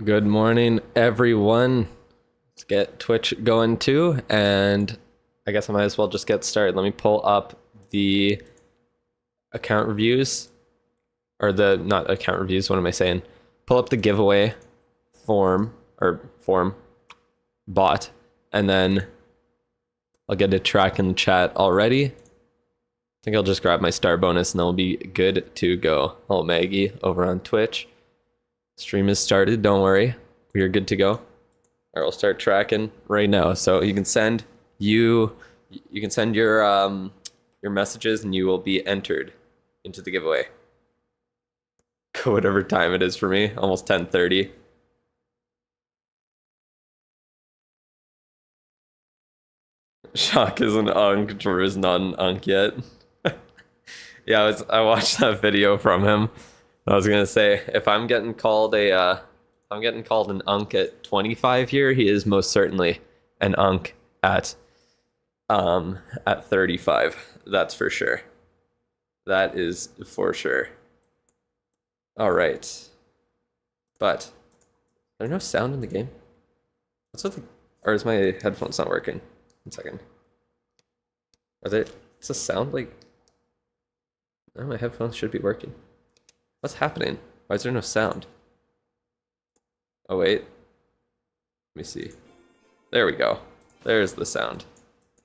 Good morning, everyone. Let's get Twitch going too, and I guess I might as well just get started. Let me pull up the account reviews, or the not account reviews. What am I saying? Pull up the giveaway form bot, and then I'll get a track in the chat already. I think I'll just grab my star bonus and then we'll be good to go. Oh, Maggie over on Twitch. Stream is started, don't worry. We are good to go. All right, we'll start tracking right now. So you can send your messages and you will be entered into the giveaway. Go whatever time it is for me, almost 10:30. Shock is an unk, Drew is not an unk yet. Yeah, I watched that video from him. I was gonna say, if I'm getting called an unk at 25 here, he is most certainly an unk at 35. That's for sure. That is for sure. All right, but is there no sound in the game? Or is my headphones not working? 1 second. Does the sound like? Oh, my headphones should be working. What's happening? Why is there no sound? Oh, wait. Let me see. There we go. There's the sound.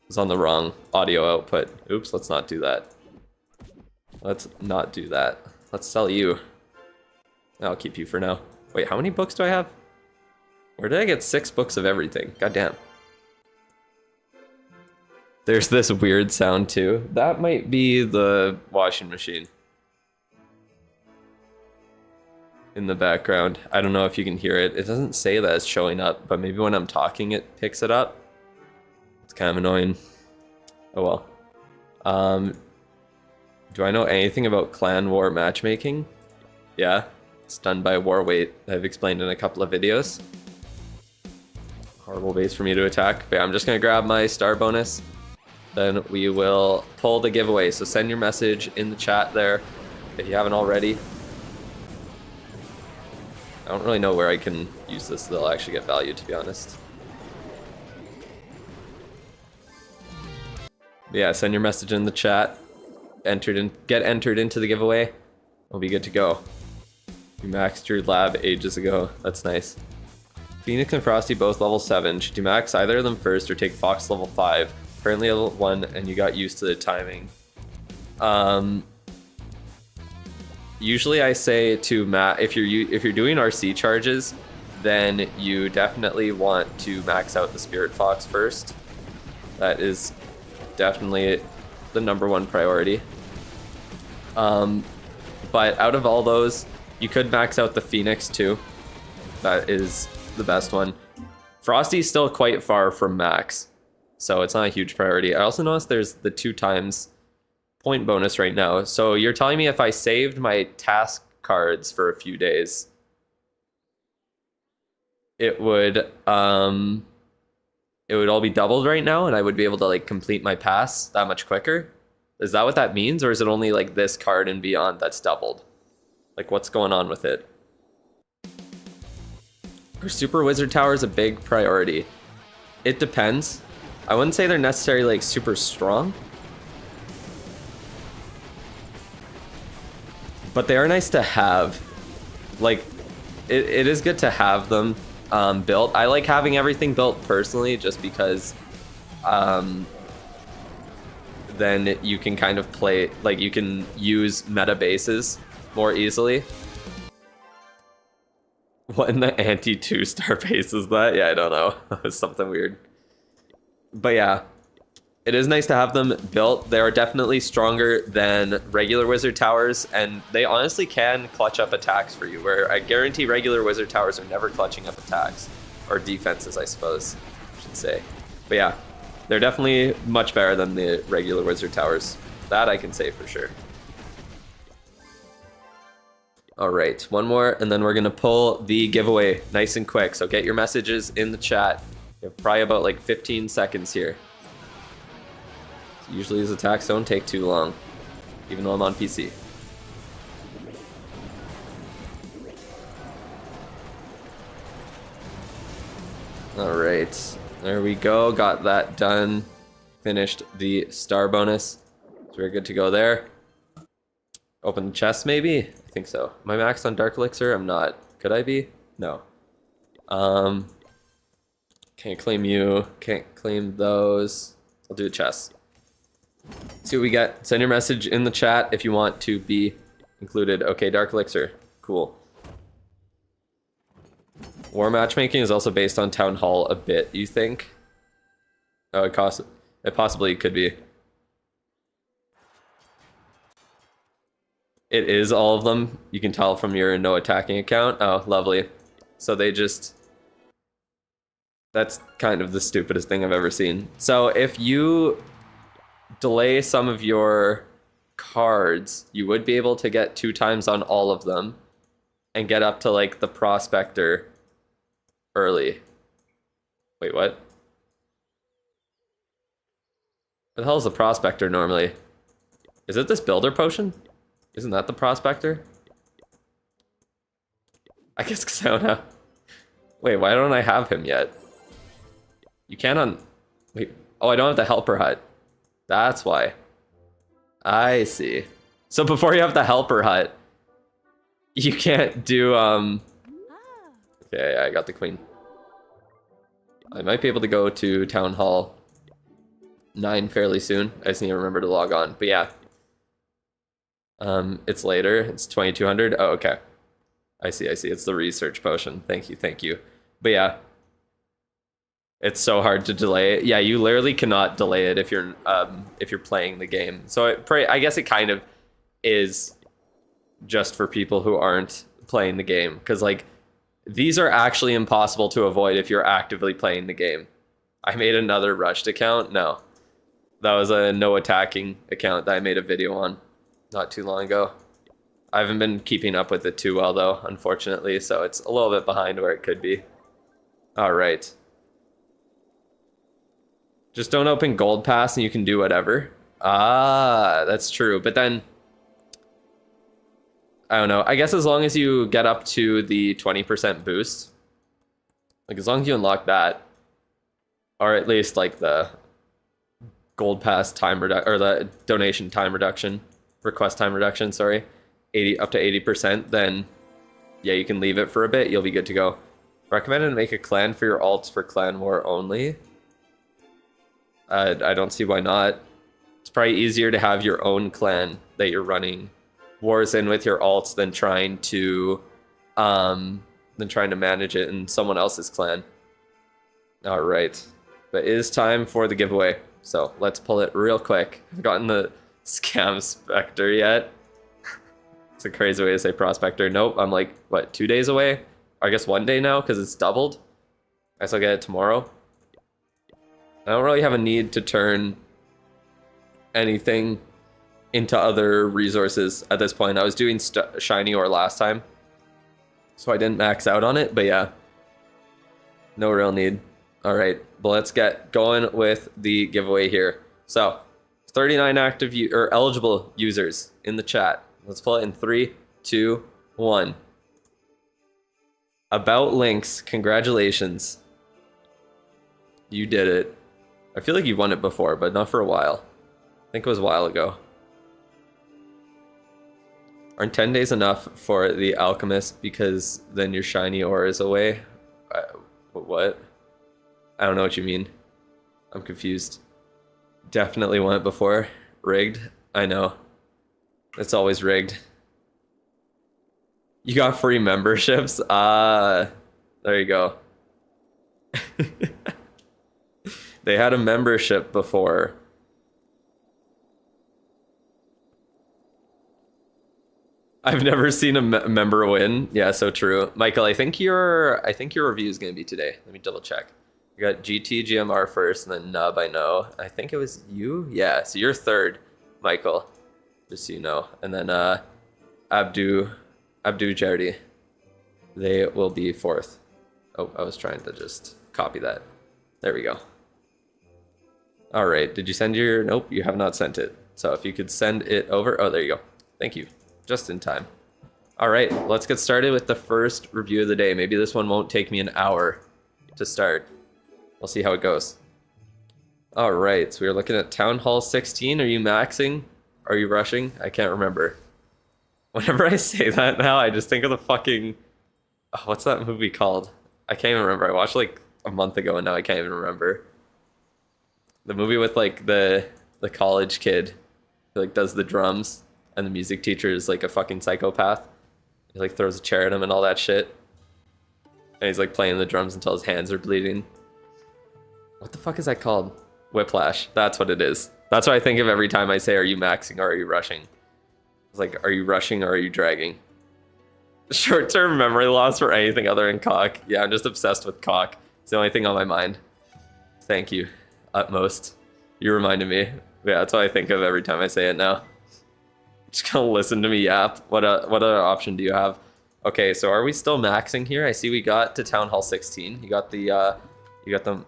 It's on the wrong audio output. Oops, let's not do that. Let's not do that. Let's sell you. I'll keep you for now. Wait, how many books do I have? Where did I get 6 books of everything? God damn. There's this weird sound too. That might be the washing machine in the background. I don't know if you can hear it. It doesn't say that it's showing up, but maybe when I'm talking it picks it up. It's kind of annoying. Oh well. Do I know anything about clan war matchmaking? Yeah, it's done by Warweight. I've explained in a couple of videos. Horrible base for me to attack. But yeah, I'm just gonna grab my star bonus. Then we will pull the giveaway. So send your message in the chat there if you haven't already. I don't really know where I can use this that'll actually get value, to be honest. But yeah, send your message in the chat. Get entered into the giveaway. We'll be good to go. You maxed your lab ages ago. That's nice. Phoenix and Frosty both level 7. Should you max either of them first or take Fox level 5? Currently level 1 and you got used to the timing. Usually I say to if you're doing RC charges, then you definitely want to max out the Spirit Fox first. That is definitely the #1 priority. But out of all those, you could max out the Phoenix too. That is the best one. Frosty's still quite far from max, so it's not a huge priority. I also noticed there's the 2 times point bonus right now. So you're telling me if I saved my task cards for a few days, it would all be doubled right now and I would be able to like complete my pass that much quicker? Is that what that means, or is it only like this card and beyond that's doubled? Like, what's going on with it? Are Super Wizard Towers a big priority? It depends. I wouldn't say they're necessarily like super strong, but they are nice to have. Like, it is good to have them built. I like having everything built personally just because then you can kind of play, like you can use meta bases more easily. What in the anti 2-star base is that? Yeah, I don't know. It's something weird. But yeah, it is nice to have them built. They are definitely stronger than regular wizard towers, and they honestly can clutch up attacks for you, where I guarantee regular wizard towers are never clutching up attacks. Or defenses, I suppose, I should say. But yeah, they're definitely much better than the regular wizard towers. That I can say for sure. All right, one more, and then we're gonna pull the giveaway nice and quick. So get your messages in the chat. You have probably about like 15 seconds here. Usually these attacks don't take too long, even though I'm on PC. All right, there we go. Got that done. Finished the star bonus. So we're good to go there. Open the chest, maybe? I think so. Am I maxed on Dark Elixir? I'm not. Could I be? No. Can't claim you. Can't claim those. I'll do the chest. See what we get. Send your message in the chat if you want to be included. Okay, Dark Elixir. Cool. War matchmaking is also based on Town Hall a bit, you think? Oh, it possibly could be. It is all of them. You can tell from your no attacking account. Oh, lovely. So they just... That's kind of the stupidest thing I've ever seen. So if you delay some of your cards, you would be able to get 2 times on all of them and get up to like the Prospector early. Wait, what? What the hell is the Prospector normally? Is it this Builder Potion? Isn't that the Prospector? I guess because I don't know. Wait, why don't I have him yet? You can on... Wait. Oh, I don't have the Helper Hut. That's why. I see. So before you have the Helper Hut, you can't do... Okay, I got the Queen. I might be able to go to Town Hall 9 fairly soon. I just need to remember to log on. But yeah. It's later. It's 2200. Oh, okay. I see. It's the research potion. Thank you. But yeah. It's so hard to delay it. Yeah, you literally cannot delay it if you're playing the game. So I guess it kind of is just for people who aren't playing the game, because like these are actually impossible to avoid if you're actively playing the game. I made another rushed account. No, that was a no attacking account that I made a video on not too long ago. I haven't been keeping up with it too well though, unfortunately, so it's a little bit behind where it could be. All right. Just don't open Gold Pass and you can do whatever. Ah, that's true. But then, I don't know. I guess as long as you get up to the 20% boost, like as long as you unlock that, or at least like the Gold Pass time reduction, or the donation time reduction, request time reduction, sorry, up to 80%, then yeah, you can leave it for a bit. You'll be good to go. Recommended to make a clan for your alts for clan war only. I don't see why not. It's probably easier to have your own clan that you're running wars in with your alts than trying to manage it in someone else's clan. All right, but it is time for the giveaway. So let's pull it real quick. I haven't gotten the Scam Spectre yet. It's a crazy way to say Prospector. Nope, I'm like, what, 2 days away? Or I guess 1 day now because it's doubled. I guess I'll get it tomorrow. I don't really have a need to turn anything into other resources at this point. I was doing shiny ore last time, so I didn't max out on it, but yeah, no real need. All right, but let's get going with the giveaway here. So 39 active or eligible users in the chat. Let's pull it in 3, 2, 1. About links, congratulations. You did it. I feel like you've won it before, but not for a while. I think it was a while ago. Aren't 10 days enough for the Alchemist because then your shiny ore is away? What? I don't know what you mean. I'm confused. Definitely won it before. Rigged? I know. It's always rigged. You got free memberships? There you go. They had a membership before. I've never seen a member win. Yeah, so true. Michael, I think your review is going to be today. Let me double check. You got GT GMR first, and then Nub, I know. I think it was you? Yeah, so you're third, Michael. Just so you know. And then Abdu Jardi. They will be fourth. Oh, I was trying to just copy that. There we go. All right, did you send your... Nope, you have not sent it. So if you could send it over... Oh, there you go. Thank you. Just in time. All right, let's get started with the first review of the day. Maybe this one won't take me an hour to start. We'll see how it goes. All right, so we are looking at Town Hall 16. Are you maxing? Are you rushing? I can't remember. Whenever I say that now, I just think of the fucking... Oh, what's that movie called? I can't even remember. I watched like a month ago and now I can't even remember. The movie with like the college kid who like does the drums and the music teacher is like a fucking psychopath. He like throws a chair at him and all that shit. And he's like playing the drums until his hands are bleeding. What the fuck is that called? Whiplash. That's what it is. That's what I think of every time I say, are you maxing or are you rushing? It's like, are you rushing or are you dragging? Short-term memory loss for anything other than cock. Yeah, I'm just obsessed with cock. It's the only thing on my mind. Thank you, Utmost. You reminded me. Yeah, that's what I think of every time I say it now. Just gonna listen to me yap. What other option do you have? Okay, so are we still maxing here? I see we got to Town Hall 16. You got the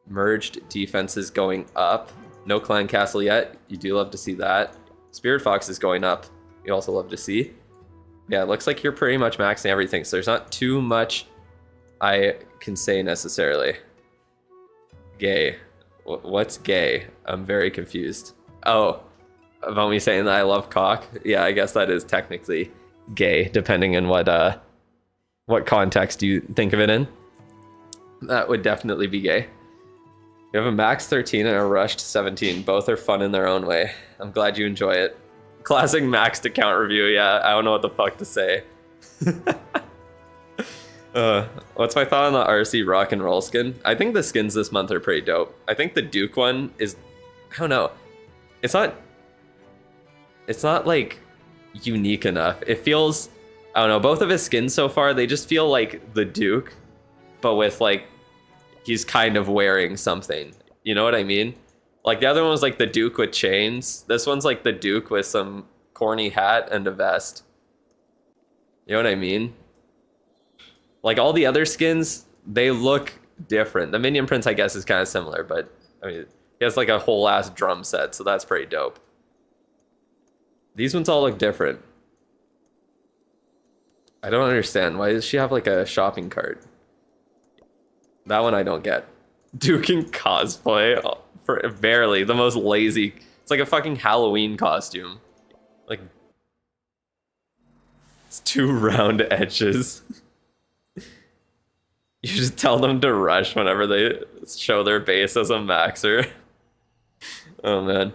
merged defenses going up. No Clan Castle yet. You do love to see that. Spirit Fox is going up. You also love to see. Yeah, it looks like you're pretty much maxing everything, so there's not too much I can say necessarily. Gay. What's gay? I'm very confused. Oh, about me saying that I love cock? Yeah, I guess that is technically gay, depending on what context you think of it in. That would definitely be gay. You have a max 13 and a rushed 17. Both are fun in their own way. I'm glad you enjoy it. Classic maxed account review. Yeah, I don't know what the fuck to say. What's my thought on the RC rock and roll skin? I think the skins this month are pretty dope. I think the Duke one is, I don't know. It's not like unique enough. It feels, I don't know, both of his skins so far, they just feel like the Duke, but with like, he's kind of wearing something. You know what I mean? Like the other one was like the Duke with chains. This one's like the Duke with some corny hat and a vest. You know what I mean? Like all the other skins, they look different. The Minion Prince, I guess, is kind of similar, but I mean, he has like a whole ass drum set, so that's pretty dope. These ones all look different. I don't understand. Why does she have like a shopping cart? That one I don't get. Duke in cosplay. Oh, barely. The most lazy. It's like a fucking Halloween costume. Like, it's 2 round edges. You just tell them to rush whenever they show their base as a maxer. Oh man.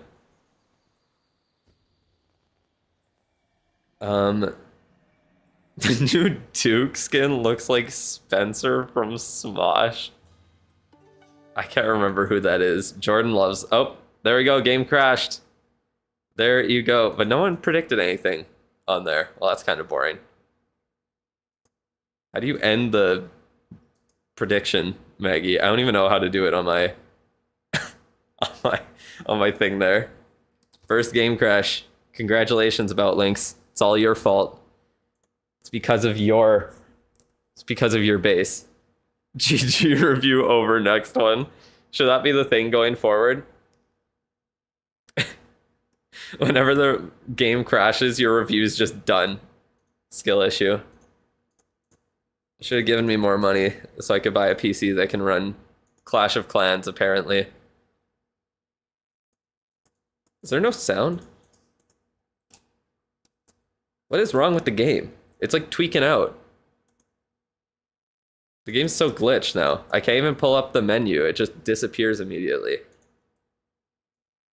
The new Duke skin looks like Spencer from Smosh. I can't remember who that is. Jordan loves... Oh, there we go. Game crashed. There you go. But no one predicted anything on there. Well, that's kind of boring. How do you end the prediction, Maggie? I don't even know how to do it on my... on my thing there. First game crash. Congratulations, About Links. It's all your fault. It's because of your base. GG review over, next one. Should that be the thing going forward? Whenever the game crashes, your review's just done. Skill issue. Should have given me more money so I could buy a PC that can run Clash of Clans, apparently. Is there no sound? What is wrong with the game? It's like tweaking out. The game's so glitched now. I can't even pull up the menu. It just disappears immediately.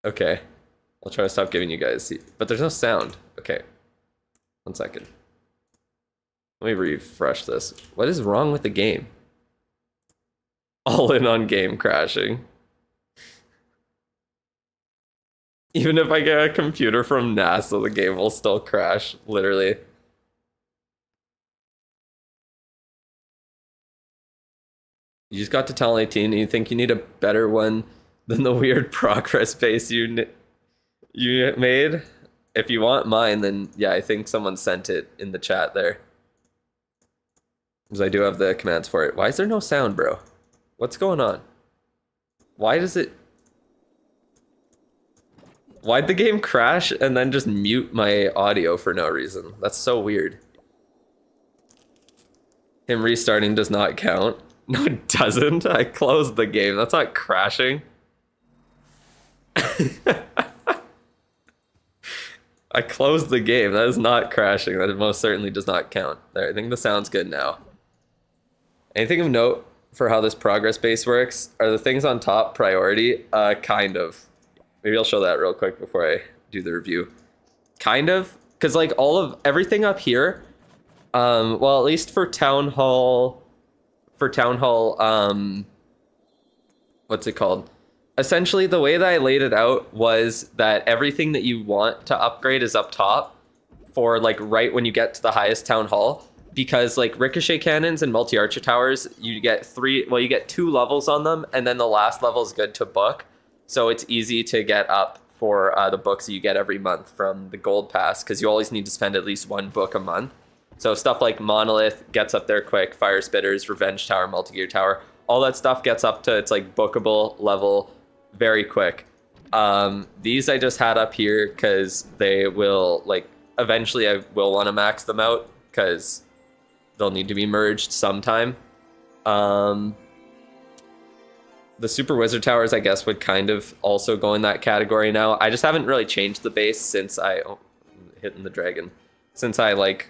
Okay. I'll try to stop giving you guys... But there's no sound. Okay. 1 second. Let me refresh this. What is wrong with the game? All in on game crashing. Even if I get a computer from NASA, the game will still crash, literally. You just got to Talent 18 and you think you need a better one than the weird progress base you made? If you want mine, then yeah, I think someone sent it in the chat there. Because I do have the commands for it. Why is there no sound, bro? What's going on? Why does it... Why'd the game crash and then just mute my audio for no reason? That's so weird. Him restarting does not count. No, it doesn't. I closed the game. That's not crashing. I closed the game. That is not crashing. That most certainly does not count. There, I think the sound's good now. Anything of note for how this progress base works? Are the things on top priority? Kind of. Maybe I'll show that real quick before I do the review. Kind of. Because, like, everything up here, well, at least for Town Hall, what's it called? Essentially, the way that I laid it out was that everything that you want to upgrade is up top for, like, right when you get to the highest Town Hall. Because, like, ricochet cannons and multi-archer towers, you get 2 levels on them, and then the last level is good to book. So it's easy to get up for the books that you get every month from the gold pass, because you always need to spend at least 1 book a month. So stuff like Monolith gets up there quick, Fire Spitters, Revenge Tower, Multi-Gear Tower, all that stuff gets up to, it's like bookable level very quick. These I just had up here because they will, like, eventually I will want to max them out because they'll need to be merged sometime. The Super Wizard Towers, I guess, would kind of also go in that category now. I just haven't really changed the base since hitting the dragon. Since I, like,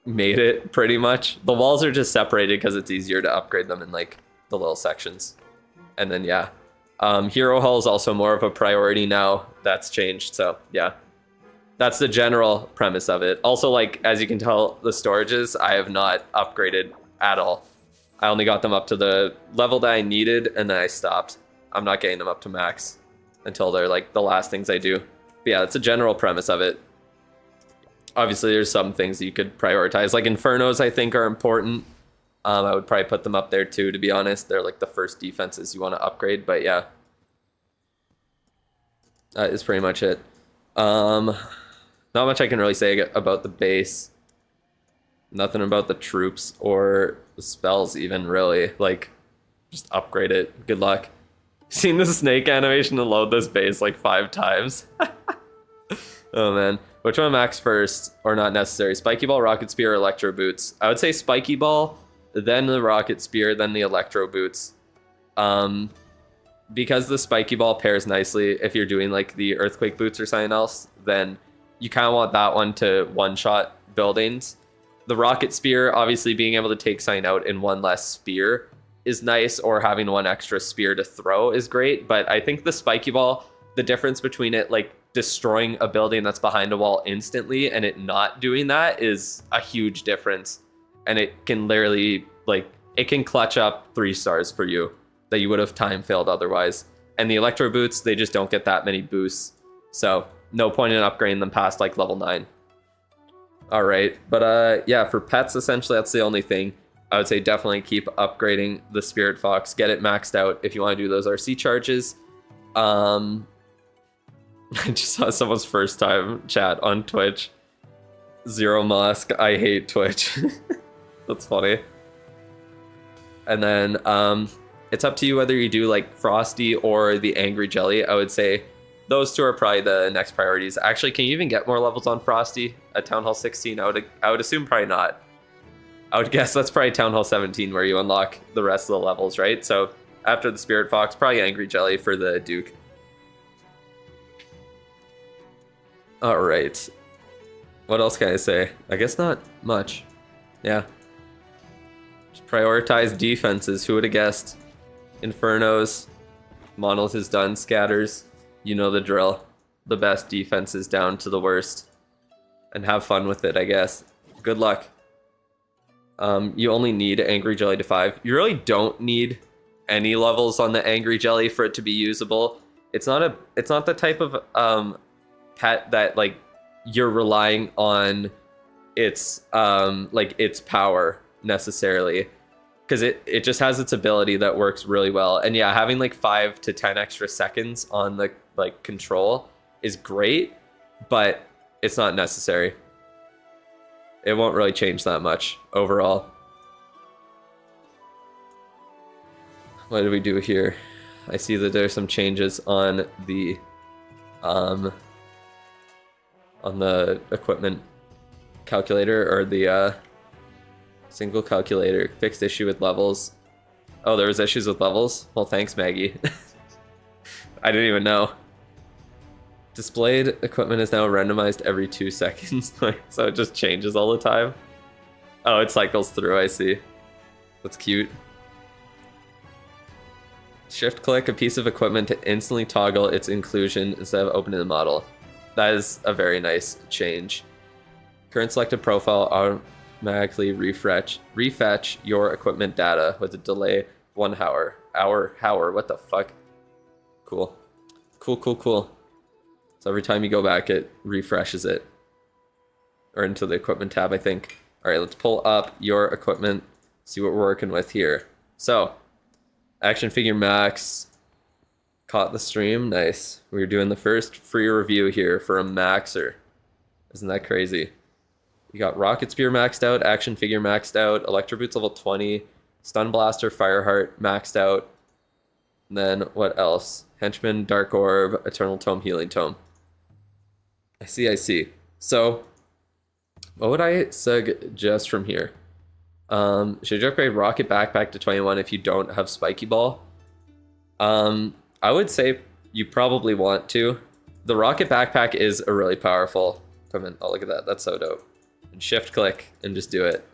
made it, pretty much. The walls are just separated because it's easier to upgrade them in, like, the little sections. And then, yeah. Hero Hall is also more of a priority now. That's changed, so, yeah. That's the general premise of it. Also, like, as you can tell, the storages, I have not upgraded at all. I only got them up to the level that I needed, and then I stopped. I'm not getting them up to max until they're, like, the last things I do. But yeah, that's a general premise of it. Obviously, there's some things that you could prioritize. Like, Infernos, I think, are important. I would probably put them up there, too, to be honest. They're, like, the first defenses you want to upgrade, but yeah. That is pretty much it. Not much I can really say about the base. Nothing about the troops or the spells even, really. Like, just upgrade it. Good luck. Seen the snake animation to load this base like 5 times. Oh, man. Which one max first or not necessary? Spiky Ball, Rocket Spear, or Electro Boots? I would say Spiky Ball, then the Rocket Spear, then the Electro Boots. Because the Spiky Ball pairs nicely if you're doing like the Earthquake Boots or something else, then you kind of want that one to one-shot buildings. The Rocket Spear, obviously being able to take something out in 1 less spear is nice, or having 1 extra spear to throw is great, but I think the Spiky Ball, the difference between it like destroying a building that's behind a wall instantly and it not doing that is a huge difference. And it can literally, like, it can clutch up 3 stars for you that you would have time failed otherwise. And the Electro Boots, they just don't get that many boosts. So no point in upgrading them past like level 9. All right, but yeah, for pets, essentially, that's the only thing. I would say definitely keep upgrading the Spirit Fox. Get it maxed out if you want to do those RC charges. I just saw someone's first time chat on Twitch. Zero Musk, I hate Twitch. That's funny. And then it's up to you whether you do like Frosty or the Angry Jelly. I would say those 2 are probably the next priorities. Actually, can you even get more levels on Frosty at Town Hall 16? I would assume probably not. I would guess that's probably Town Hall 17 where you unlock the rest of the levels, right? So after the Spirit Fox, probably Angry Jelly for the Duke. All right. What else can I say? I guess not much. Yeah. Just prioritize defenses. Who would have guessed? Infernos. Monolith is done. Scatters. You know the drill. The best defenses down to the worst. And have fun with it, I guess. Good luck. You only need Angry Jelly to 5. You really don't need any levels on the Angry Jelly for it to be usable. It's not the type of pet that like you're relying on its like its power necessarily, because it just has its ability that works really well. And yeah, having like 5 to 10 extra seconds on the like control is great, but it's not necessary. It won't really change that much overall. What do we do here? I see that there's some changes on the equipment calculator, or the single calculator. Fixed issue with levels. Oh, there was issues with levels? Well, thanks, Maggie. I didn't even know. Displayed equipment is now randomized every 2 seconds. So it just changes all the time. Oh, it cycles through, I see. That's cute. Shift click a piece of equipment to instantly toggle its inclusion instead of opening the model. That is a very nice change. Current selected profile automatically refetch your equipment data with a delay 1 hour. Hour, what the fuck? Cool. Cool. So every time you go back, it refreshes it. Or into the equipment tab, I think. All right, let's pull up your equipment, see what we're working with here. So, Action Figure Max caught the stream. Nice. We were doing the first free review here for a Maxer. Isn't that crazy? We got Rocket Spear maxed out, Action Figure maxed out, Electro Boots level 20, Stun Blaster, Fireheart maxed out. And then what else? Henchman, Dark Orb, Eternal Tome, Healing Tome. I see. So, what would I suggest from here? Should you upgrade Rocket Backpack to 21 if you don't have Spiky Ball? I would say you probably want to. The Rocket Backpack is a really powerful equipment. Oh, look at that. That's so dope. And shift click and just do it.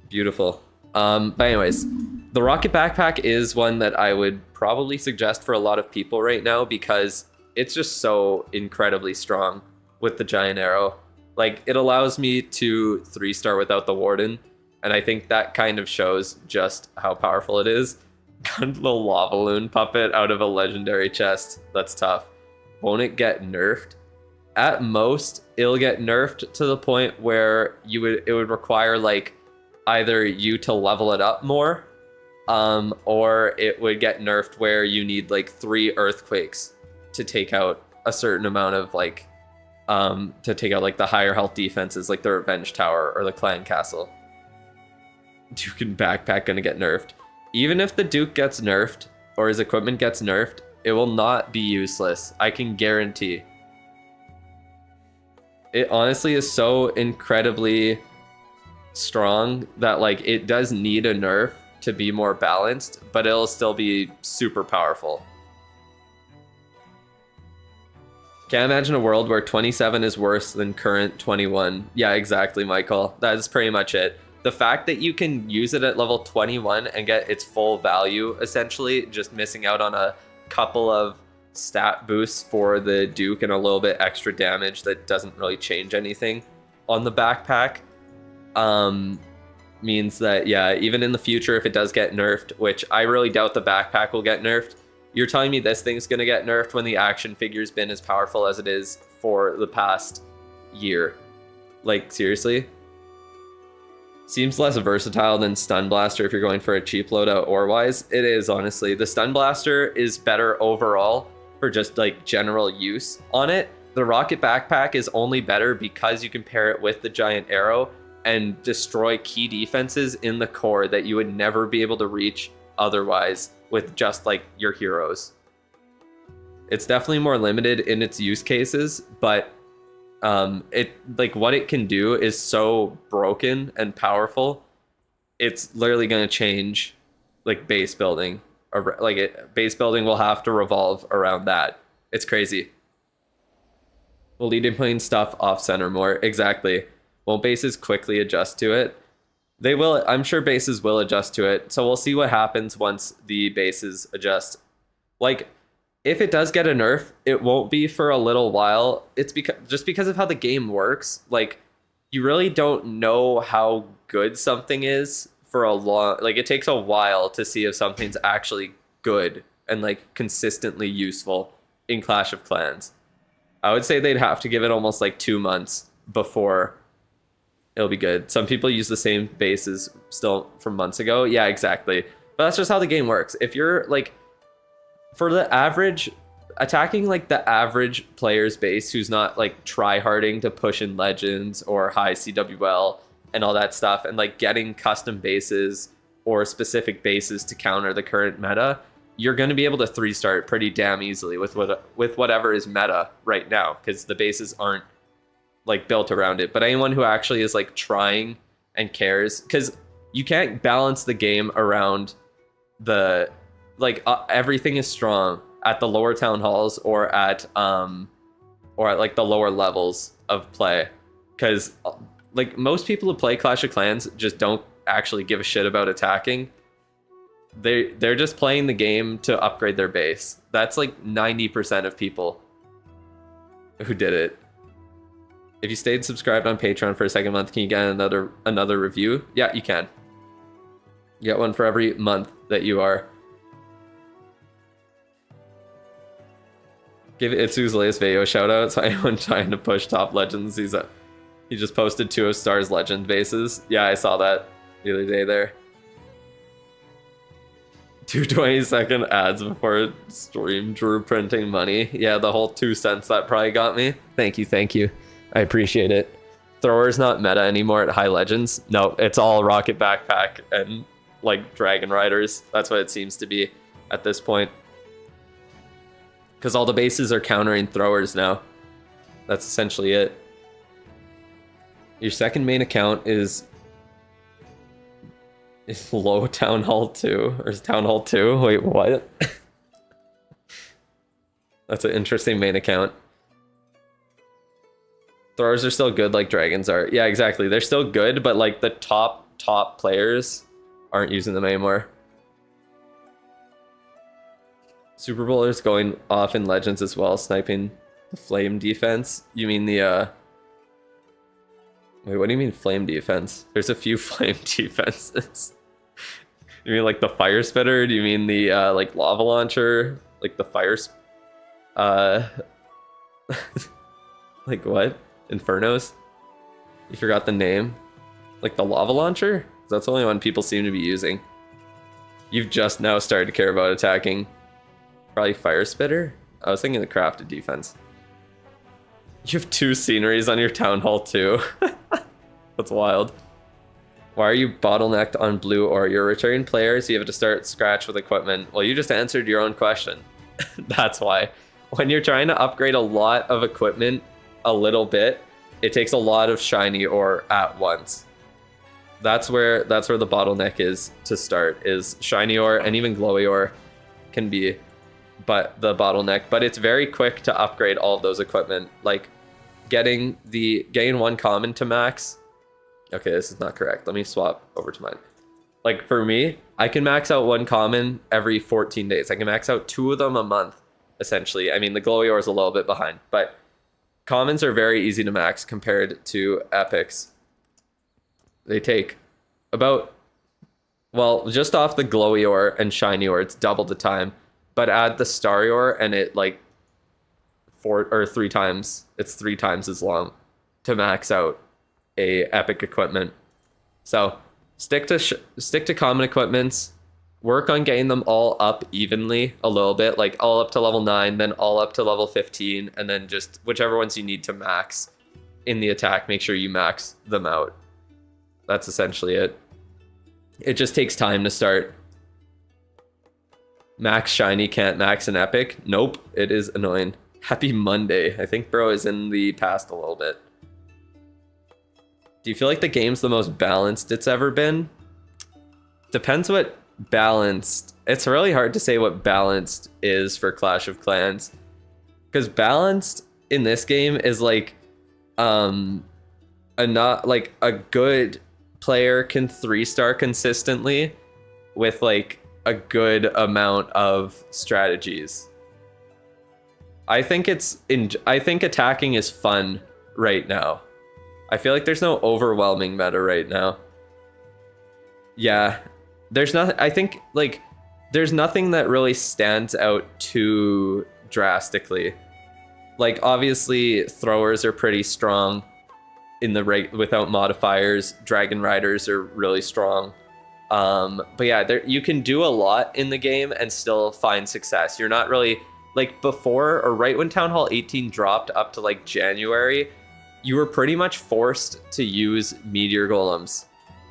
Beautiful. But anyways, the Rocket Backpack is one that I would probably suggest for a lot of people right now because it's just so incredibly strong with the Giant Arrow. Like, it allows me to 3-star without the Warden, and I think that kind of shows just how powerful it is. Got a little Lavaloon puppet out of a legendary chest. That's tough. Won't it get nerfed? At most, it'll get nerfed to the point where it would require like either you to level it up more, or it would get nerfed where you need like 3 earthquakes to take out a certain amount of like to take out like the higher health defenses like the Revenge Tower or the Clan Castle. Duke and Backpack gonna get nerfed. Even if the Duke gets nerfed or his equipment gets nerfed, it will not be useless. I can guarantee. It honestly is so incredibly strong that like it does need a nerf to be more balanced, but it'll still be super powerful. Can't imagine a world where 27 is worse than current 21. Yeah, exactly, Michael. That is pretty much it. The fact that you can use it at level 21 and get its full value, essentially, just missing out on a couple of stat boosts for the Duke and a little bit extra damage that doesn't really change anything on the backpack, means that, yeah, even in the future, if it does get nerfed, which I really doubt the backpack will get nerfed, you're telling me this thing's gonna get nerfed when the action figure's been as powerful as it is for the past year? Like, seriously? Seems less versatile than Stun Blaster if you're going for a cheap loadout ore-wise. It is, honestly. The Stun Blaster is better overall for just, like, general use on it. The Rocket Backpack is only better because you can pair it with the Giant Arrow and destroy key defenses in the core that you would never be able to reach otherwise with just like your heroes. It's definitely more limited in its use cases, but it like what it can do is so broken and powerful. It's literally going to change like base building, or like base building will have to revolve around that. It's crazy. Will leading plane stuff off center more? Exactly. Won't bases quickly adjust to it? They will. I'm sure bases will adjust to it. So we'll see what happens once the bases adjust. Like, if it does get a nerf, it won't be for a little while. It's because of how the game works. Like, you really don't know how good something is for a long. Like, it takes a while to see if something's actually good and like consistently useful in Clash of Clans. I would say they'd have to give it almost like 2 months before it'll be good. Some people use the same bases still from months ago. Yeah, exactly. But that's just how the game works. If you're like, for the average, attacking like the average player's base who's not like try-harding to push in Legends or high CWL and all that stuff, and like getting custom bases or specific bases to counter the current meta, you're going to be able to 3-star it pretty damn easily with whatever is meta right now, because the bases aren't like built around it. But anyone who actually is like trying and cares, because you can't balance the game around the everything is strong at the lower town halls or at like the lower levels of play, because like most people who play Clash of Clans just don't actually give a shit about attacking. They're just playing the game to upgrade their base. That's like 90% of people who did it. If you stayed subscribed on Patreon for a second month, can you get another review? Yeah, you can. You get one for every month that you are. Give Itsu's latest video a shout out. So anyone trying to push top legends, he just posted 2 of Star's legend bases. Yeah, I saw that the other day there. 2 20-second ads before stream drew printing money. Yeah, the whole 2 cents that probably got me. Thank you. I appreciate it. Thrower's not meta anymore at high legends. No, it's all rocket backpack and like dragon riders. That's what it seems to be at this point. Because all the bases are countering throwers now. That's essentially it. Your second main account is low Town Hall 2. Or is Town Hall 2? Wait, what? That's an interesting main account. Throwers are still good like dragons are. Yeah, exactly. They're still good, but like the top players aren't using them anymore. Super Bowler's going off in Legends as well, sniping the flame defense. You mean the wait, what do you mean flame defense? There's a few flame defenses. You mean like the fire spitter? Do you mean the like lava launcher? Like the fire like what? Infernos? You forgot the name? Like the lava launcher? That's the only one people seem to be using. You've just now started to care about attacking. Probably fire spitter? I was thinking the crafted defense. You have 2 sceneries on your Town Hall too. That's wild. Why are you bottlenecked on blue or you're a returning player, so you have to start scratch with equipment? Well, you just answered your own question. That's why. When you're trying to upgrade a lot of equipment a little bit, it takes a lot of shiny ore at once. That's where the bottleneck is to start, is shiny ore, and even glowy ore can be the bottleneck, but it's very quick to upgrade all of those equipment. Like getting 1 common to max. Okay, this is not correct. Let me swap over to mine. Like for me, I can max out 1 common every 14 days. I can max out 2 of them a month, essentially. I mean, the glowy ore is a little bit behind, but commons are very easy to max compared to epics. They take about, well, just off the glowy ore and shiny ore, it's double the time. But add the starry ore and it like 4 or 3 times. It's 3 times as long to max out a epic equipment. So stick to common equipments. Work on getting them all up evenly a little bit, like all up to level 9, then all up to level 15, and then just whichever ones you need to max in the attack, make sure you max them out. That's essentially it. It just takes time to start. Max shiny can't max an epic. Nope, it is annoying. Happy Monday. I think bro is in the past a little bit. Do you feel like the game's the most balanced it's ever been? Depends what balanced. It's really hard to say what balanced is for Clash of Clans. Because balanced in this game is like a good player can 3-star consistently with like a good amount of strategies. I think attacking is fun right now. I feel like there's no overwhelming meta right now. Yeah, there's nothing. I think like there's nothing that really stands out too drastically. Like obviously throwers are pretty strong in the without modifiers. Dragon riders are really strong. But yeah, you can do a lot in the game and still find success. You're not really like before or right when Town Hall 18 dropped up to like January, you were pretty much forced to use meteor golems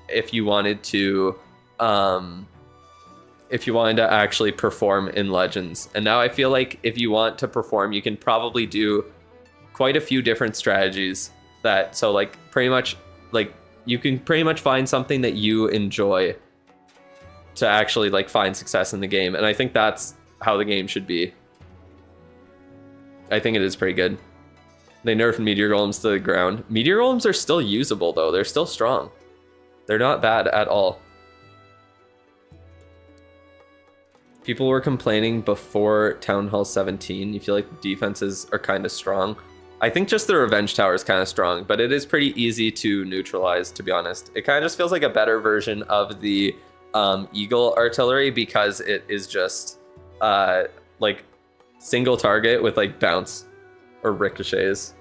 if you wanted to actually perform in Legends. And now I feel like if you want to perform, you can probably do quite a few different strategies so like pretty much like you can pretty much find something that you enjoy to actually like find success in the game, and I think that's how the game should be. I think it is pretty good. They nerfed meteor golems to the ground. Meteor golems are still usable though. They're still strong. They're not bad at all. People were complaining before Town Hall 17. You feel like the defenses are kind of strong. I think just the Revenge Tower is kind of strong, but it is pretty easy to neutralize, to be honest. It kind of just feels like a better version of the Eagle artillery because it is just like single target with like bounce or ricochets.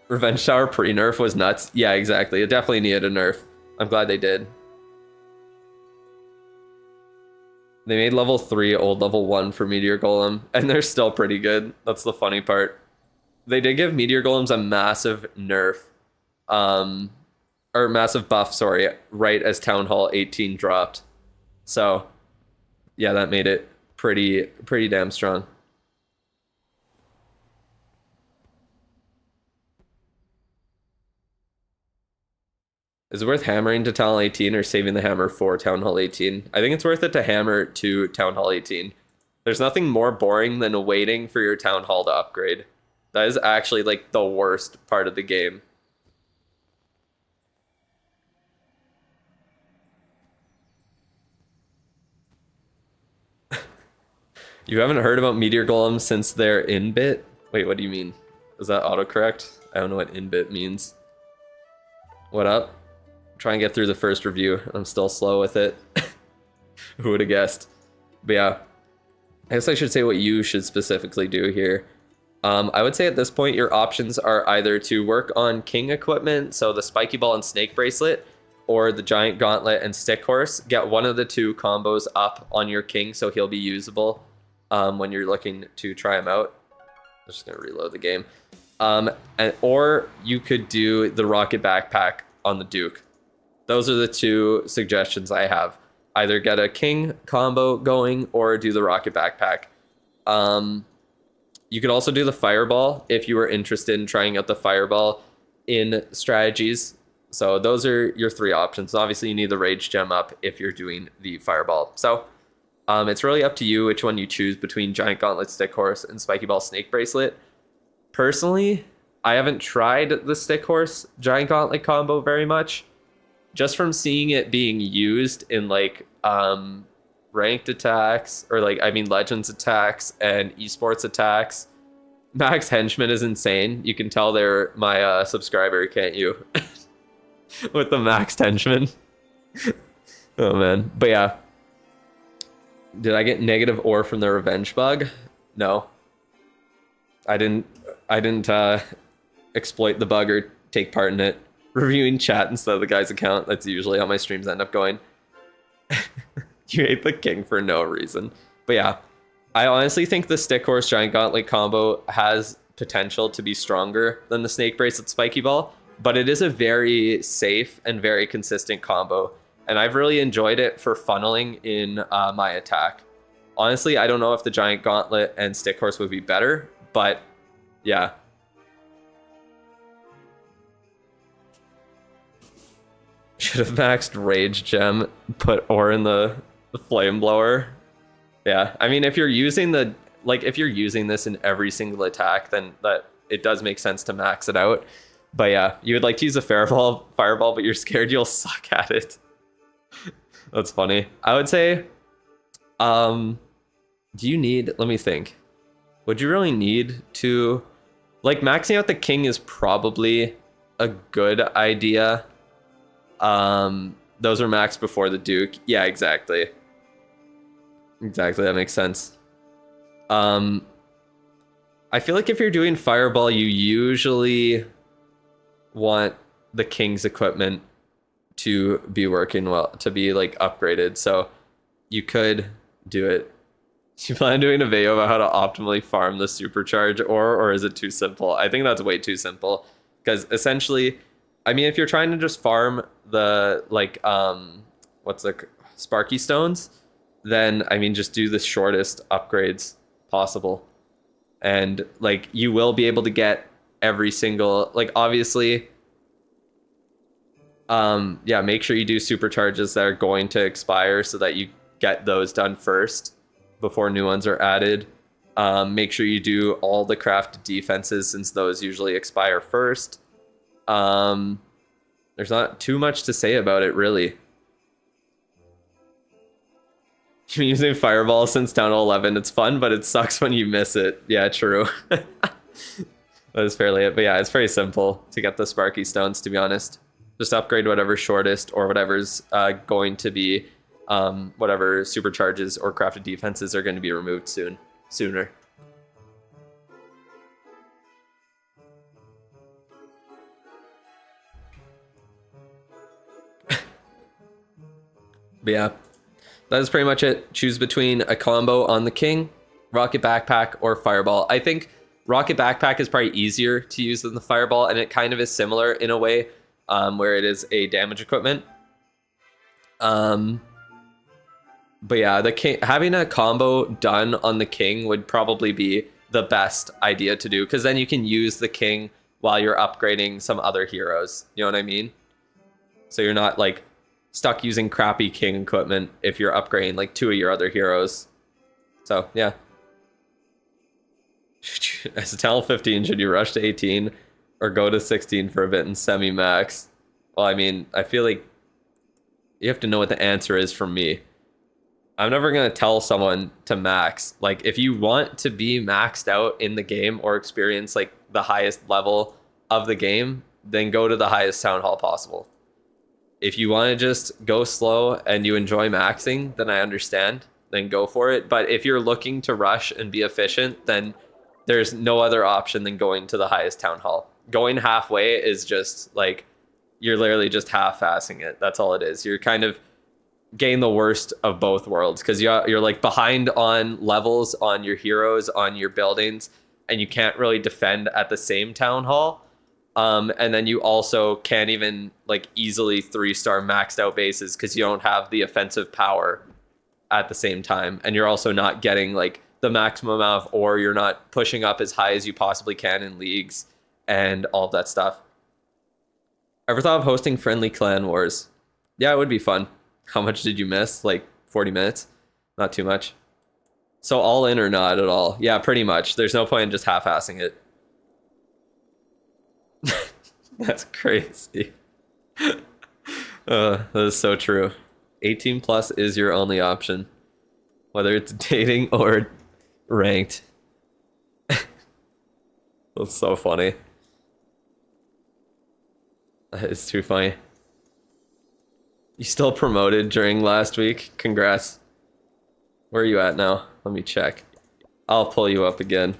Revenge Tower pre-nerf was nuts. Yeah, exactly. It definitely needed a nerf. I'm glad they did. They made level 3 old level 1 for Meteor Golem, and they're still pretty good. That's the funny part. They did give Meteor Golems a massive nerf. Or massive buff, sorry, right as Town Hall 18 dropped. So, yeah, that made it pretty damn strong. Is it worth hammering to Town Hall 18 or saving the hammer for Town Hall 18? I think it's worth it to hammer to Town Hall 18. There's nothing more boring than waiting for your Town Hall to upgrade. That is actually like the worst part of the game. You haven't heard about Meteor Golems since they're in-bit? Wait, what do you mean? Is that autocorrect? I don't know what in-bit means. What up? Try and get through the first review. I'm still slow with it. Who would have guessed? But yeah, I guess I should say what you should specifically do here. I would say at this point, your options are either to work on king equipment, so the spiky ball and snake bracelet, or the giant gauntlet and stick horse. Get one of the two combos up on your king so he'll be usable when you're looking to try him out. I'm just gonna reload the game. Or you could do the rocket backpack on the Duke. Those are the two suggestions I have. Either get a king combo going or do the rocket backpack. You could also do the fireball if you were interested in trying out the fireball in strategies. So those are your three options. Obviously, you need the rage gem up if you're doing the fireball. So it's really up to you which one you choose between giant gauntlet, stick horse, and spiky ball snake bracelet. Personally, I haven't tried the stick horse giant gauntlet combo very much. Just from seeing it being used in like ranked attacks or like, I mean, legends attacks and esports attacks. Max Henchman is insane. You can tell they're my subscriber, can't you? With the Max Henchman. Oh man. But yeah. Did I get negative ore from the revenge bug? No. I didn't exploit the bug or take part in it. Reviewing chat instead of the guy's account. That's usually how my streams end up going. You hate the king for no reason. But yeah, I honestly think the stick horse giant gauntlet combo has potential to be stronger than the snake bracelet spiky ball, but it is a very safe and very consistent combo. And I've really enjoyed it for funneling in my attack. Honestly, I don't know if the giant gauntlet and stick horse would be better, but yeah. Should have maxed rage gem, put ore in the flame blower. Yeah, I mean, if you're using this in every single attack, then that it does make sense to max it out. But yeah, you would like to use a fireball, but you're scared you'll suck at it. That's funny. I would say, do you need, let me think. Would you really need to, like, maxing out the king is probably a good idea. Those are maxed before the Duke. Yeah, exactly. Exactly, that makes sense. I feel like if you're doing fireball, you usually want the king's equipment to be working well, to be like upgraded. So you could do it. You plan on doing a video about how to optimally farm the supercharge or is it too simple? I think that's way too simple because essentially, I mean, if you're trying to just farm the like what's the Sparky stones, then I mean just do the shortest upgrades possible. And like you will be able to get every single, like obviously Yeah, make sure you do supercharges that are going to expire so that you get those done first before new ones are added. Make sure you do all the crafted defenses since those usually expire first. There's not too much to say about it, really. You've been using Fireball since Town Hall 11. It's fun, but it sucks when you miss it. Yeah, true. That is fairly it. But yeah, it's very simple to get the Sparky Stones, to be honest. Just upgrade whatever's shortest or whatever's going to be, whatever supercharges or crafted defenses are going to be removed sooner. But yeah, that is pretty much it. Choose between a combo on the King, Rocket Backpack, or Fireball. I think Rocket Backpack is probably easier to use than the Fireball, and it kind of is similar in a way, where it is a damage equipment. But yeah, the King, having a combo done on the King would probably be the best idea to do, because then you can use the King while you're upgrading some other heroes. You know what I mean? So you're not like stuck using crappy King equipment if you're upgrading like 2 of your other heroes. So yeah. As a Town 15, should you rush to 18 or go to 16 for a bit and semi-max? Well, I mean, I feel like you have to know what the answer is from me. I'm never going to tell someone to max. Like, if you want to be maxed out in the game or experience like the highest level of the game, then go to the highest Town Hall possible. If you want to just go slow and you enjoy maxing, then I understand. Then go for it. But if you're looking to rush and be efficient, then there's no other option than going to the highest Town Hall. Going halfway is just like, you're literally just half-assing it. That's all it is. You're kind of getting the worst of both worlds, because you're like behind on levels on your heroes, on your buildings, and you can't really defend at the same Town Hall. And then you also can't even like easily 3-star maxed out bases because you don't have the offensive power at the same time. And you're also not getting like the maximum amount of ore. You're not pushing up as high as you possibly can in leagues and all of that stuff. Ever thought of hosting friendly clan wars? Yeah, it would be fun. How much did you miss? Like 40 minutes? Not too much. So all in or not at all? Yeah, pretty much. There's no point in just half-assing it. That's crazy. That is so true. 18 plus is your only option, whether it's dating or ranked. That's so funny. That is too funny. You still promoted during last week? Congrats. Where are you at now? Let me check. I'll pull you up again.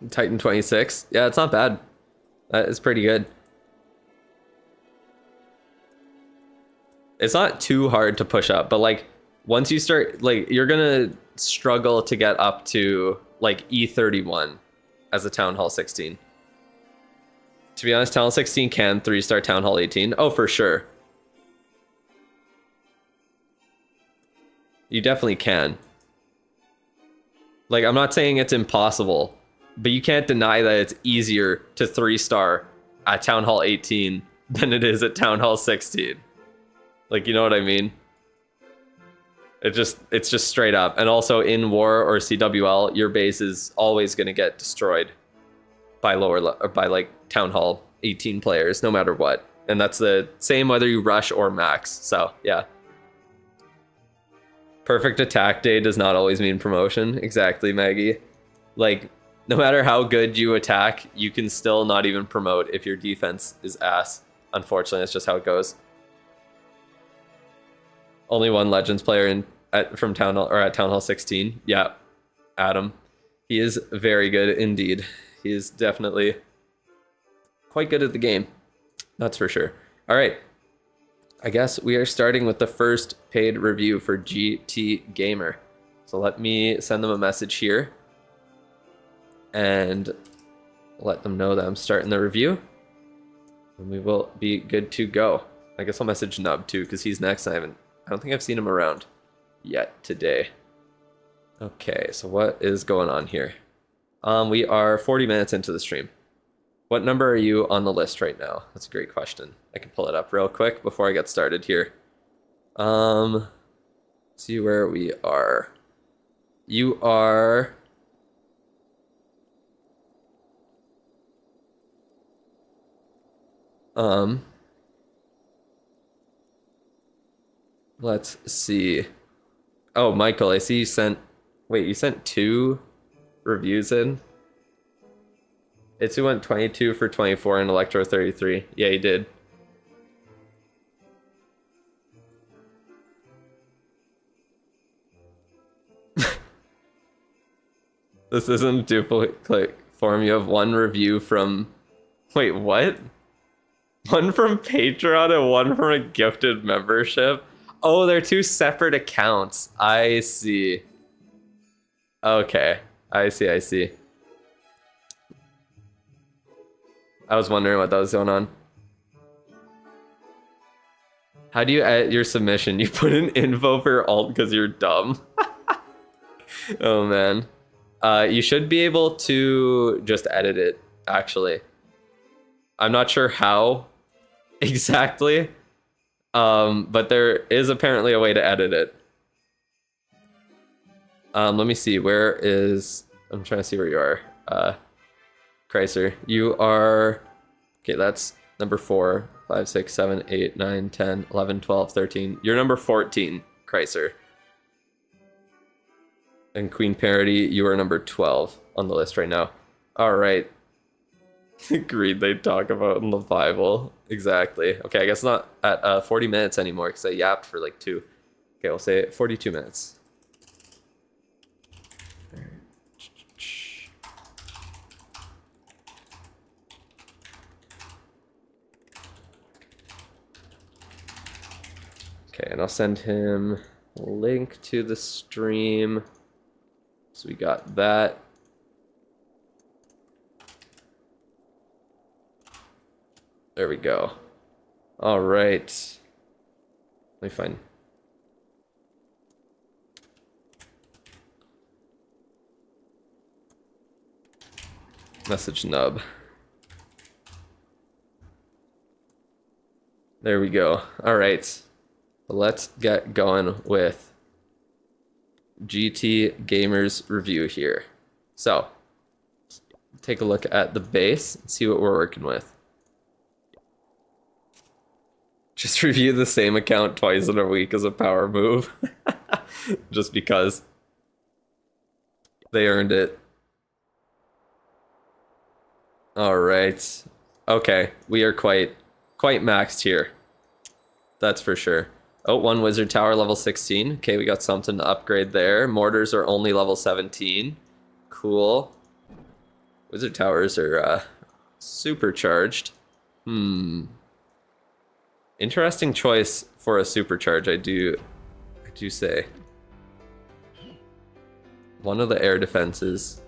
Titan 26. Yeah, it's not bad. That is pretty good. It's not too hard to push up, but like once you start, like you're gonna struggle to get up to like E31 as a Town Hall 16. To be honest, Town Hall 16 can 3-star Town Hall 18. Oh, for sure. You definitely can. Like, I'm not saying it's impossible, but you can't deny that it's easier to 3-star at Town Hall 18 than it is at Town Hall 16. Like, you know what I mean? It's just straight up. And also in War or CWL, your base is always going to get destroyed by by like Town Hall 18 players, no matter what. And that's the same whether you rush or max. So, yeah. Perfect attack day does not always mean promotion. Exactly, Maggie. Like, no matter how good you attack, you can still not even promote if your defense is ass. Unfortunately, that's just how it goes. Only one Legends player from Town Hall, or at Town Hall 16. Yeah, Adam. He is very good indeed. He is definitely quite good at the game. That's for sure. All right. I guess we are starting with the first paid review for GT Gamer. So let me send them a message here and let them know that I'm starting the review. And we will be good to go. I guess I'll message Nub too, because he's next. I don't think I've seen him around yet today. Okay, so what is going on here? We are 40 minutes into the stream. What number are you on the list right now? That's a great question. I can pull it up real quick before I get started here. See where we are. You are... Let's see. Oh, Michael, I see you sent... Wait, you sent 2 reviews in? Itsu went 22 for 24 and Electro 33. Yeah, he did. This isn't a duplicate form. You have 1 review from... Wait, what? 1 from Patreon and 1 from a gifted membership? Oh, they're 2 separate accounts. I see. Okay. I see. I was wondering what that was going on. How do you edit your submission? You put in info for alt because you're dumb. Oh, man. You should be able to just edit it, actually. I'm not sure how exactly, but there is apparently a way to edit it. Let me see, where is... I'm trying to see where you are. Chrysler, you are... Okay, that's number 4, 5, 6, 7, 8, 9, 10, 11, 12, 13. You're number 14, Chrysler. And Queen Parody, you are number 12 on the list right now. All right. Greed they talk about in the Bible. Exactly. Okay, I guess not at 40 minutes anymore because I yapped for like 2. Okay, we'll say 42 minutes. Okay, and I'll send him a link to the stream. So we got that. There we go. All right. Let me find. Message nub. There we go. All right. Let's get going with GT Gamers review here. So, take a look at the base and see what we're working with. Just review the same account twice in a week as a power move. Just because they earned it. All right. Okay, we are quite maxed here. That's for sure. Oh, 1 Wizard Tower level 16. Okay, we got something to upgrade there. Mortars are only level 17. Cool. Wizard Towers are supercharged. Interesting choice for a supercharge, I do say. One of the air defenses.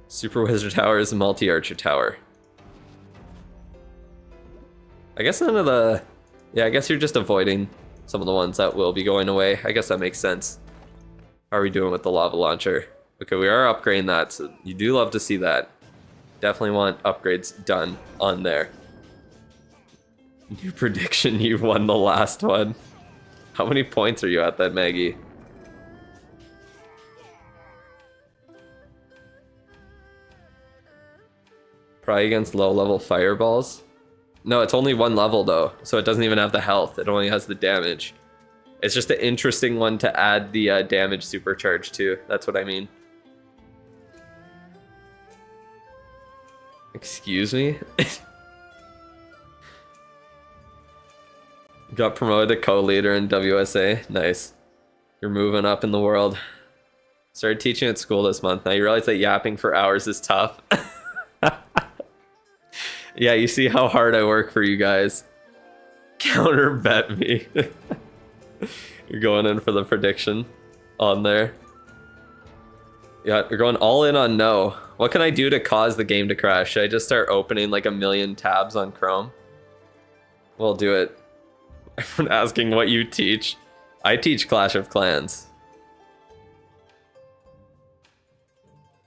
Super Wizard Tower is a multi-archer tower. I guess none of the... Yeah, I guess you're just avoiding some of the ones that will be going away. I guess that makes sense. How are we doing with the lava launcher? Okay, we are upgrading that, so you do love to see that. Definitely want upgrades done on there. New prediction, you won the last one. How many points are you at that, Maggie? Probably against low-level fireballs. No, it's only 1 level though, so it doesn't even have the health. It only has the damage. It's just an interesting one to add the damage supercharge to. That's what I mean. Excuse me? Got promoted to co-leader in WSA. Nice. You're moving up in the world. Started teaching at school this month. Now you realize that yapping for hours is tough. Yeah, you see how hard I work for you guys. Counter bet me. You're going in for the prediction on there. Yeah, you're going all in on no. What can I do to cause the game to crash? Should I just start opening like a million tabs on Chrome? We'll do it. Everyone asking what you teach. I teach Clash of Clans.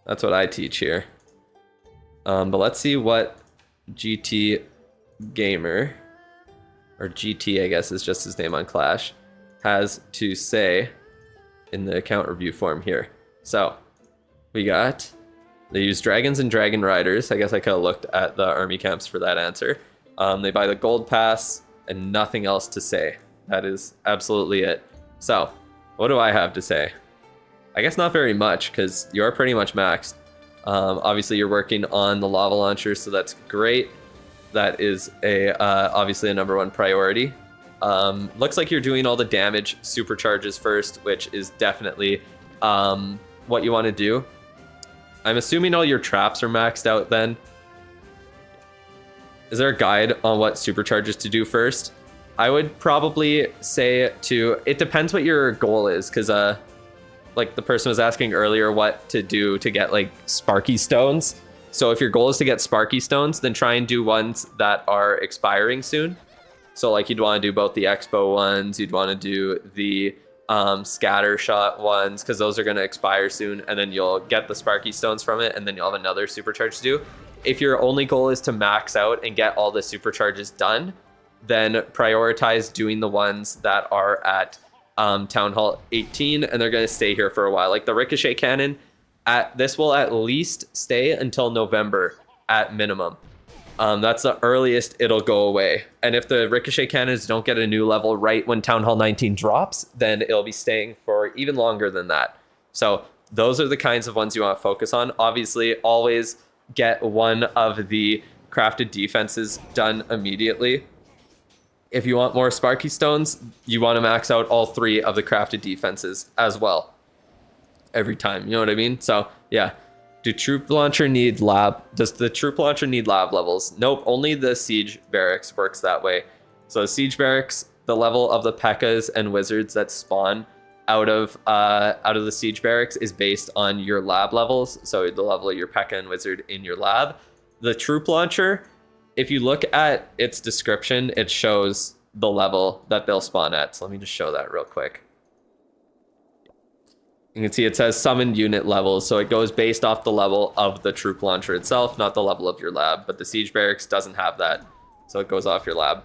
That's what I teach here. But let's see what GT Gamer, or GT I guess is just his name on Clash, has to say in the account review form here. So we got, they use dragons and dragon riders. I guess I could have looked at the army camps for that answer. They buy the gold pass and nothing else to say. That is absolutely it. So what do I have to say? I guess not very much, because you're pretty much maxed. Obviously you're working on the lava launcher, so that's great. That is obviously a #1 priority. Looks like you're doing all the damage supercharges first, which is definitely what you want to do. I'm assuming all your traps are maxed out then. Is there a guide on what supercharges to do first? I would probably say it depends what your goal is, because like the person was asking earlier what to do to get like Sparky Stones. So if your goal is to get Sparky Stones, then try and do ones that are expiring soon. So like you'd want to do both the Expo ones, you'd want to do the Scatter Shot ones, because those are going to expire soon, and then you'll get the Sparky Stones from it, and then you'll have another supercharge to do. If your only goal is to max out and get all the supercharges done, then prioritize doing the ones that are at Town Hall 18, and they're going to stay here for a while. Like the Ricochet Cannon, this will at least stay until November at minimum. That's the earliest it'll go away. And if the Ricochet Cannons don't get a new level right when Town Hall 19 drops, then it'll be staying for even longer than that. So those are the kinds of ones you want to focus on. Obviously, always get one of the crafted defenses done immediately. If you want more Sparky Stones, you want to max out all 3 of the crafted defenses as well. Every time, you know what I mean? So yeah. Does the troop launcher need lab levels? Nope, only the siege barracks works that way. So the siege barracks, the level of the P.E.K.K.A.s and wizards that spawn out of the siege barracks is based on your lab levels. So the level of your P.E.K.K.A. and wizard in your lab. The troop launcher, if you look at its description, it shows the level that they'll spawn at. So let me just show that real quick. You can see it says summoned unit levels, so it goes based off the level of the troop launcher itself, not the level of your lab. But the siege barracks doesn't have that, so it goes off your lab.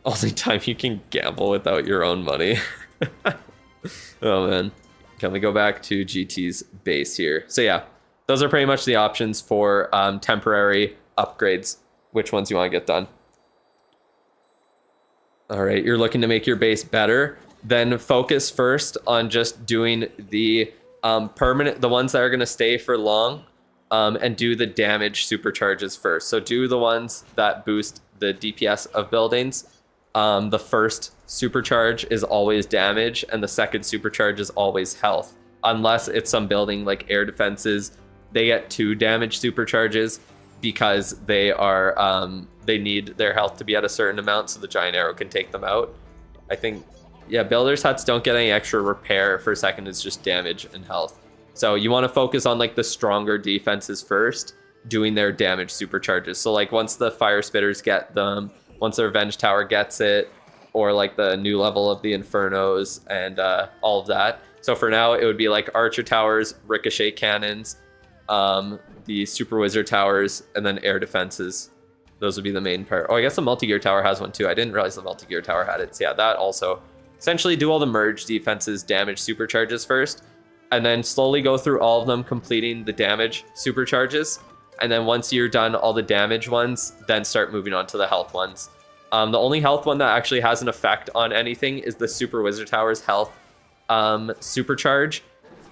Only time you can gamble without your own money. Oh man. Can we go back to GT's base here? So yeah, those are pretty much the options for temporary upgrades. Which ones you want to get done? All right, you're looking to make your base better. Then focus first on just doing the permanent, the ones that are going to stay for long, and do the damage supercharges first. So do the ones that boost the DPS of buildings. The first supercharge is always damage, and the second supercharge is always health. Unless it's some building like air defenses, they get 2 damage supercharges because they are they need their health to be at a certain amount so the giant arrow can take them out. I think, yeah, builders huts don't get any extra repair for a second. It's just damage and health. So you want to focus on like the stronger defenses first, doing their damage supercharges. So like once the fire spitters get them, once the revenge tower gets it, or like the new level of the infernos and all of that. So for now, it would be like archer towers, ricochet cannons, the super wizard towers, and then air defenses. Those would be the main part. Oh, I guess the multi-gear tower has one too. I didn't realize the multi-gear tower had it. So yeah, that also. Essentially do all the merge defenses, damage supercharges first, and then slowly go through all of them, completing the damage supercharges. And then once you're done all the damage ones, then start moving on to the health ones. The only health one that actually has an effect on anything is the Super Wizard Tower's health supercharge.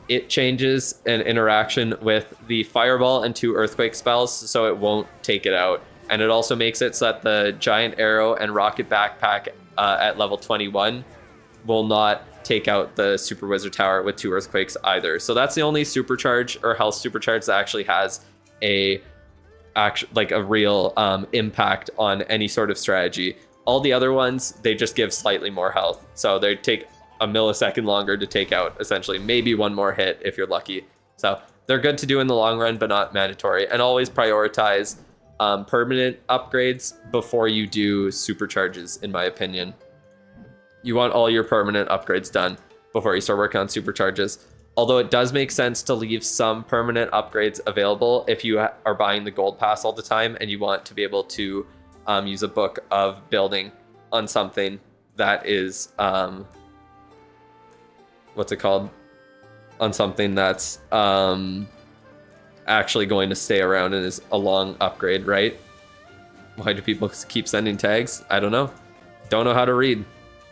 It changes an interaction with the Fireball and 2 Earthquake spells, so it won't take it out. And it also makes it so that the Giant Arrow and Rocket Backpack at level 21 will not take out the Super Wizard Tower with 2 Earthquakes either. So that's the only supercharge or health supercharge that actually has a real impact on any sort of strategy. All the other ones, they just give slightly more health. So they take a millisecond longer to take out, essentially. Maybe one more hit if you're lucky. So they're good to do in the long run, but not mandatory. And always prioritize permanent upgrades before you do supercharges, in my opinion. You want all your permanent upgrades done before you start working on supercharges. Although it does make sense to leave some permanent upgrades available if you are buying the gold pass all the time and you want to be able to use a book of building on something that is, what's it called? On something that's actually going to stay around and is a long upgrade, right? Why do people keep sending tags? I don't know. Don't know how to read.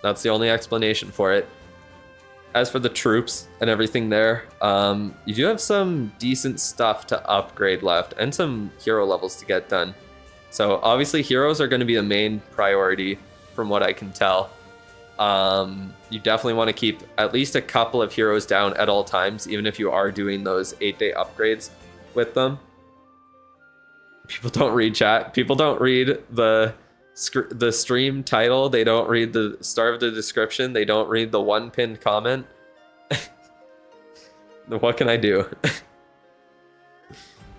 That's the only explanation for it. As for the troops and everything there, you do have some decent stuff to upgrade left and some hero levels to get done. So obviously heroes are going to be the main priority from what I can tell. You definitely want to keep at least a couple of heroes down at all times, even if you are doing those 8-day upgrades with them. People don't read chat. People don't read the stream title. They don't read the start of the description. They don't read the one pinned comment. What can I do?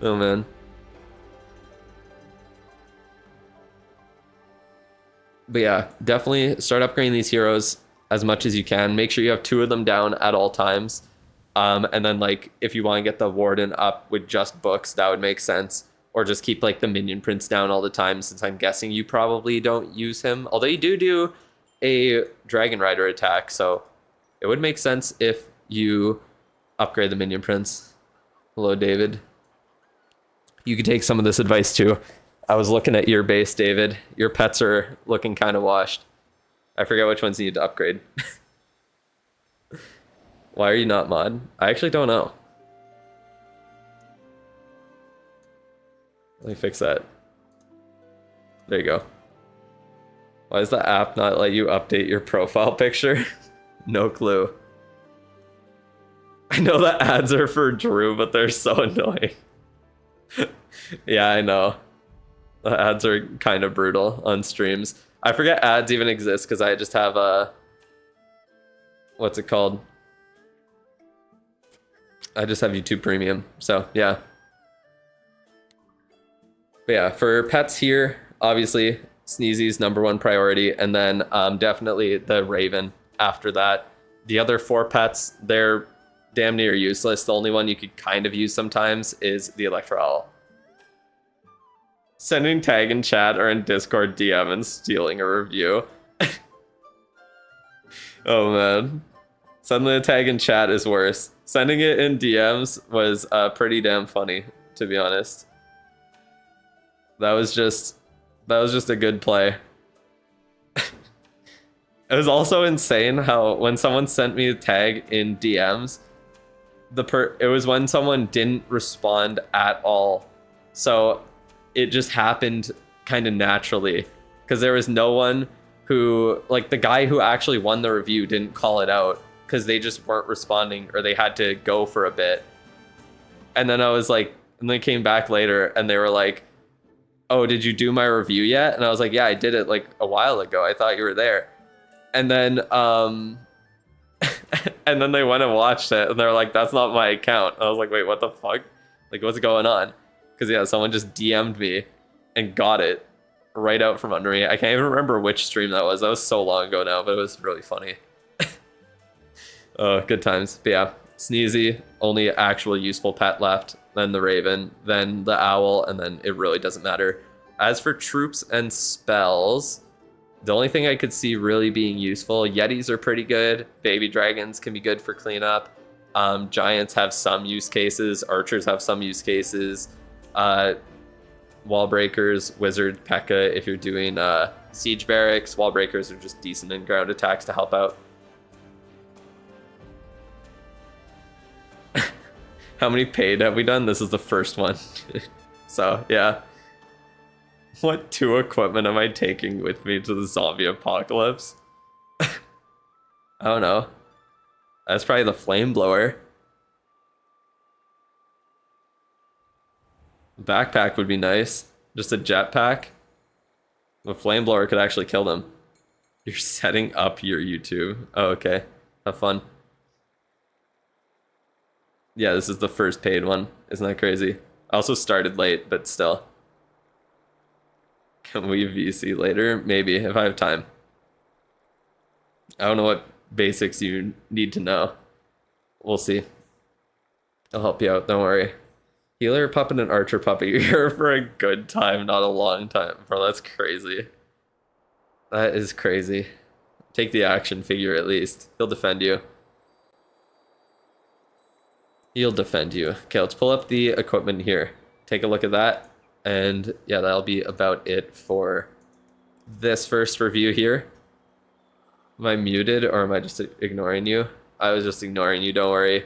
Oh man. But yeah, definitely start upgrading these heroes as much as you can. Make sure you have 2 of them down at all times. And then like if you want to get the warden up with just books, that would make sense. Or just keep like the minion prince down all the time, since I'm guessing you probably don't use him. Although you do a dragon rider attack, so it would make sense if you upgrade the minion prince. Hello, David. You could take some of this advice too. I was looking at your base, David. Your pets are looking kind of washed. I forget which ones you need to upgrade. Why are you not mod? I actually don't know. Let me fix that. There you go. Why does the app not let you update your profile picture? No clue. I know the ads are for Drew, but they're so annoying. Yeah, I know. The ads are kind of brutal on streams. I forget ads even exist because I just have a... What's it called? I just have YouTube Premium, so yeah. But yeah, for pets here, obviously, Sneezy's #1 priority, and then definitely the Raven after that. The other 4 pets, they're damn near useless. The only one you could kind of use sometimes is the Electro Owl. Sending tag in chat or in Discord DM and stealing a review. Oh man. Sending a tag in chat is worse. Sending it in DMs was pretty damn funny, to be honest. That was just a good play. It was also insane how when someone sent me a tag in DMs, it was when someone didn't respond at all. So it just happened kind of naturally because there was no one who, like the guy who actually won the review didn't call it out because they just weren't responding or they had to go for a bit. And then I was like, and they came back later and they were like, oh, did you do my review yet? And I was like, yeah, I did it like a while ago. I thought you were there. And then and then they went and watched it and they're like, that's not my account. I was like, wait, what the fuck? Like, what's going on? Because yeah, someone just DM'd me and got it right out from under me. I can't even remember which stream that was. That was so long ago now, but it was really funny. Oh, good times. But yeah, Sneezy, only actual useful pet left. Then the Raven, then the Owl, and then it really doesn't matter. As for troops and spells, the only thing I could see really being useful, Yetis are pretty good. Baby dragons can be good for cleanup. Giants have some use cases. Archers have some use cases. Wall breakers, wizard, P.E.K.K.A. if you're doing siege barracks. Wall breakers are just decent in ground attacks to help out. How many paid have we done? This is the first one. So, yeah. What 2 equipment am I taking with me to the zombie apocalypse? I don't know. That's probably the flame blower. Backpack would be nice. Just a jetpack. The flame blower could actually kill them. You're setting up your YouTube. Oh, okay. Have fun. Yeah, this is the first paid one. Isn't that crazy? I also started late, but still. Can we VC later? Maybe, if I have time. I don't know what basics you need to know. We'll see. I'll help you out, don't worry. Healer puppet and archer puppet, you're here for a good time, not a long time. Bro, that's crazy. That is crazy. Take the action figure at least. He'll defend you. He'll defend you. Okay, let's pull up the equipment here. Take a look at that. And yeah, that'll be about it for this first review here. Am I muted or am I just ignoring you? I was just ignoring you, don't worry.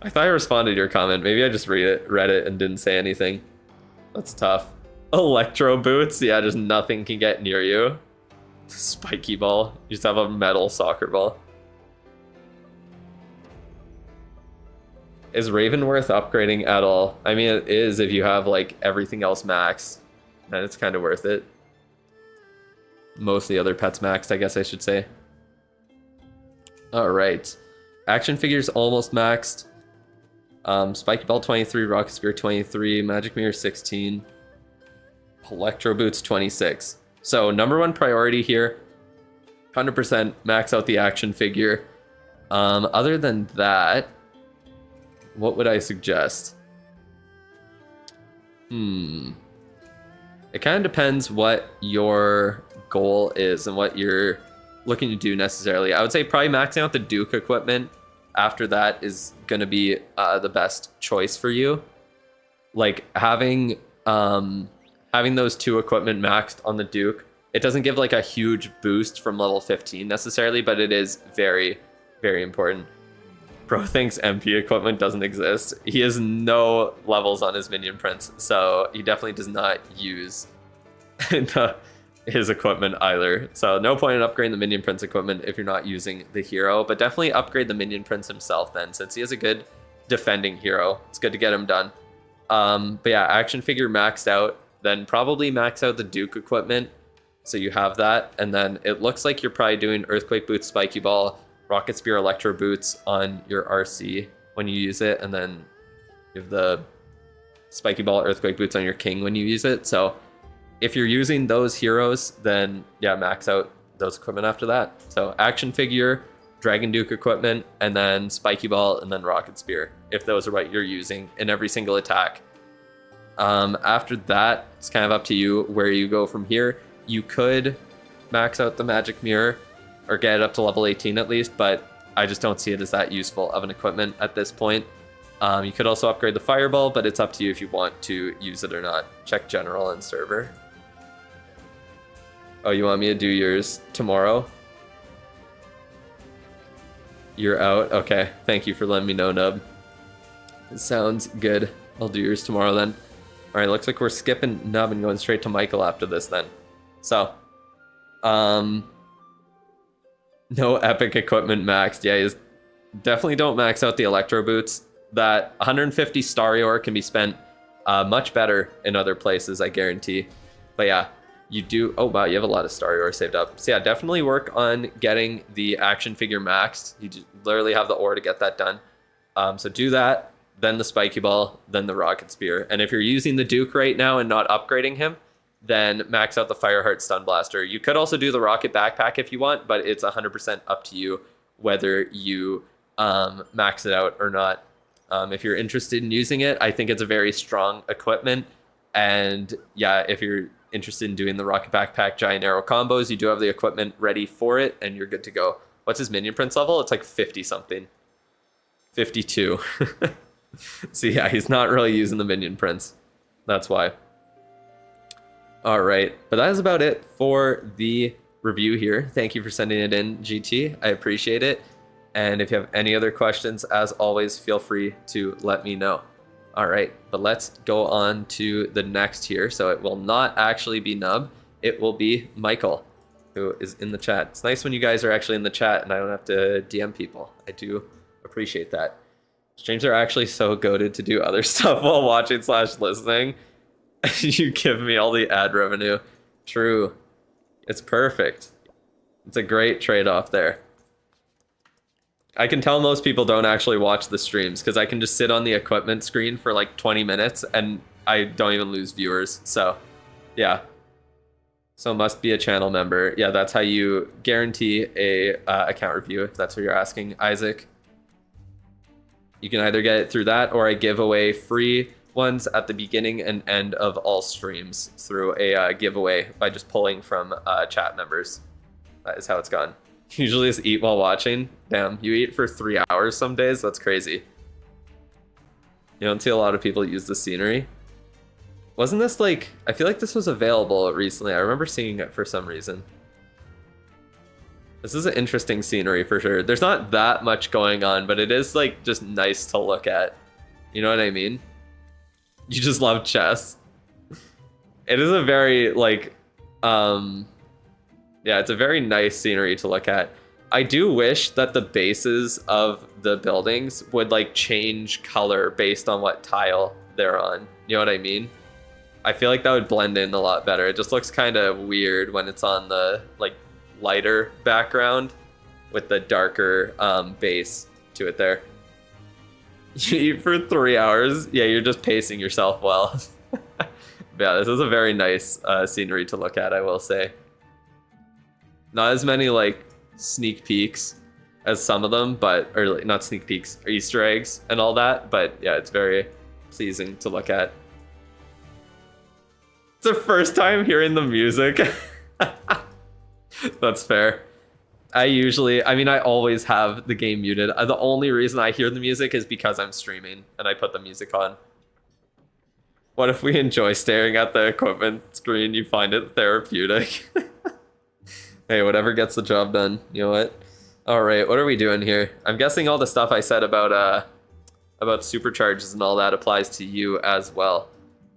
I thought I responded to your comment. Maybe I just read it and didn't say anything. That's tough. Electro boots? Yeah, just nothing can get near you. Spiky ball. You just have a metal soccer ball. Is Raven worth upgrading at all? I mean, it is if you have like everything else maxed. Then it's kind of worth it. Most of the other pets maxed, I guess I should say. Alright. Action figures almost maxed. Spiky Ball 23, Rocket Spear 23, Magic Mirror 16, Electro Boots 26. So number one priority here, 100% max out the action figure. Other than that, what would I suggest? It kind of depends what your goal is and what you're looking to do necessarily. I would say probably maxing out the Duke equipment. After that is going to be the best choice for you. Like having those two equipment maxed on the Duke, it doesn't give like a huge boost from level 15 necessarily, but it is very, very important. Bro thinks MP equipment doesn't exist. He has no levels on his minion prints, so he definitely does not use his equipment either. So no point in upgrading the minion prince equipment if you're not using the hero, but definitely upgrade the minion prince himself then, since he is a good defending hero. It's good to get him done. But yeah, action figure maxed out, then probably max out the Duke equipment. So you have that, and then it looks like you're probably doing Earthquake Boots, Spiky Ball, Rocket Spear, Electro Boots on your RC when you use it, and then you have the Spiky Ball, Earthquake Boots on your King when you use it. So if you're using those heroes, then yeah, max out those equipment after that. So action figure, Dragon Duke equipment, and then Spiky Ball, and then Rocket Spear, if those are what you're using in every single attack. After that, it's kind of up to you where you go from here. You could max out the Magic Mirror, or get it up to level 18 at least, but I just don't see it as that useful of an equipment at this point. You could also upgrade the Fireball, but it's up to you if you want to use it or not. Check General and Server. Oh, you want me to do yours tomorrow? You're out? Okay. Thank you for letting me know, Nub. Sounds good. I'll do yours tomorrow then. Alright, looks like we're skipping Nub and going straight to Michael after this then. So, no epic equipment maxed. Yeah, definitely don't max out the Electro Boots. That 150 Starior can be spent much better in other places, I guarantee. But yeah. You do, oh wow, you have a lot of Starior saved up. So yeah, definitely work on getting the action figure maxed. You literally have the ore to get that done. So do that, then the Spiky Ball, then the Rocket Spear. And if you're using the Duke right now and not upgrading him, then max out the Fireheart Stun Blaster. You could also do the Rocket Backpack if you want, but it's 100% up to you whether you max it out or not. If you're interested in using it, I think it's a very strong equipment. And yeah, if you're interested in doing the Rocket Backpack Giant Arrow combos, you do have the equipment ready for it, and you're good to go. What's his minion prince level? It's like 50 something. 52. So yeah, he's not really using the minion prince. That's why. Alright, but that is about it for the review here. Thank you for sending it in, GT. I appreciate it. And if you have any other questions, as always, feel free to let me know. All right, but let's go on to the next here. So it will not actually be Nub. It will be Michael, who is in the chat. It's nice when you guys are actually in the chat and I don't have to DM people. I do appreciate that. Streams are actually so goated to do other stuff while watching / listening. You give me all the ad revenue. True. It's perfect. It's a great trade-off there. I can tell most people don't actually watch the streams because I can just sit on the equipment screen for like 20 minutes and I don't even lose viewers. So, yeah. So must be a channel member. Yeah, that's how you guarantee a account review, if that's what you're asking, Isaac. You can either get it through that, or I give away free ones at the beginning and end of all streams through a giveaway by just pulling from chat members. That is how it's gone. Usually just eat while watching. Damn, you eat for 3 hours some days? That's crazy. You don't see a lot of people use the scenery. Wasn't this like... I feel like this was available recently. I remember seeing it for some reason. This is an interesting scenery for sure. There's not that much going on, but it is like just nice to look at. You know what I mean? You just love chess. It is a very like... yeah, it's a very nice scenery to look at. I do wish that the bases of the buildings would like change color based on what tile they're on. You know what I mean? I feel like that would blend in a lot better. It just looks kind of weird when it's on the like lighter background with the darker base to it there. You eat for 3 hours? Yeah, you're just pacing yourself well. Yeah, this is a very nice scenery to look at, I will say. Not as many like sneak peeks as some of them, but or like, not sneak peeks, or Easter eggs and all that. But yeah, it's very pleasing to look at. It's the first time hearing the music. That's fair. I always have the game muted. The only reason I hear the music is because I'm streaming and I put the music on. What if we enjoy staring at the equipment screen? You find it therapeutic. Hey, whatever gets the job done. You know what? All right, what are we doing here? I'm guessing all the stuff I said about supercharges and all that applies to you as well.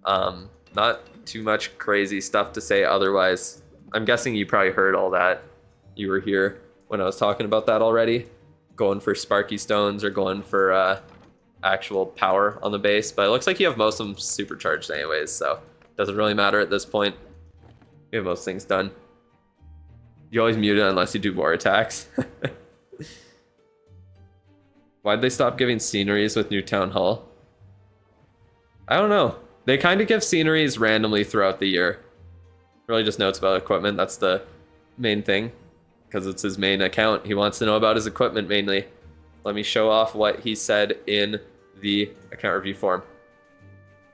Not too much crazy stuff to say otherwise. I'm guessing you probably heard all that. You were here when I was talking about that already. Going for Sparky Stones or going for actual power on the base. But it looks like you have most of them supercharged anyways, so it doesn't really matter at this point. You have most things done. You always mute it unless you do more attacks. Why'd they stop giving sceneries with new Town Hall? I don't know. They kind of give sceneries randomly throughout the year. Really just notes about equipment. That's the main thing. Because it's his main account. He wants to know about his equipment mainly. Let me show off what he said in the account review form.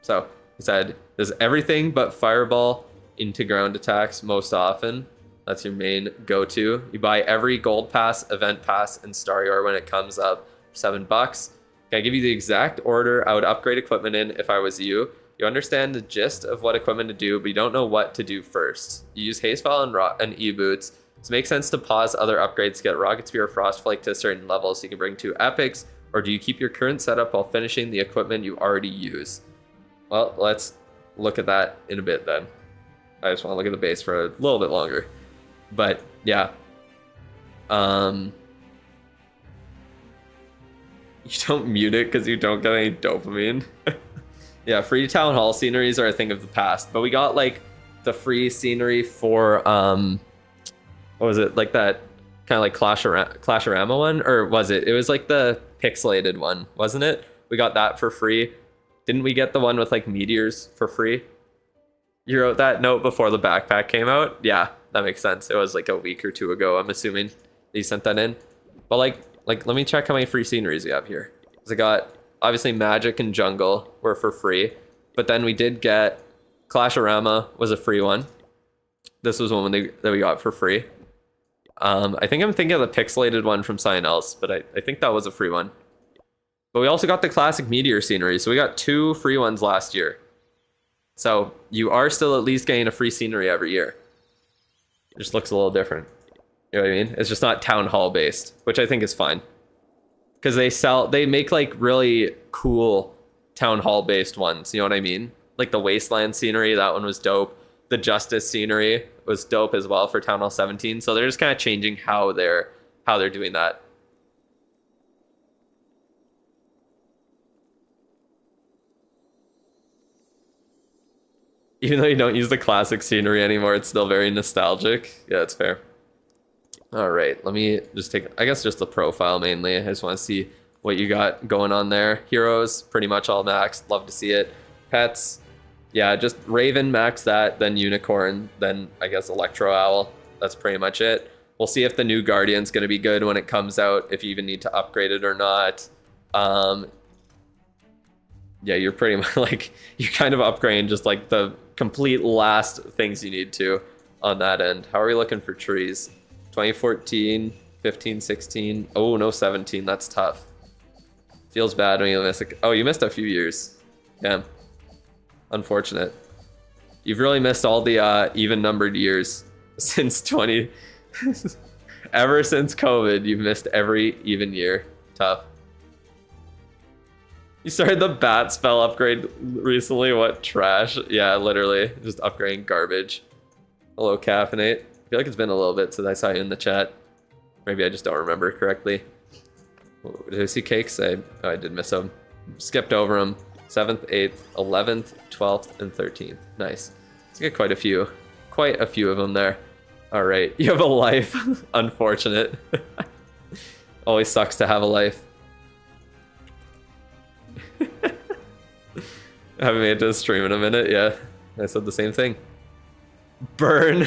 So, he said, there's everything but fireball into ground attacks most often. That's your main go-to. You buy every gold pass, event pass, and Star Yor when it comes up for $7. Can I give you the exact order I would upgrade equipment in if I was you? You understand the gist of what equipment to do, but you don't know what to do first. You use haste file and e-boots. Does it make sense to pause other upgrades to get Rocket Spear or Frostflake to a certain level so you can bring 2 epics, or do you keep your current setup while finishing the equipment you already use? Well, let's look at that in a bit then. I just want to look at the base for a little bit longer. But yeah, you don't mute it because you don't get any dopamine. Yeah, free Town Hall sceneries are a thing of the past, but we got like the free scenery for what was it, like that kind of like Clasherama one, or was it? It was like the pixelated one, wasn't it? We got that for free. Didn't we get the one with like meteors for free? You wrote that note before the backpack came out? Yeah, that makes sense. It was like a week or 2 ago, I'm assuming you sent that in. But like let me check how many free sceneries we have here. Because I got, obviously, Magic and Jungle were for free. But then we did get Clasherama was a free one. This was one that we got for free. I think I'm thinking of the pixelated one from something else, but I think that was a free one. But we also got the classic Meteor scenery, so we got 2 free ones last year. So you are still at least getting a free scenery every year. It just looks a little different. You know what I mean? It's just not Town Hall based, which I think is fine. Because they make like really cool Town Hall based ones, you know what I mean? Like the Wasteland scenery, that one was dope. The Justice scenery was dope as well for Town Hall 17. So they're just kind of changing how they're doing that. Even though you don't use the classic scenery anymore, it's still very nostalgic. Yeah, that's fair. All right, let me just take, I guess just the profile mainly. I just want to see what you got going on there. Heroes, pretty much all maxed. Love to see it. Pets, yeah, just Raven, max that, then Unicorn, then I guess Electro Owl. That's pretty much it. We'll see if the new Guardian's going to be good when it comes out, if you even need to upgrade it or not. Yeah, you're pretty much like you're kind of upgrading just like the complete last things you need to on that end. How are we looking for trees? 2014, 15, 16. Oh, no 17. That's tough. Feels bad when you miss oh, you missed a few years. Damn. Unfortunate. You've really missed all the even numbered years since 20 ever since COVID. You've missed every even year. Tough. You started the bat spell upgrade recently. What trash? Yeah, literally just upgrading garbage. Hello, Caffeinate. I feel like it's been a little bit since I saw you in the chat. Maybe I just don't remember correctly. Did I see cakes? Oh, I did miss them. Skipped over them. 7th, 8th, 11th, 12th, and 13th. Nice. Let's get quite a few. Quite a few of them there. All right. You have a life. Unfortunate. Always sucks to have a life. Haven't made it to the stream in a minute. Yeah, I said the same thing. Burn.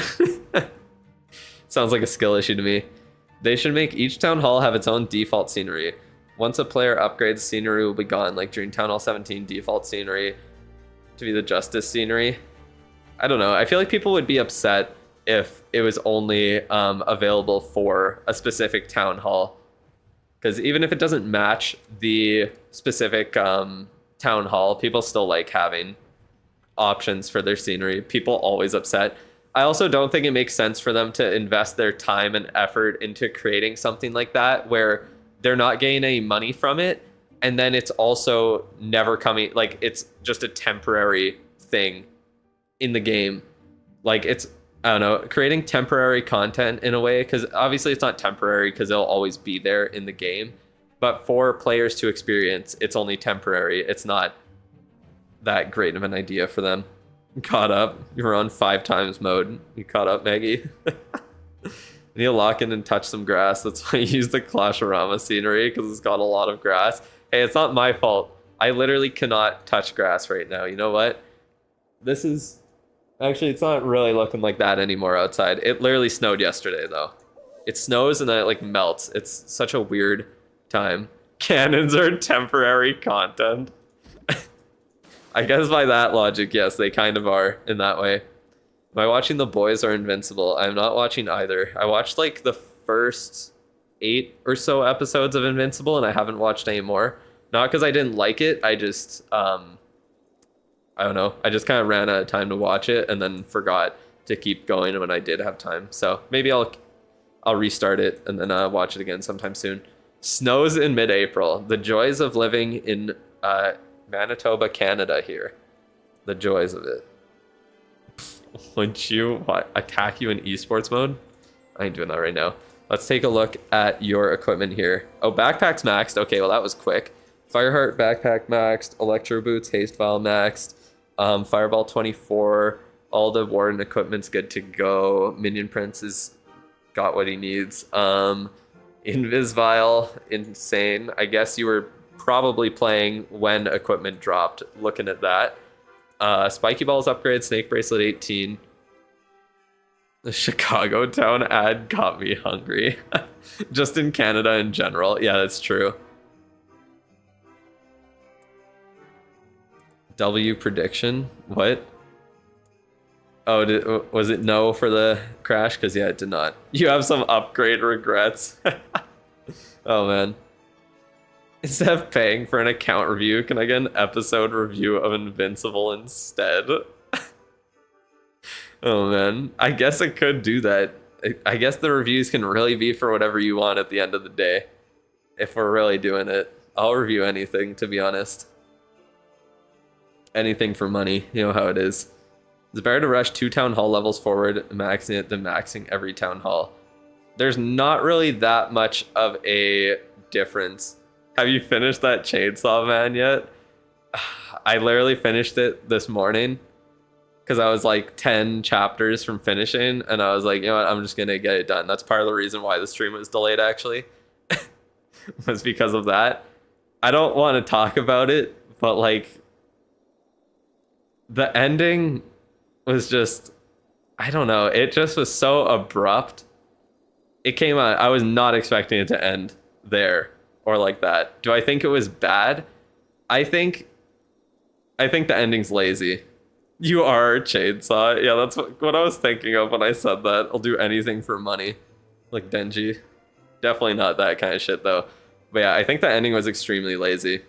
Sounds like a skill issue to me. They should make each town hall have its own default scenery. Once a player upgrades, scenery will be gone, like during Town Hall 17 default scenery to be the Justice scenery. I don't know. I feel like people would be upset if it was only available for a specific town hall. Because even if it doesn't match the specific town hall, people still like having options for their scenery. People always upset. I also don't think it makes sense for them to invest their time and effort into creating something like that where they're not getting any money from it, and then it's also never coming, like it's just a temporary thing in the game. Like it's, I don't know, creating temporary content in a way, because obviously it's not temporary because it'll always be there in the game, but for players to experience, it's only temporary. It's not that great of an idea for them. Caught up. You were on 5 times mode. You caught up, Maggie. You need to lock in and touch some grass. That's why I use the Clashorama scenery, because it's got a lot of grass. Hey, it's not my fault. I literally cannot touch grass right now. You know what? This is... Actually, it's not really looking like that anymore outside. It literally snowed yesterday, though. It snows and then it, like, melts. It's such a weird time. Cannons are temporary content. I guess by that logic, yes, they kind of are in that way. Am I watching The Boys or Invincible? I'm not watching either. I watched like the first 8 or so episodes of Invincible and I haven't watched any more. Not because I didn't like it. I just, I don't know. I just kind of ran out of time to watch it and then forgot to keep going when I did have time. So maybe I'll restart it and then watch it again sometime soon. Snows in mid-April. The joys of living in Manitoba, Canada here. The joys of it. Would you attack you in esports mode? I ain't doing that right now. Let's take a look at your equipment here. Oh, backpack's maxed. Okay, well that was quick. Fireheart backpack maxed. Electro boots, haste vial maxed. Fireball 24. All the warden equipment's good to go. Minion Prince has got what he needs. Invis vial, insane. I guess you were probably playing when equipment dropped. Looking at that. Spiky Balls upgrade, Snake Bracelet 18. The Chicago Town ad got me hungry. Just in Canada in general. Yeah, that's true. W prediction? What? Oh, was it no for the crash? Because yeah, it did not. You have some upgrade regrets. Oh man. Instead of paying for an account review, can I get an episode review of Invincible instead? Oh man, I guess I could do that. I guess the reviews can really be for whatever you want at the end of the day. If we're really doing it, I'll review anything, to be honest. Anything for money, you know how it is. It's better to rush 2 town hall levels forward, maxing it, than maxing every town hall. There's not really that much of a difference. Have you finished that Chainsaw Man yet? I literally finished it this morning because I was like 10 chapters from finishing, and I was like, you know what, I'm just gonna get it done. That's part of the reason why the stream was delayed, actually. Was because of that. I don't want to talk about it, but like the ending was just, I don't know, it just was so abrupt. It came out, I was not expecting it to end there or like that. Do I think it was bad? I think I think the ending's lazy. You are Chainsaw. Yeah, that's what I was thinking of when I said that. I'll do anything for money. Like Denji. Definitely not that kind of shit though. But yeah, I think the ending was extremely lazy.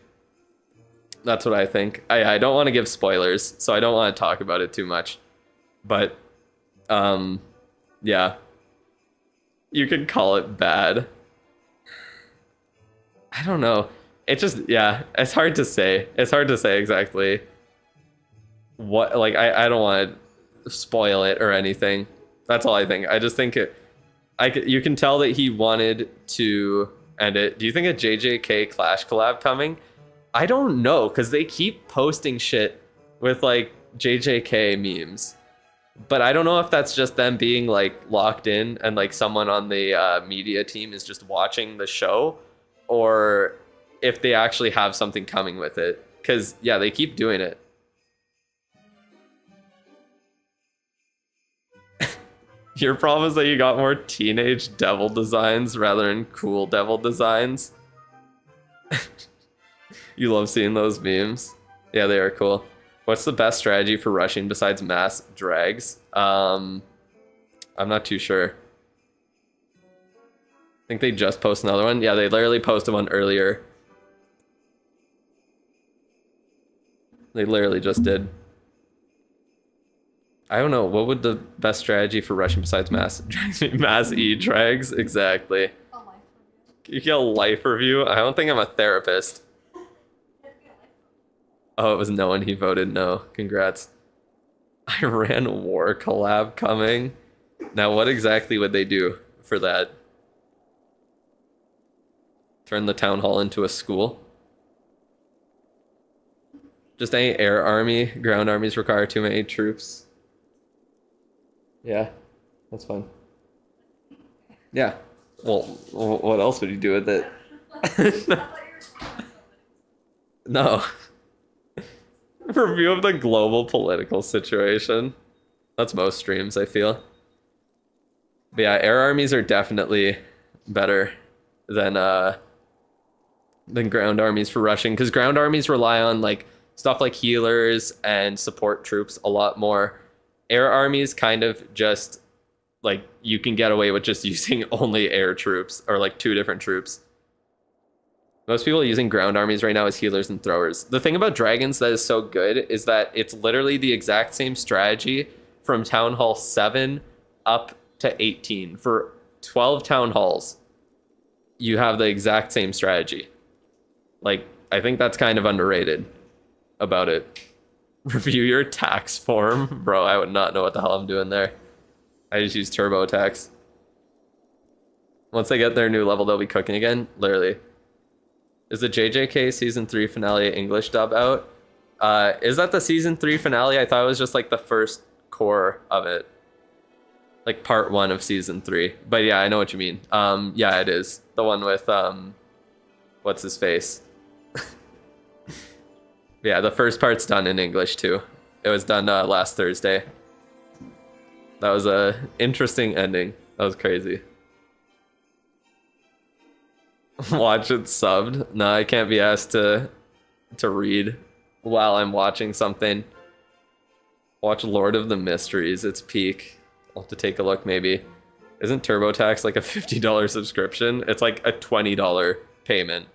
That's what I think. I don't want to give spoilers, so I don't want to talk about it too much. But yeah. You could call it bad. I don't know. It just, yeah, it's hard to say. It's hard to say exactly what, like, I don't want to spoil it or anything. That's all I think. I just think you can tell that he wanted to end it. Do you think a JJK Clash collab coming? I don't know, because they keep posting shit with, like, JJK memes. But I don't know if that's just them being, like, locked in and, like, someone on the media team is just watching the show, or if they actually have something coming with it. Because, yeah, they keep doing it. Your problem is that you got more teenage devil designs rather than cool devil designs. You love seeing those memes. Yeah, they are cool. What's the best strategy for rushing besides mass drags? I'm not too sure. I think they just posted another one. Yeah, they literally posted one earlier. They literally just did. I don't know. What would the best strategy for rushing besides mass drags be? Mass E-drags? Exactly. You get a life review? I don't think I'm a therapist. Oh, it was no one. He voted no. Congrats. Iran war collab coming. Now, what exactly would they do for that? Turn the town hall into a school? Just any air army. Ground armies require too many troops. Yeah, that's fine. Yeah. Well, what else would you do with it? No. Review of the global political situation. That's most streams, I feel. But yeah, air armies are definitely better than ground armies for rushing, because ground armies rely on like stuff like healers and support troops a lot more. Air armies kind of just like you can get away with just using only air troops or like two different troops. Most people using ground armies right now is healers and throwers. The thing about dragons that is so good is that it's literally the exact same strategy from Town Hall 7 up to 18. For 12 Town Halls, you have the exact same strategy. Like, I think that's kind of underrated about it. Review your tax form. Bro, I would not know what the hell I'm doing there. I just use turbo attacks. Once they get their new level, they'll be cooking again. Literally. Is the JJK season 3 finale English dub out? Is that the season 3 finale? I thought it was just like the first core of it. Like part 1 of season 3. But yeah, I know what you mean. Yeah, it is. The one with, what's his face? Yeah, the first part's done in English too. It was done last Thursday. That was a interesting ending. That was crazy. Watch it subbed. No, I can't be asked to read while I'm watching something. Watch Lord of the Mysteries. It's peak. I'll have to take a look maybe. Isn't TurboTax like a $50 subscription? It's like a $20 payment.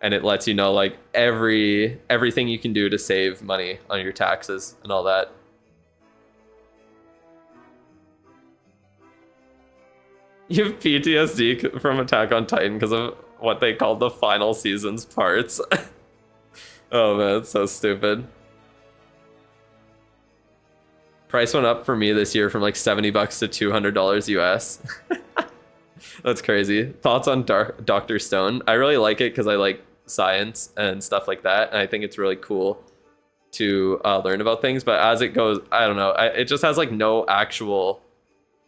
And it lets you know like everything you can do to save money on your taxes and all that. You have PTSD from Attack on Titan because of what they called the final season's parts. Oh man, it's so stupid. Price went up for me this year from like $70 to $200 US. That's crazy. Thoughts on Dr. Stone? I really like it because I like science and stuff like that, and I think it's really cool to learn about things. But as it goes, I don't know. It just has like no actual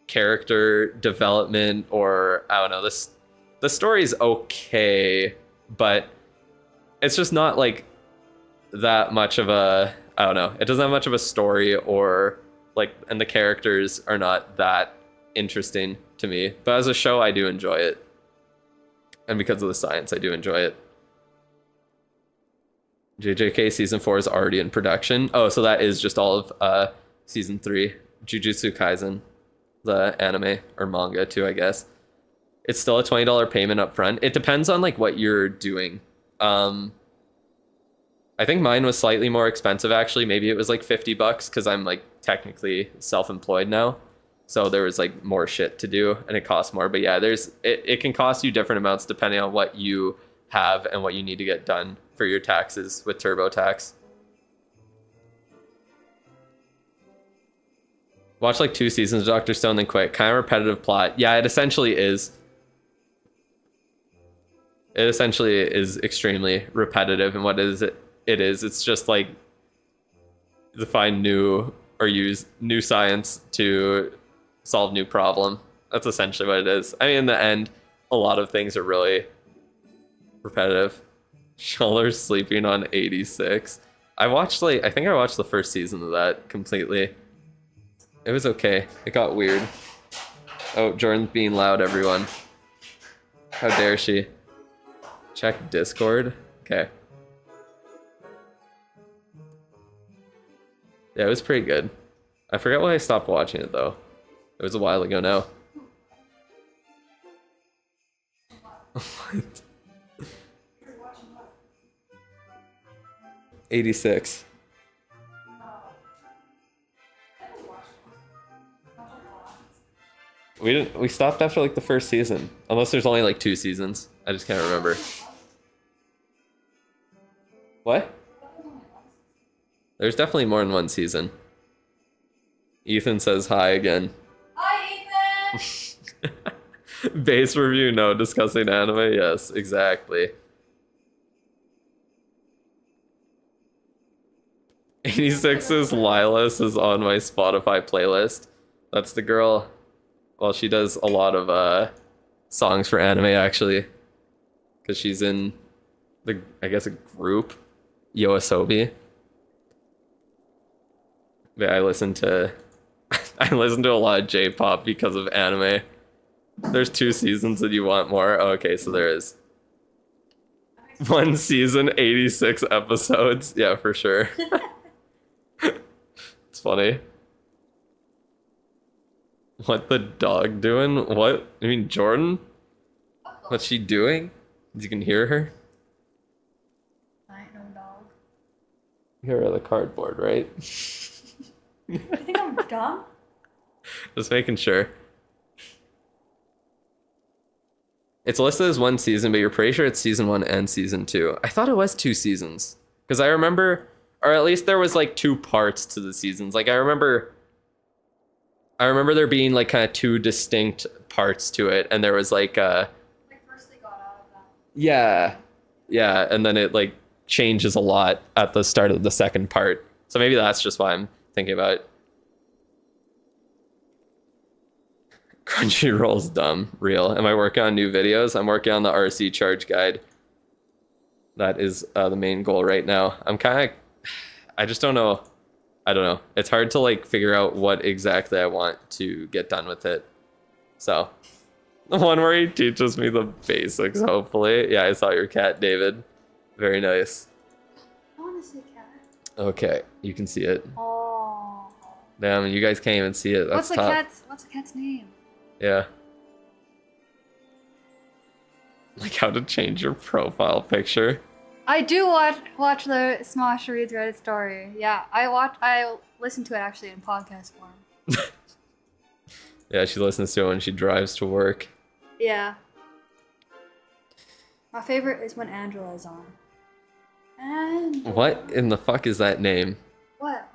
character development, or I don't know. The story's okay, but it's just not like that much of a, I don't know. It doesn't have much of a story, or like, and the characters are not that interesting to me. But as a show, I do enjoy it, and because of the science, I do enjoy it. JJK season 4 is already in production. Oh, so that is just all of season 3. Jujutsu Kaisen, the anime or manga too, I guess. It's still a $20 payment up front. It depends on like what you're doing. I think mine was slightly more expensive actually. Maybe it was like $50 because I'm like technically self-employed now. So there was like more shit to do and it costs more. But yeah, it can cost you different amounts depending on what you have and what you need to get done for your taxes with TurboTax. Watch like 2 seasons of Dr. Stone, then quit. Kind of repetitive plot. Yeah, it essentially is. It essentially is extremely repetitive, and what is it? It is. It's just like to find new or use new science to solve new problem. That's essentially what it is. I mean, in the end, a lot of things are really repetitive. Schuller's sleeping on 86. I think I watched the first season of that completely. It was okay. It got weird. Oh, Jordan's being loud, everyone. How dare she? Check Discord. Okay. Yeah, it was pretty good. I forget why I stopped watching it though. It was a while ago now. What? 86. We stopped after like the first season. Unless there's only like 2 seasons. I just can't remember. What? There's definitely more than 1 season. Ethan says hi again. Hi, Ethan! Base review, no. Discussing anime, yes, exactly. 86's Lilas is on my Spotify playlist. That's the girl. Well, she does a lot of songs for anime actually, because she's in I guess a group, Yoasobi. But I listen to a lot of J-pop because of anime. There's 2 seasons that you want more. Oh, okay, so there is 1 season, 86 episodes. Yeah, for sure. It's funny. What the dog doing? What? I mean, Jordan? What's she doing? You can hear her? I ain't no dog. Hear her on the cardboard, right? You think I'm dumb? Just making sure. It's listed as 1 season, but you're pretty sure it's season 1 and season 2. I thought it was 2 seasons. Because I remember, or at least there was like 2 parts to the seasons. Like I remember there being like kind of 2 distinct parts to it. And there was like first they got out of that. Yeah. Yeah. And then it like changes a lot at the start of the second part. So maybe that's just why I'm thinking about it. Crunchyroll's dumb. Real. Am I working on new videos? I'm working on the RC charge guide. That is the main goal right now. I just don't know. I don't know. It's hard to like figure out what exactly I want to get done with it. So the one where he teaches me the basics, hopefully. Yeah, I saw your cat, David. Very nice. I want to see a cat. Okay, you can see it. Oh. Damn, you guys can't even see it. That's tough. What's the cat's name? Yeah. Like how to change your profile picture. I do watch the Smosh Reads Reddit story. Yeah, I listen to it actually in podcast form. Yeah, she listens to it when she drives to work. Yeah. My favorite is when Angela's on. And What in the fuck is that name? What?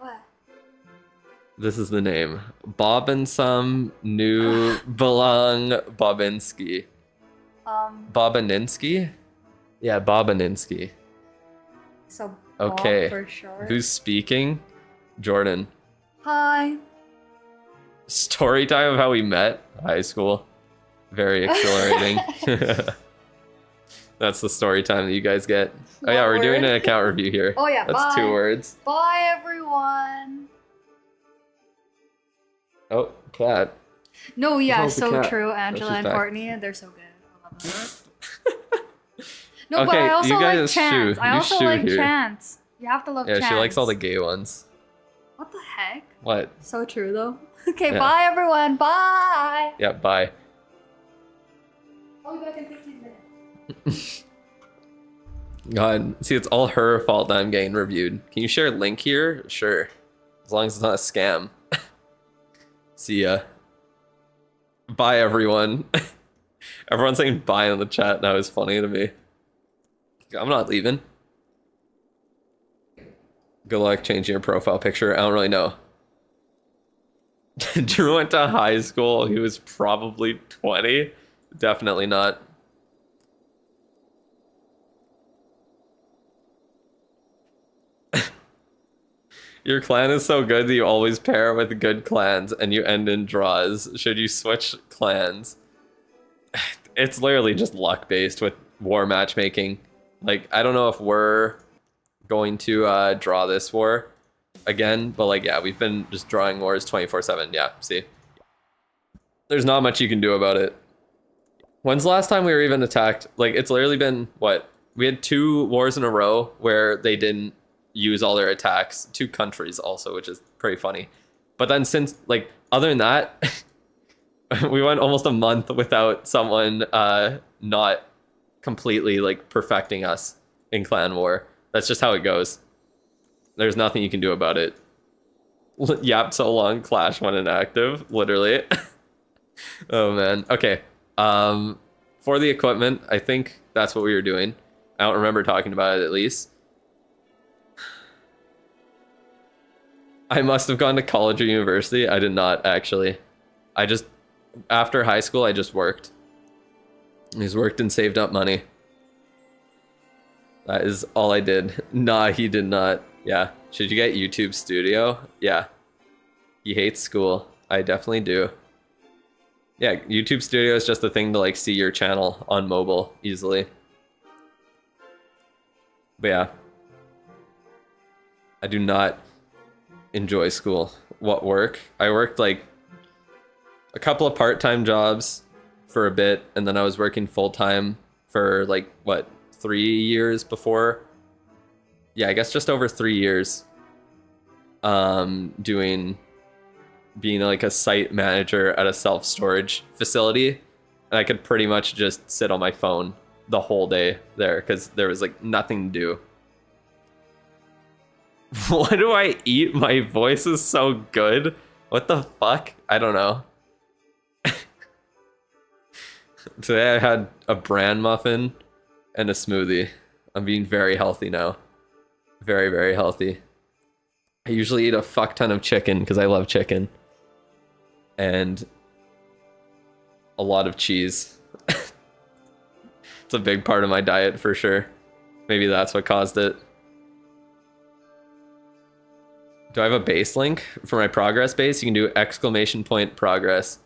This is the name. Bobinsum New Belang Bobinski. Bobaninsky? Yeah, Bobaninsky. So Okay. Bob for sure. Who's speaking? Jordan. Hi. Story time of how we met. High school. Very exhilarating. That's the story time that you guys get. Oh yeah, we're doing an account review here. Oh yeah, That's bye. 2 words. Bye everyone. Oh, cat. No, yeah, Oh, the so cat. true. Oh, Angela she's and back. Courtney, they're so good. I love them. No, but Okay, I also you like guys Chance. shoo. I You also shoo like here. Chance. You have to love Yeah, Chance. she likes all the gay ones. What the heck? What? So true though. Okay, Yeah. bye everyone. Bye. Yeah, bye. I'll be back in 15 minutes. God, see, it's all her fault that I'm getting reviewed. Can you share a link here? Sure. As long as it's not a scam. See ya. Bye, everyone. Everyone's saying bye in the chat now is funny to me. I'm not leaving. Good luck changing your profile picture. I don't really know. Drew went to high school. He was probably 20. Definitely not. Your clan is so good that you always pair with good clans and you end in draws. Should you switch clans? It's literally just luck based with war matchmaking. Like, I don't know if we're going to draw this war again, but like, yeah, we've been just drawing wars 24/7. Yeah, see? There's not much you can do about it. When's the last time we were even attacked? Like, it's literally been, what? We had 2 wars in a row where they didn't use all their attacks. 2 countries also, which is pretty funny. But then since, like, other than that, we went almost a month without someone not completely, like, perfecting us in clan war. That's just how it goes. There's nothing you can do about it. Yap so long, Clash went inactive, literally. Oh, man. Okay. For the equipment, I think that's what we were doing. I don't remember talking about it, at least. I must have gone to college or university. I did not, actually. After high school, I just worked. I just worked and saved up money. That is all I did. Nah, he did not. Yeah. Should you get YouTube Studio? Yeah. He hates school. I definitely do. Yeah, YouTube Studio is just a thing to like see your channel on mobile easily. But yeah. I do not enjoy school. What work? I worked like a couple of part-time jobs for a bit, and then I was working full-time for like, what, 3 years before? Yeah, I guess just over 3 years. Being like a site manager at a self-storage facility. And I could pretty much just sit on my phone the whole day there because there was like nothing to do. What do I eat? My voice is so good. What the fuck? I don't know. Today I had a bran muffin and a smoothie. I'm being very healthy now. Very, very healthy. I usually eat a fuck ton of chicken because I love chicken. And a lot of cheese. It's a big part of my diet for sure. Maybe that's what caused it. Do I have a base link for my progress base? You can do ! progress.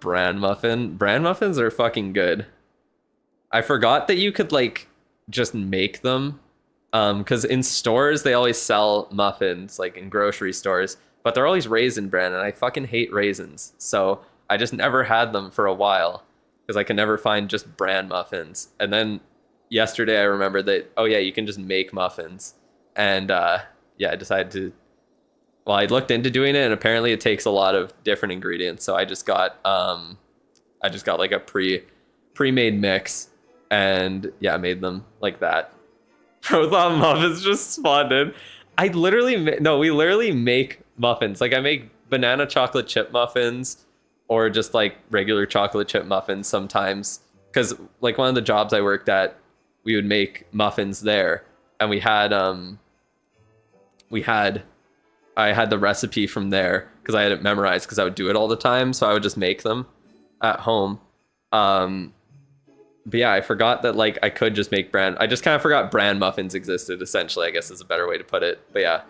Bran muffin. Bran muffins are fucking good. I forgot that you could like just make them. Because in stores they always sell muffins, like in grocery stores, but they're always raisin bran, and I fucking hate raisins. So I just never had them for a while because I can never find just bran muffins. And then yesterday I remembered that, oh yeah, you can just make muffins. And yeah, I decided to. Well, I looked into doing it, and apparently it takes a lot of different ingredients. So I just got like a pre-made mix, and yeah, I made them like that. Prothon muffins just spawned in. We literally make muffins. Like I make banana chocolate chip muffins, or just like regular chocolate chip muffins sometimes. Because like one of the jobs I worked at, we would make muffins there, and I had the recipe from there because I had it memorized because I would do it all the time. So I would just make them at home. But yeah, I forgot that like I could just make I just kind of forgot bran muffins existed, essentially, I guess is a better way to put it. But yeah.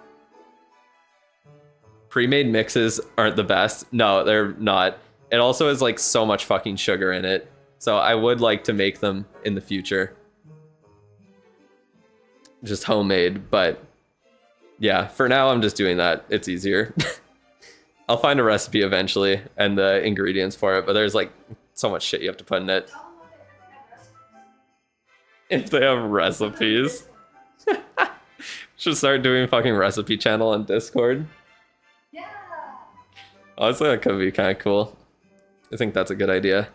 Pre-made mixes aren't the best. No, they're not. It also has like so much fucking sugar in it. So I would like to make them in the future. Just homemade, but yeah, for now I'm just doing that. It's easier. I'll find a recipe eventually and the ingredients for it, but there's like so much shit you have to put in it. If they have recipes. Should start doing fucking recipe channel on Discord. Yeah. Honestly, that could be kind of cool. I think that's a good idea.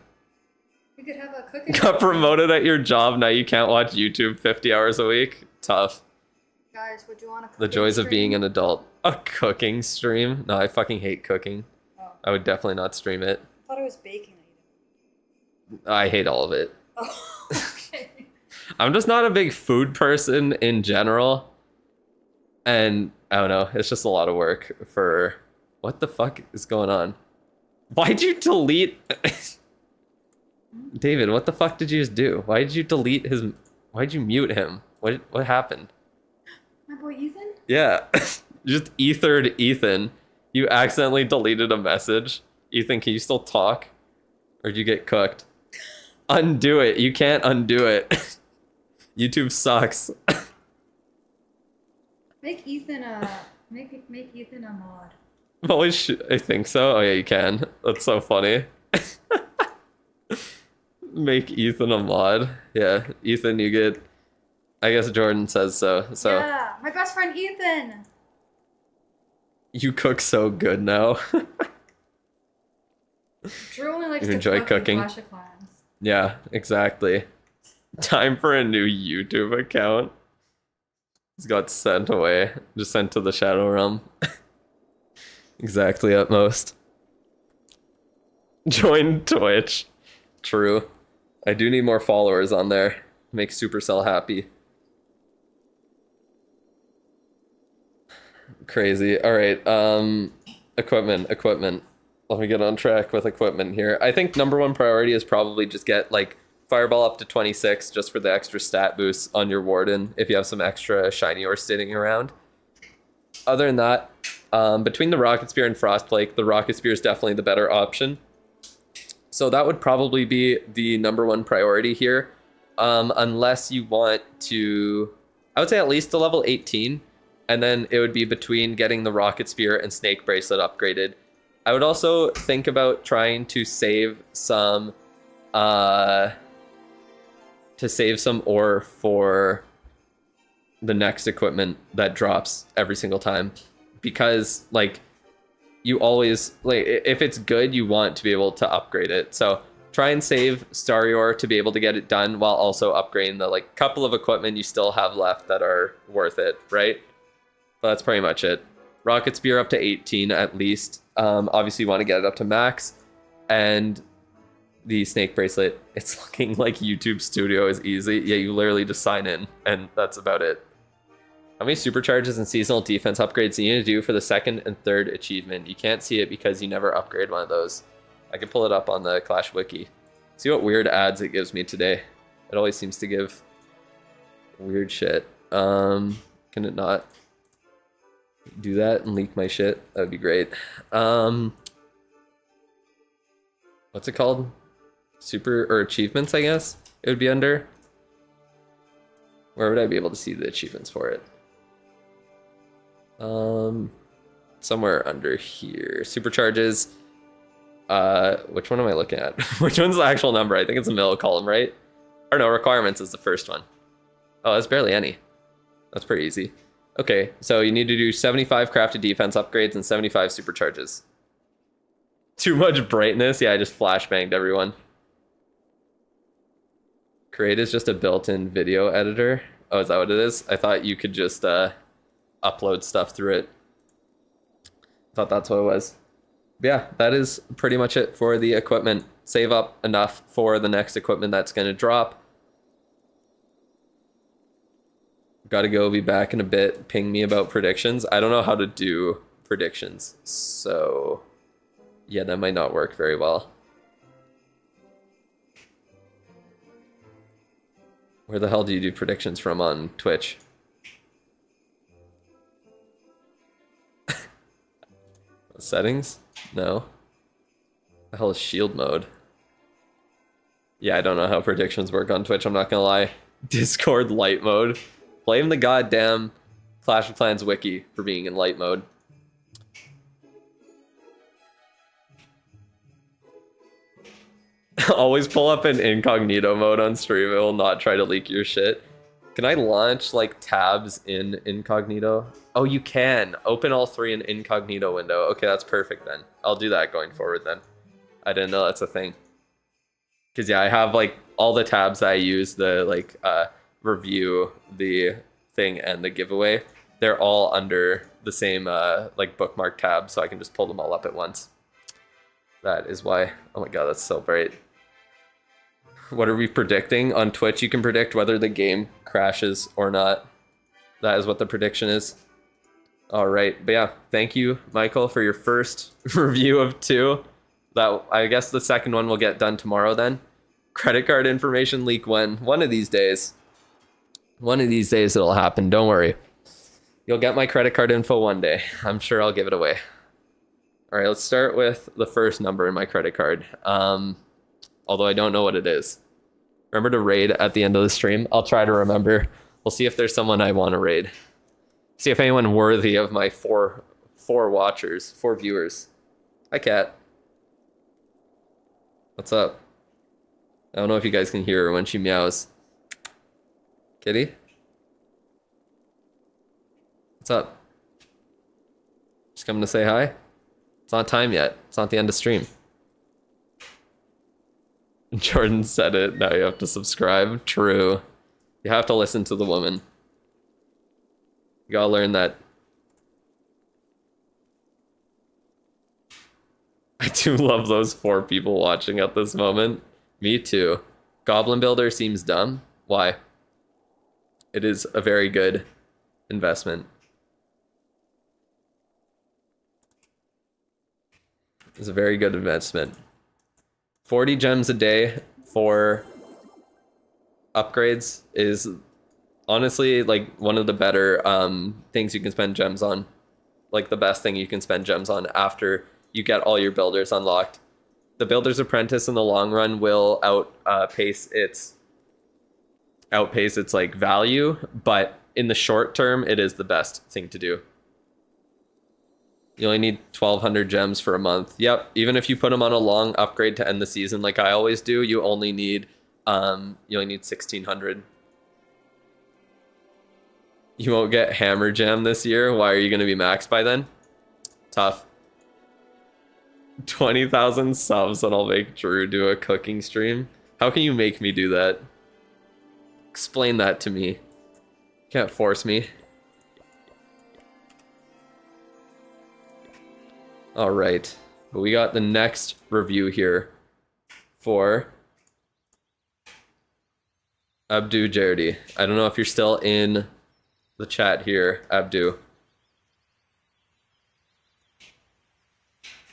We could have a cooking. Got promoted at your job, now you can't watch YouTube 50 hours a week? Tough. Guys, would you want to? The joys of being an adult. A cooking stream? No, I fucking hate cooking. Oh. I would definitely not stream it. I thought it was baking. I hate all of it. Oh, okay. I'm just not a big food person in general. And I don't know, it's just a lot of work for... What the fuck is going on? Why'd you delete... David, what the fuck did you just do? Why did you delete his... Why'd you mute him? What happened? My boy Ethan? Yeah, just ethered Ethan. You accidentally deleted a message. Ethan, can you still talk? Or did you get cooked? Undo it. You can't undo it. YouTube sucks. Make Ethan a make Ethan a mod. Holy shit, I think so. Oh yeah, you can. That's so funny. Make Ethan a mod. Yeah, Ethan, you get... I guess Jordan says so. So Yeah, my best friend Ethan. you cook so good now. Drew only likes You to enjoy cook cooking? in Clash of Clans. Yeah, exactly. Time for a new YouTube account. He's got sent away. Just sent to the Shadow Realm. Exactly at most. Join Twitch. True. I do need more followers on there. Make Supercell happy. Crazy. Alright, equipment. Let me get on track with equipment here. I think number one priority is probably just get like Fireball up to 26 just for the extra stat boost on your Warden if you have some extra shiny ore sitting around. Other than that, between the Rocket Spear and Frostplate, the Rocket Spear is definitely the better option. So that would probably be the number one priority here. Unless you want to, I would say at least to level 18. And then it would be between getting the Rocket Spear and Snake Bracelet upgraded. I would also think about trying to save some ore for the next equipment that drops every single time, because like you always, like, if it's good, you want to be able to upgrade it. So try and save Starry Ore to be able to get it done while also upgrading the like couple of equipment you still have left that are worth it, right? But that's pretty much it. Rocket Spear up to 18 at least. Obviously you want to get it up to max. And the Snake Bracelet, it's looking like YouTube Studio is easy. Yeah, you literally just sign in and that's about it. How many supercharges and seasonal defense upgrades do you need to do for the second and third achievement? You can't see it because you never upgrade one of those. I can pull it up on the Clash Wiki. See what weird ads it gives me today. It always seems to give weird shit. Can it not do that and leak my shit? That would be great. What's it called? Super or achievements, I guess it would be under. Where would I be able to see the achievements for it? Somewhere under here. Supercharges. Which one am I looking at? Which one's the actual number? I think it's the middle column, right? Or no, requirements is the first one. Oh, that's barely any. That's pretty easy. Okay, so you need to do 75 crafted defense upgrades and 75 supercharges. Too much brightness? Yeah, I just flashbanged everyone. Create is just a built-in video editor. Oh, is that what it is? I thought you could just upload stuff through it. Thought that's what it was. But yeah, that is pretty much it for the equipment. Save up enough for the next equipment that's going to drop. Gotta go, be back in a bit. Ping me about predictions. I don't know how to do predictions, so yeah, that might not work very well. Where the hell do you do predictions from on Twitch? Settings? No. The hell is shield mode? Yeah, I don't know how predictions work on Twitch, I'm not gonna lie. Discord light mode. Blame the goddamn Clash of Clans wiki for being in light mode. Always pull up in incognito mode on stream. It will not try to leak your shit. Can I launch like tabs in incognito? Oh, you can. Open all three in incognito window. Okay, that's perfect then. I'll do that going forward then. I didn't know that's a thing. Because yeah, I have like all the tabs that I use, the like review, the thing, and the giveaway. They're all under the same like bookmark tab, so I can just pull them all up at once. That is why. Oh my god, that's so bright. What are we predicting? On Twitch, you can predict whether the game crashes or not. That is what the prediction is. All right, but yeah, thank you, Michael, for your first review of 2. That I guess the second one will get done tomorrow then. Credit card information leak when? One of these days. One of these days it'll happen, don't worry. You'll get my credit card info one day. I'm sure I'll give it away. All right, let's start with the first number in my credit card. Although I don't know what it is. Remember to raid at the end of the stream? I'll try to remember. We'll see if there's someone I want to raid. See if anyone worthy of my four watchers, 4 viewers. Hi, cat. What's up? I don't know if you guys can hear her when she meows. Kitty? What's up? Just coming to say hi? It's not time yet. It's not the end of stream. Jordan said it. Now you have to subscribe. True. You have to listen to the woman. You gotta learn that. I do love those 4 people watching at this moment. Me too. Goblin Builder seems dumb. Why? It is a very good investment. It's a very good investment. 40 gems a day for upgrades is honestly like one of the better things you can spend gems on. Like the best thing you can spend gems on after you get all your builders unlocked. The Builder's Apprentice in the long run will outpace its like value, but in the short term, it is the best thing to do. You only need 1,200 gems for a month. Yep, even if you put them on a long upgrade to end the season, like I always do, you only need 1,600. You won't get Hammer Gem this year. Why are you going to be maxed by then? Tough. 20,000 subs and I'll make Drew do a cooking stream. How can you make me do that? Explain that to me. Can't force me. All right, but we got the next review here for Abdu Jardy. I don't know if you're still in the chat here, Abdu.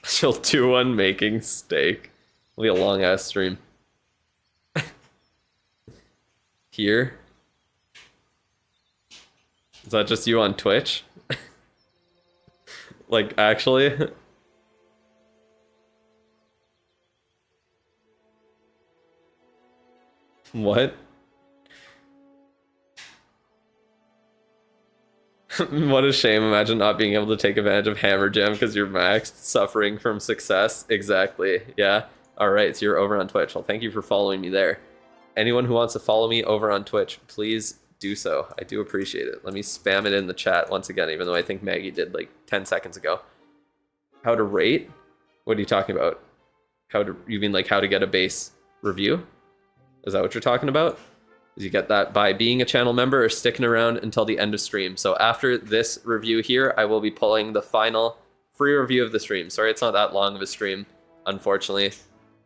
She'll do one making steak. It'll be a long ass stream. Here. Is that just you on Twitch? Like, actually? What? What a shame. Imagine not being able to take advantage of Hammer Gem because you're maxed, suffering from success. Exactly. Yeah. All right. So you're over on Twitch. Well, thank you for following me there. Anyone who wants to follow me over on Twitch, please do so. I do appreciate it. Let me spam it in the chat once again, even though I think Maggie did like 10 seconds ago. How to rate? What are you talking about? You mean like how to get a base review? Is that what you're talking about? You get that by being a channel member or sticking around until the end of stream. So after this review here, I will be pulling the final free review of the stream. Sorry, it's not that long of a stream, unfortunately.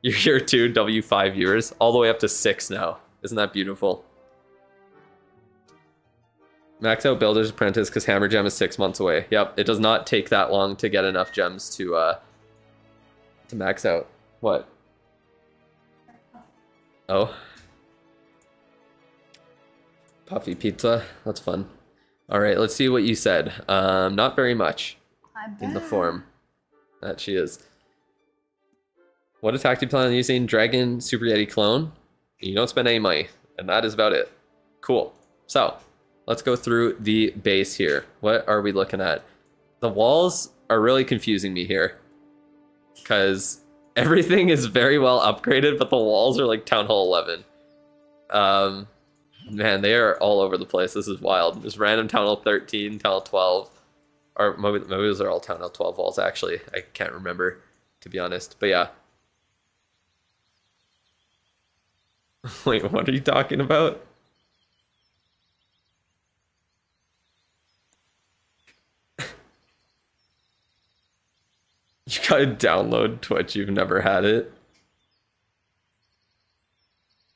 You're here too, W5 viewers, all the way up to 6 now. Isn't that beautiful? Max out Builder's Apprentice because Hammer Gem is 6 months away. Yep, it does not take that long to get enough gems to max out. What? Oh. Puffy pizza. That's fun. All right, let's see what you said. Not very much in the form that she is. What attack do you plan on using? Dragon Super Yeti clone. You don't spend any money, and that is about it. Cool. So let's go through the base here. What are we looking at? The walls are really confusing me here because Everything is very well upgraded, but the walls are like Town Hall 11. Man, they are all over the place. This is wild. There's random Town Hall 13, Town Hall 12. Or maybe those are all Town Hall 12 walls, actually. I can't remember, to be honest. But yeah. Wait, what are you talking about? You gotta download Twitch, you've never had it.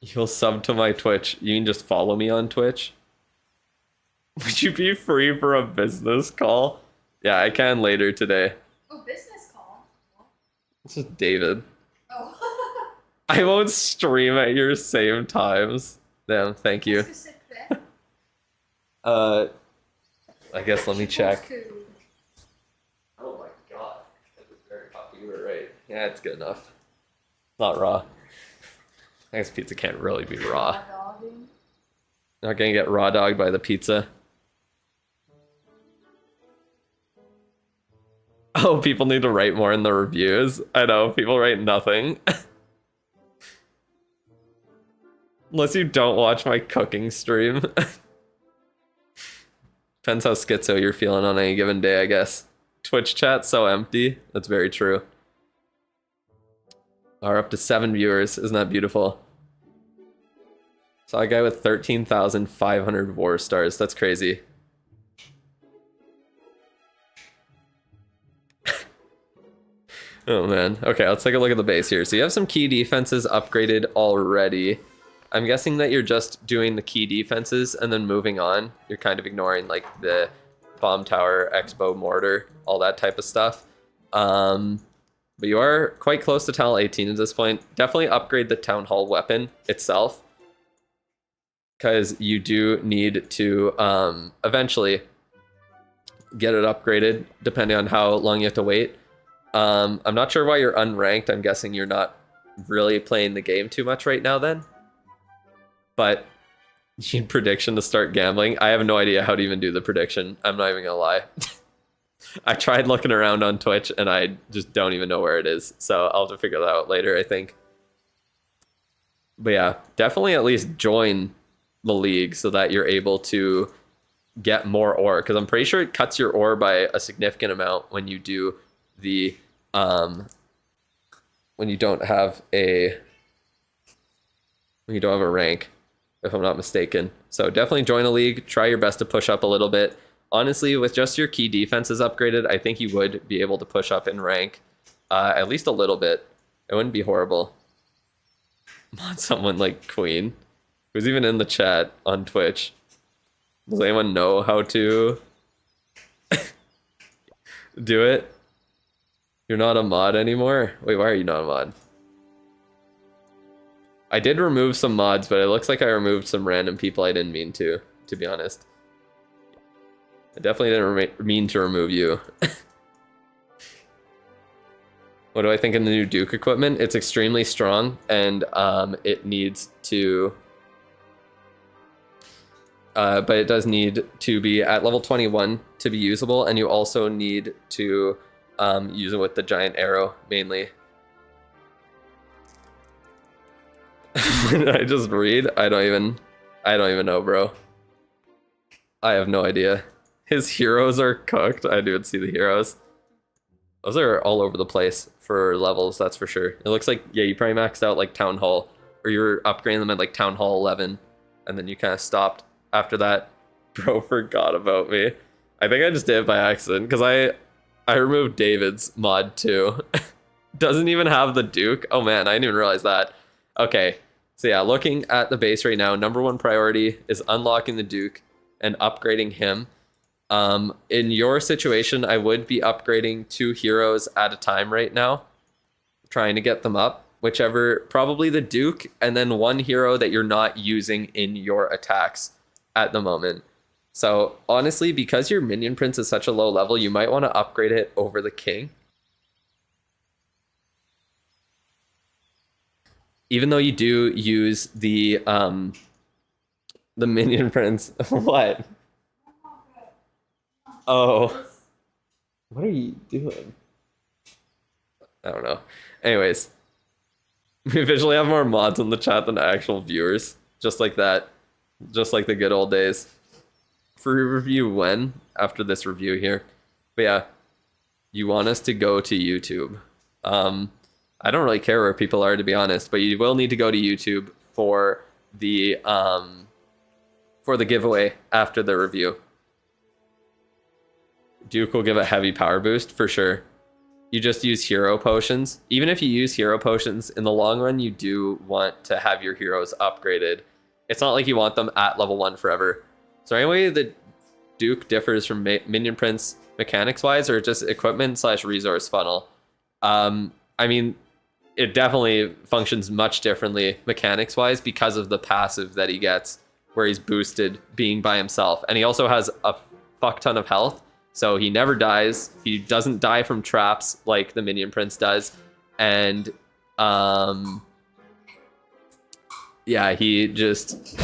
You'll sub to my Twitch. You can just follow me on Twitch. Would you be free for a business call? Yeah, I can later today. Oh, business call. It's just David. Oh. I won't stream at your same times. Damn, thank you. I guess let me check. Oh my god. That is very hot. You were right. Yeah, it's good enough. Not raw. I guess pizza can't really be raw. Not gonna get raw dogged by the pizza. Oh, people need to write more in the reviews. I know, people write nothing. Unless you don't watch my cooking stream. Depends how schizo you're feeling on any given day, I guess. Twitch chat so empty. That's very true. Are up to 7 viewers. Isn't that beautiful? Saw a guy with 13,500 war stars. That's crazy. Oh man. Okay, let's take a look at the base here. So you have some key defenses upgraded already. I'm guessing that you're just doing the key defenses and then moving on. You're kind of ignoring like the bomb tower, expo mortar, all that type of stuff. But you are quite close to Town Hall 18 at this point. Definitely upgrade the Town Hall weapon itself, because you do need to eventually get it upgraded, depending on how long you have to wait. I'm not sure why you're unranked. I'm guessing you're not really playing the game too much right now then. But you need prediction to start gambling. I have no idea how to even do the prediction. I'm not even gonna lie. I tried looking around on Twitch and I just don't even know where it is. So I'll have to figure that out later, I think. But yeah, definitely at least join the league so that you're able to get more ore. Because I'm pretty sure it cuts your ore by a significant amount when you do the when you don't have a rank, if I'm not mistaken. So definitely join a league. Try your best to push up a little bit. Honestly, with just your key defenses upgraded, I think you would be able to push up in rank at least a little bit. It wouldn't be horrible. Not someone like Queen, who's even in the chat on Twitch. Does anyone know how to do it? You're not a mod anymore? Wait, why are you not a mod? I did remove some mods, but it looks like I removed some random people I didn't mean to be honest. I definitely didn't mean to remove you. What do I think of the new Duke equipment? It's extremely strong, and it needs to... but it does need to be at level 21 to be usable, and you also need to use it with the giant arrow, mainly. Did I just read? I don't even know, bro. I have no idea. His heroes are cooked. I didn't see the heroes. Those are all over the place for levels, that's for sure. It looks like, yeah, you probably maxed out like Town Hall, or you were upgrading them at like Town Hall 11, and then you kind of stopped after that. Bro forgot about me. I think I just did it by accident, because I removed David's mod too. Doesn't even have the Duke. Oh man, I didn't even realize that. Okay, so yeah, looking at the base right now, #1 priority is unlocking the Duke and upgrading him. In your situation, I would be upgrading 2 heroes at a time right now, trying to get them up, whichever, probably the Duke, and then 1 hero that you're not using in your attacks at the moment. So honestly, because your minion prince is such a low level, you might want to upgrade it over the king. Even though you do use the minion prince. What? Oh. What are you doing? I don't know. Anyways, we visually have more mods in the chat than actual viewers. Just like that. Just like the good old days. Free review when? After this review here. But yeah, you want us to go to YouTube. I don't really care where people are, to be honest, but you will need to go to YouTube for the giveaway after the review. Duke will give a heavy power boost for sure. You just use hero potions. Even if you use hero potions, in the long run, you do want to have your heroes upgraded. It's not like you want them at level 1 forever. So anyway, the Duke differs from Minion Prince mechanics-wise, or just equipment/resource funnel. I mean, it definitely functions much differently mechanics-wise because of the passive that he gets, where he's boosted being by himself. And he also has a fuck ton of health, so he never dies. He doesn't die from traps like the Minion Prince does. And, yeah, he just,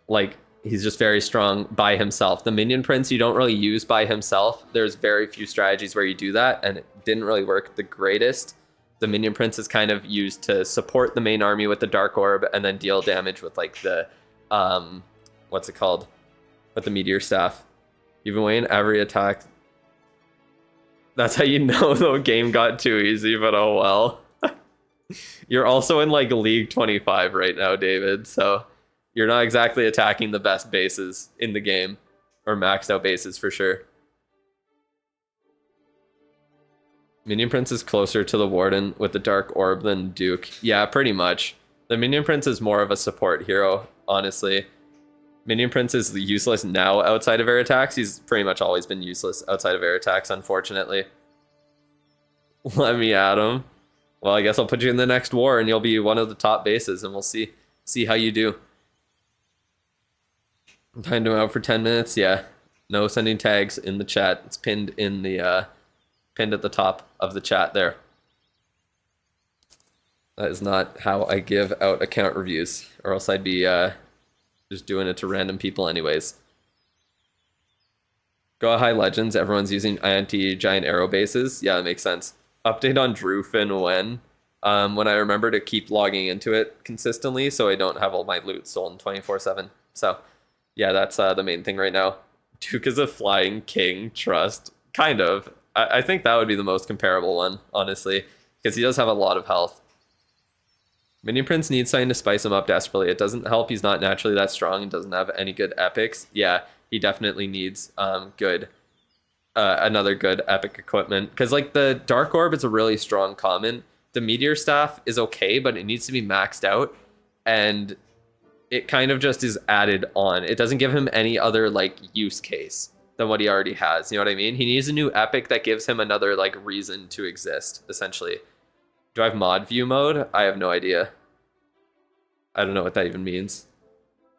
like, he's just very strong by himself. The Minion Prince you don't really use by himself. There's very few strategies where you do that, and it didn't really work the greatest. The Minion Prince is kind of used to support the main army with the Dark Orb and then deal damage with, like, the, what's it called? With the Meteor Staff. Even Wayne, every attack. That's how you know the game got too easy, but oh well. You're also in, like, League 25 right now, David, so you're not exactly attacking the best bases in the game, or maxed out bases for sure. Minion Prince is closer to the Warden with the Dark Orb than Duke. Yeah, pretty much. The Minion Prince is more of a support hero, honestly. Minion Prince is useless now outside of air attacks. He's pretty much always been useless outside of air attacks, unfortunately. Let me at him. Well, I guess I'll put you in the next war and you'll be one of the top bases and we'll see how you do. I'm timed him out for 10 minutes. Yeah. No sending tags in the chat. It's pinned in the pinned at the top of the chat there. That is not how I give out account reviews, or else I'd be just doing it to random people anyways. Go High Legends, everyone's using anti-giant arrow bases. Yeah, that makes sense. Update on Drufin when I remember to keep logging into it consistently so I don't have all my loot stolen 24/7. So yeah, that's the main thing right now. Duke is a flying king, trust. Kind of. I think that would be the most comparable one, honestly, because he does have a lot of health. Minion Prince needs something to spice him up desperately. It doesn't help he's not naturally that strong and doesn't have any good epics. Yeah, he definitely needs another good epic equipment. Because, like, the Dark Orb is a really strong common. The Meteor Staff is okay, but it needs to be maxed out. And it kind of just is added on. It doesn't give him any other, like, use case than what he already has. You know what I mean? He needs a new epic that gives him another, like, reason to exist, essentially. Do I have mod view mode? I have no idea. I don't know what that even means.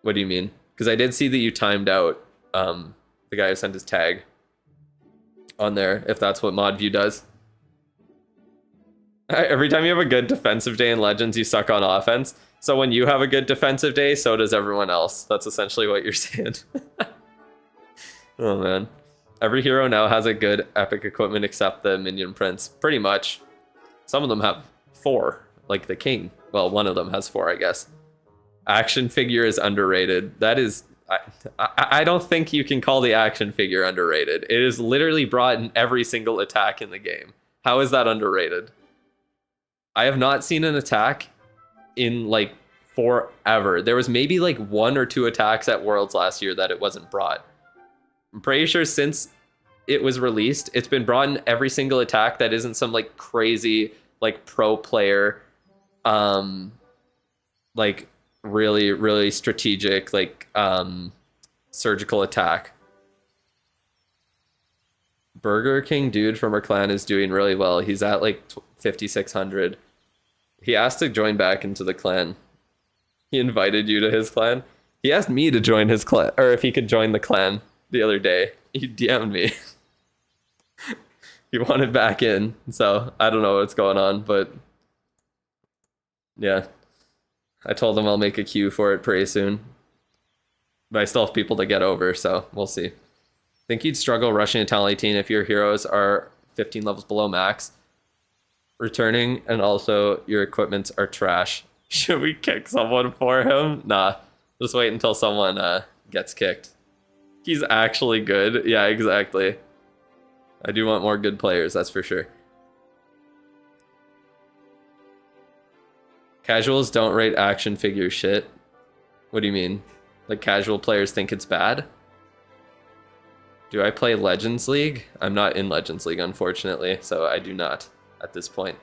What do you mean? Because I did see that you timed out the guy who sent his tag on there, if that's what mod view does. Every time you have a good defensive day in Legends, you suck on offense. So when you have a good defensive day, so does everyone else. That's essentially what you're saying. Oh man. Every hero now has a good epic equipment except the Minion Prince. Pretty much. Some of them have 4, like the king. Well, one of them has 4, I guess. Action figure is underrated. That is... I don't think you can call the action figure underrated. It is literally brought in every single attack in the game. How is that underrated? I have not seen an attack in, like, forever. There was maybe, like, 1 or 2 attacks at Worlds last year that it wasn't brought. I'm pretty sure since it was released, it's been brought in every single attack that isn't some, like, crazy, like, pro player, like, really, really strategic, like, surgical attack. Burger King dude from our clan is doing really well. He's at, like, 5,600. He asked to join back into the clan. He invited you to his clan. He asked me to join his clan, or if he could join the clan the other day. He DM'd me. He wanted back in, so I don't know what's going on, but yeah. I told him I'll make a queue for it pretty soon. But I still have people to get over, so we'll see. Think you'd struggle rushing a Talon 18 if your heroes are 15 levels below max? returning, and also your equipments are trash. Should we kick someone for him? Nah, just wait until someone gets kicked. He's actually good. Yeah, exactly. I do want more good players, that's for sure. Casuals don't rate action figure shit. What do you mean? Like casual players think it's bad? Do I play Legends League? I'm not in Legends League, unfortunately, so I do not at this point.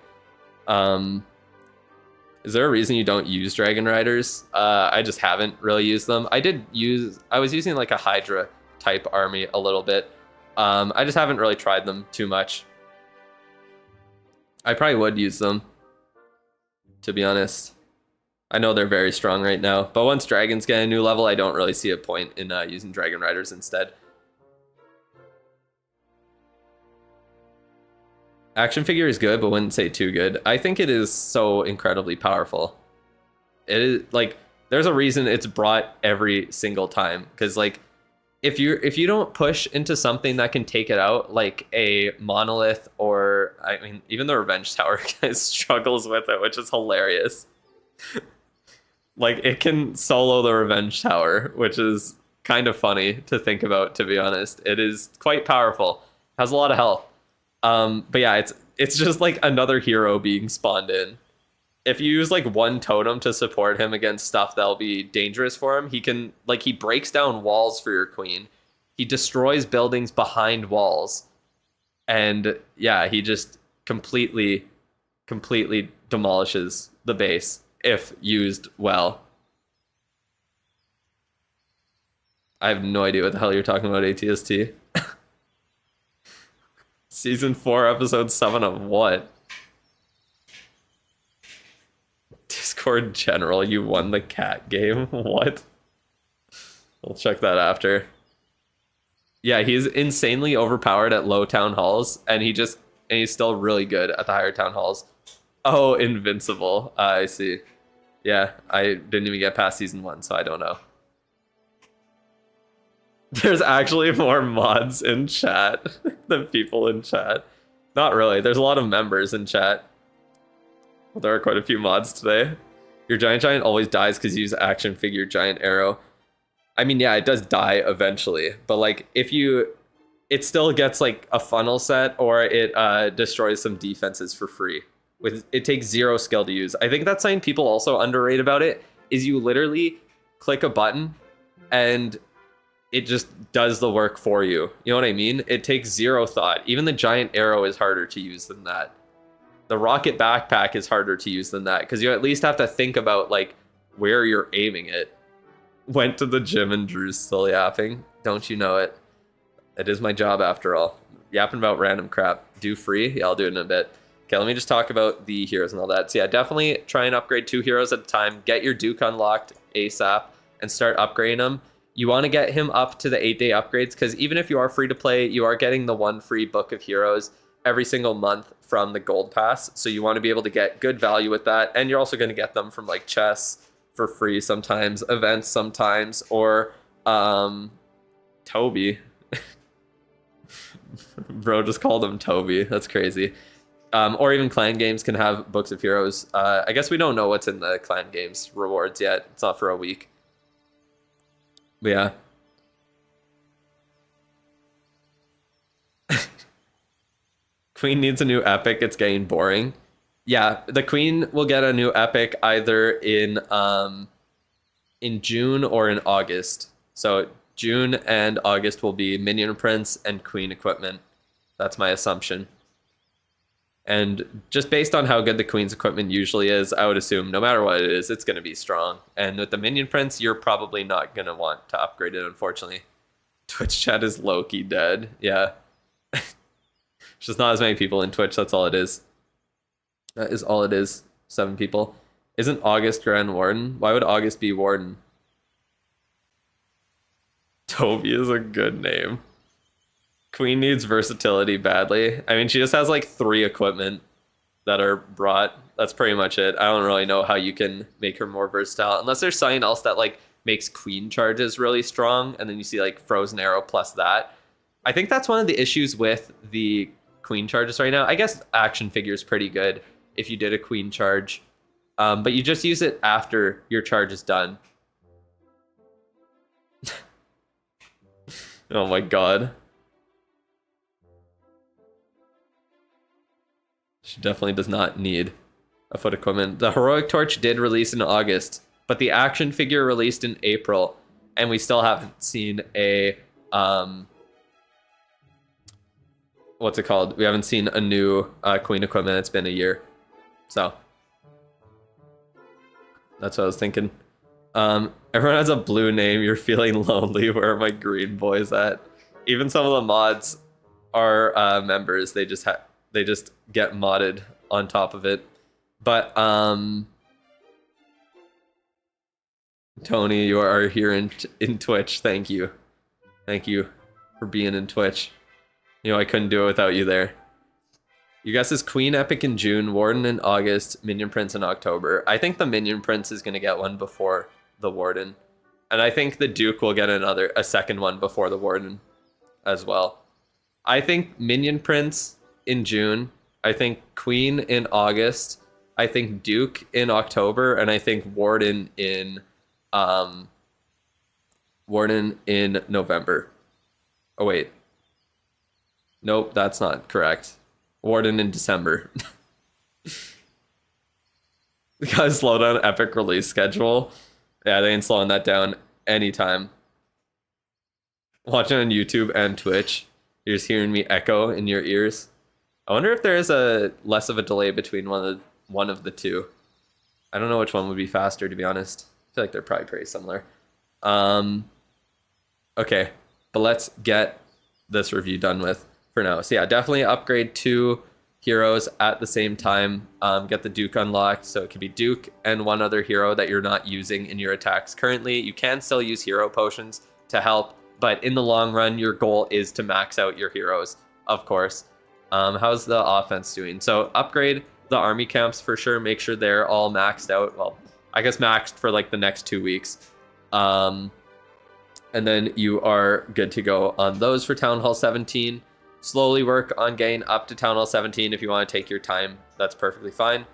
Is there a reason you don't use Dragon Riders? I just haven't really used them. I was using like a Hydra type army a little bit. I just haven't really tried them too much. I probably would use them, to be honest. I know they're very strong right now, but once dragons get a new level, I don't really see a point in using Dragon Riders instead. Action figure is good, but wouldn't say too good. I think it is so incredibly powerful. It is like, there's a reason it's brought every single time, because like if you don't push into something that can take it out, like a monolith, or I mean even the Revenge Tower guys struggles with it, which is hilarious. Like it can solo the Revenge Tower, which is kind of funny to think about, to be honest. It is quite powerful, has a lot of health. But yeah, it's just like another hero being spawned in. If you use like one totem to support him against stuff that'll be dangerous for him, he breaks down walls for your queen. He destroys buildings behind walls. And yeah, he just completely demolishes the base if used well. I have no idea what the hell you're talking about, ATST. Season 4, episode 7 of what? Discord General, you won the cat game? What? We'll check that after. Yeah, he's insanely overpowered at low town halls, and he's still really good at the higher town halls. Oh, invincible. I see. Yeah, I didn't even get past season 1, so I don't know. There's actually more mods in chat than people in chat. Not really. There's a lot of members in chat. Well, there are quite a few mods today. Your giant always dies because you use action figure giant arrow. I mean, yeah, it does die eventually, but like it still gets like a funnel set, or it destroys some defenses for free. It takes 0 skill to use. I think that's something people also underrate about it, is you literally click a button and it just does the work for you. You know what I mean? It takes 0 thought. Even the giant arrow is harder to use than that. The rocket backpack is harder to use than that, because you at least have to think about like where you're aiming it. Went to the gym and Drew's still yapping. Don't you know it? It is my job after all. Yapping about random crap. Do free? Yeah, I'll do it in a bit. Okay, let me just talk about the heroes and all that. So yeah, definitely try and upgrade 2 heroes at a time. Get your Duke unlocked ASAP and start upgrading them. You want to get him up to the 8-day upgrades, because even if you are free to play, you are getting the 1 free book of heroes every single month from the gold pass. So you want to be able to get good value with that. And you're also going to get them from like chess for free sometimes, events sometimes, or Toby. Bro just called him Toby. That's crazy. Or even clan games can have books of heroes. I guess we don't know what's in the clan games rewards yet. It's not for a week. But yeah. Queen needs a new epic. It's getting boring. Yeah, the Queen will get a new epic either in June or in August. So June and August will be Minion Prince and Queen equipment. That's my assumption. And just based on how good the Queen's equipment usually is, I would assume no matter what it is, it's going to be strong. And with the Minion Prince, you're probably not going to want to upgrade it, unfortunately. Twitch chat is low-key dead. Yeah. It's just not as many people in Twitch, that's all it is. That is all it is. 7 people. Isn't August Grand Warden? Why would August be Warden? Toby is a good name. Queen needs versatility badly. I mean, she just has like 3 equipment that are brought. That's pretty much it. I don't really know how you can make her more versatile, unless there's something else that like makes Queen charges really strong, and then you see like Frozen Arrow plus that. I think that's one of the issues with the queen charges right now. I guess action figure is pretty good if you did a queen charge, but you just use it after your charge is done. Oh my god. She definitely does not need a foot equipment. The Heroic Torch did release in August, but the action figure released in April, and we still haven't seen a what's it called? We haven't seen a new queen equipment. It's been a year, so that's what I was thinking. Everyone has a blue name. You're feeling lonely. Where are my green boys at? Even some of the mods are members. They just get modded on top of it. But Tony, you are here in Twitch. Thank you for being in Twitch. You know, I couldn't do it without you there. You guys is Queen Epic in June, Warden in August, Minion Prince in October. I think the Minion Prince is gonna get one before the Warden, and I think the Duke will get a second one before the Warden as well. I think Minion Prince in June, I think Queen in August, I think Duke in October, and I think Warden in November. Oh wait, nope, that's not correct. Warden in December. The guys slow down Epic release schedule. Yeah, they ain't slowing that down anytime. Watching on YouTube and Twitch, you're just hearing me echo in your ears. I wonder if there is a less of a delay between one of the two. I don't know which one would be faster, to be honest. I feel like they're probably pretty similar. Okay, but let's get this review done with for now. So yeah, definitely upgrade 2 heroes at the same time. Get the Duke unlocked, so it could be Duke and one other hero that you're not using in your attacks currently. You can still use hero potions to help, but in the long run, your goal is to max out your heroes, of course. How's the offense doing? So upgrade the army camps for sure. Make sure they're all maxed out. Well, I guess maxed for like the next 2 weeks. And then you are good to go on those for Town Hall 17. Slowly work on getting up to Town Hall 17 if you want to take your time. That's perfectly fine.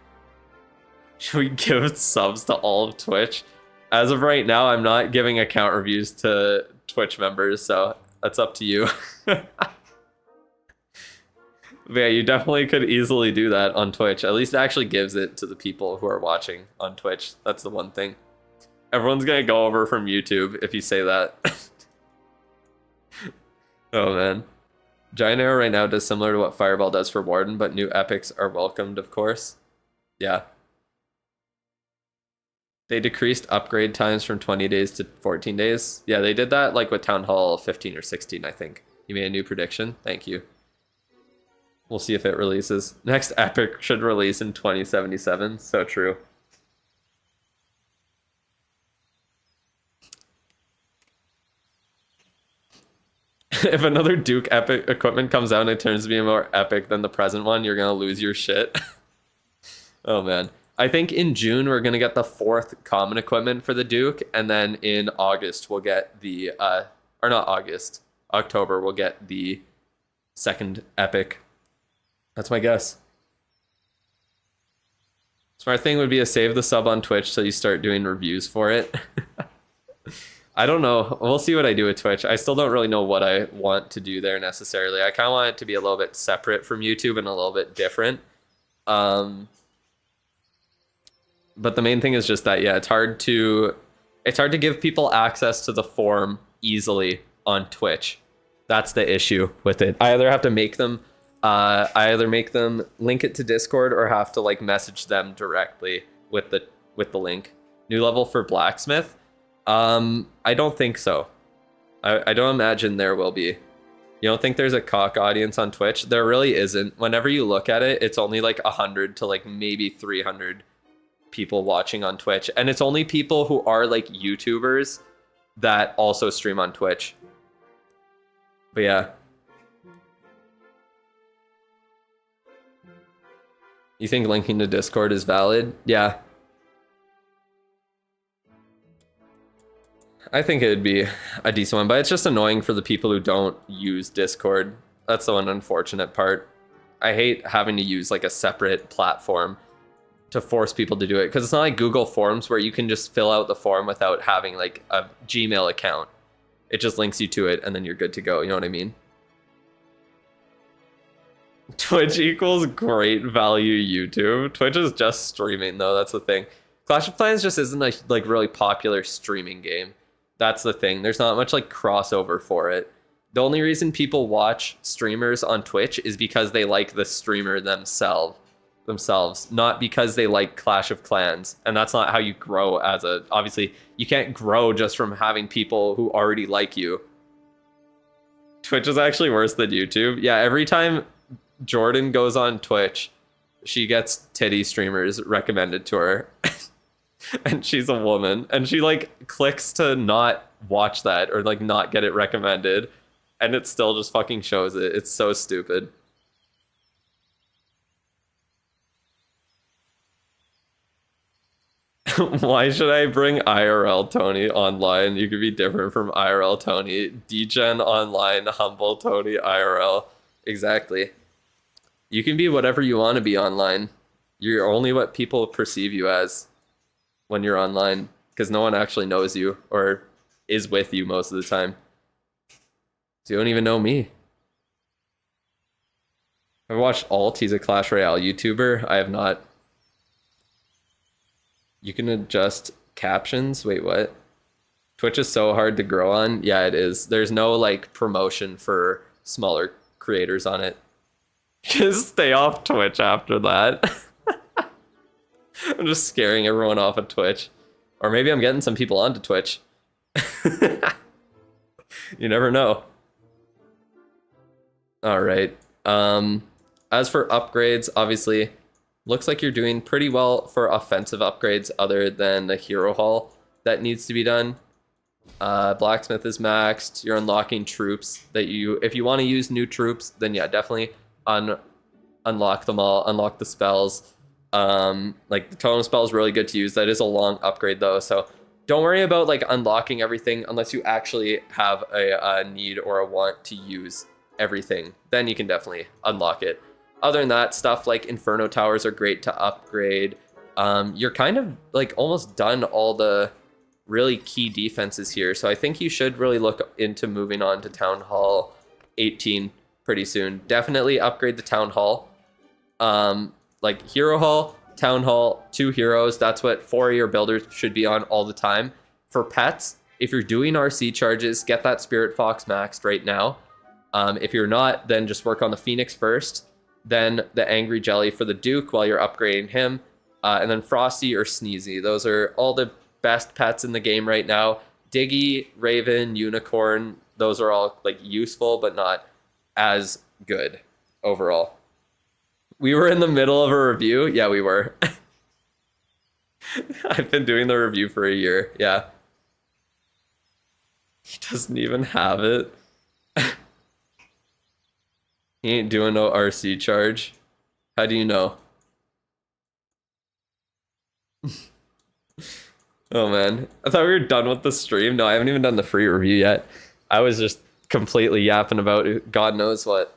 Should we give subs to all of Twitch? As of right now, I'm not giving account reviews to Twitch members, so that's up to you. But yeah, you definitely could easily do that on Twitch. At least it actually gives it to the people who are watching on Twitch. That's the one thing. Everyone's gonna go over from YouTube if you say that. Oh man. Giant Arrow right now does similar to what Fireball does for Warden, but new epics are welcomed, of course. Yeah. They decreased upgrade times from 20 days to 14 days. Yeah, they did that like with Town Hall 15 or 16, I think. You made a new prediction. Thank you. We'll see if it releases. Next epic should release in 2077. So true. If another Duke epic equipment comes out and it turns to be more epic than the present one, you're gonna lose your shit. Oh man. I think in June we're gonna get the 4th common equipment for the Duke, and then in August we'll get the or not August, October we'll get the 2nd epic. That's my guess. Smart thing would be to save the sub on Twitch so you start doing reviews for it. I don't know. We'll see what I do with Twitch. I still don't really know what I want to do there necessarily. I kind of want it to be a little bit separate from YouTube and a little bit different. But the main thing is just that, yeah, it's hard to give people access to the forum easily on Twitch. That's the issue with it. I either have to make them link it to Discord or have to like message them directly with the link. New level for Blacksmith? I don't think so. I don't imagine there will be. You don't think there's a cock audience on Twitch? There really isn't. Whenever you look at it, it's only like 100 to like maybe 300 people watching on Twitch. And it's only people who are like YouTubers that also stream on Twitch. But yeah. You think linking to Discord is valid? Yeah. I think it would be a decent one, but it's just annoying for the people who don't use Discord. That's the one unfortunate part. I hate having to use like a separate platform to force people to do it, because it's not like Google Forms where you can just fill out the form without having like a Gmail account. It just links you to it and then you're good to go. You know what I mean? Twitch equals great value YouTube. Twitch is just streaming though. That's the thing. Clash of Clans just isn't a like really popular streaming game. That's the thing. There's not much like crossover for it. The only reason people watch streamers on Twitch is because they like the streamer themselves, not because they like Clash of Clans. And that's not how you grow as a, obviously you can't grow just from having people who already like you. Twitch is actually worse than YouTube. Yeah, every time Jordan goes on Twitch, she gets titty streamers recommended to her. And she's a woman, and she like clicks to not watch that or like not get it recommended, and it still just fucking shows it. It's so stupid. Why should I bring IRL Tony online? You could be different from IRL Tony. Degen online, humble Tony IRL. Exactly. You can be whatever you want to be online. You're only what people perceive you as when you're online, because no one actually knows you or is with you most of the time. So you don't even know me. I've watched Alt. He's a Clash Royale YouTuber. I have not. You can adjust captions. Wait, what? Twitch is so hard to grow on. Yeah, it is. There's no like promotion for smaller creators on it. Just stay off Twitch after that. I'm just scaring everyone off of Twitch. Or maybe I'm getting some people onto Twitch. You never know. All right. As for upgrades, obviously, looks like you're doing pretty well for offensive upgrades other than the hero hall that needs to be done. Blacksmith is maxed. You're unlocking troops that you, if you want to use new troops, then yeah, definitely unlock them all, unlock the spells. Like the totem spell is really good to use. That is a long upgrade though, so don't worry about like unlocking everything unless you actually have a need or a want to use everything. Then you can definitely unlock it. Other than that, stuff like Inferno Towers are great to upgrade. You're kind of like almost done all the really key defenses here, so I think you should really look into moving on to Town Hall 18 pretty soon. Definitely upgrade the Town Hall. Like Hero Hall, Town Hall, 2 heroes. That's what 4 of your builders should be on all the time. For pets, if you're doing RC charges, get that Spirit Fox maxed right now. If you're not, then just work on the Phoenix first. Then the Angry Jelly for the Duke while you're upgrading him. And then Frosty or Sneezy. Those are all the best pets in the game right now. Diggy, Raven, Unicorn, those are all like useful, but not as good overall. We were in the middle of a review. Yeah, we were. I've been doing the review for a year. Yeah. He doesn't even have it. He ain't doing no RC charge. How do you know? Oh man. I thought we were done with the stream. No, I haven't even done the free review yet. I was just completely yapping about God knows what.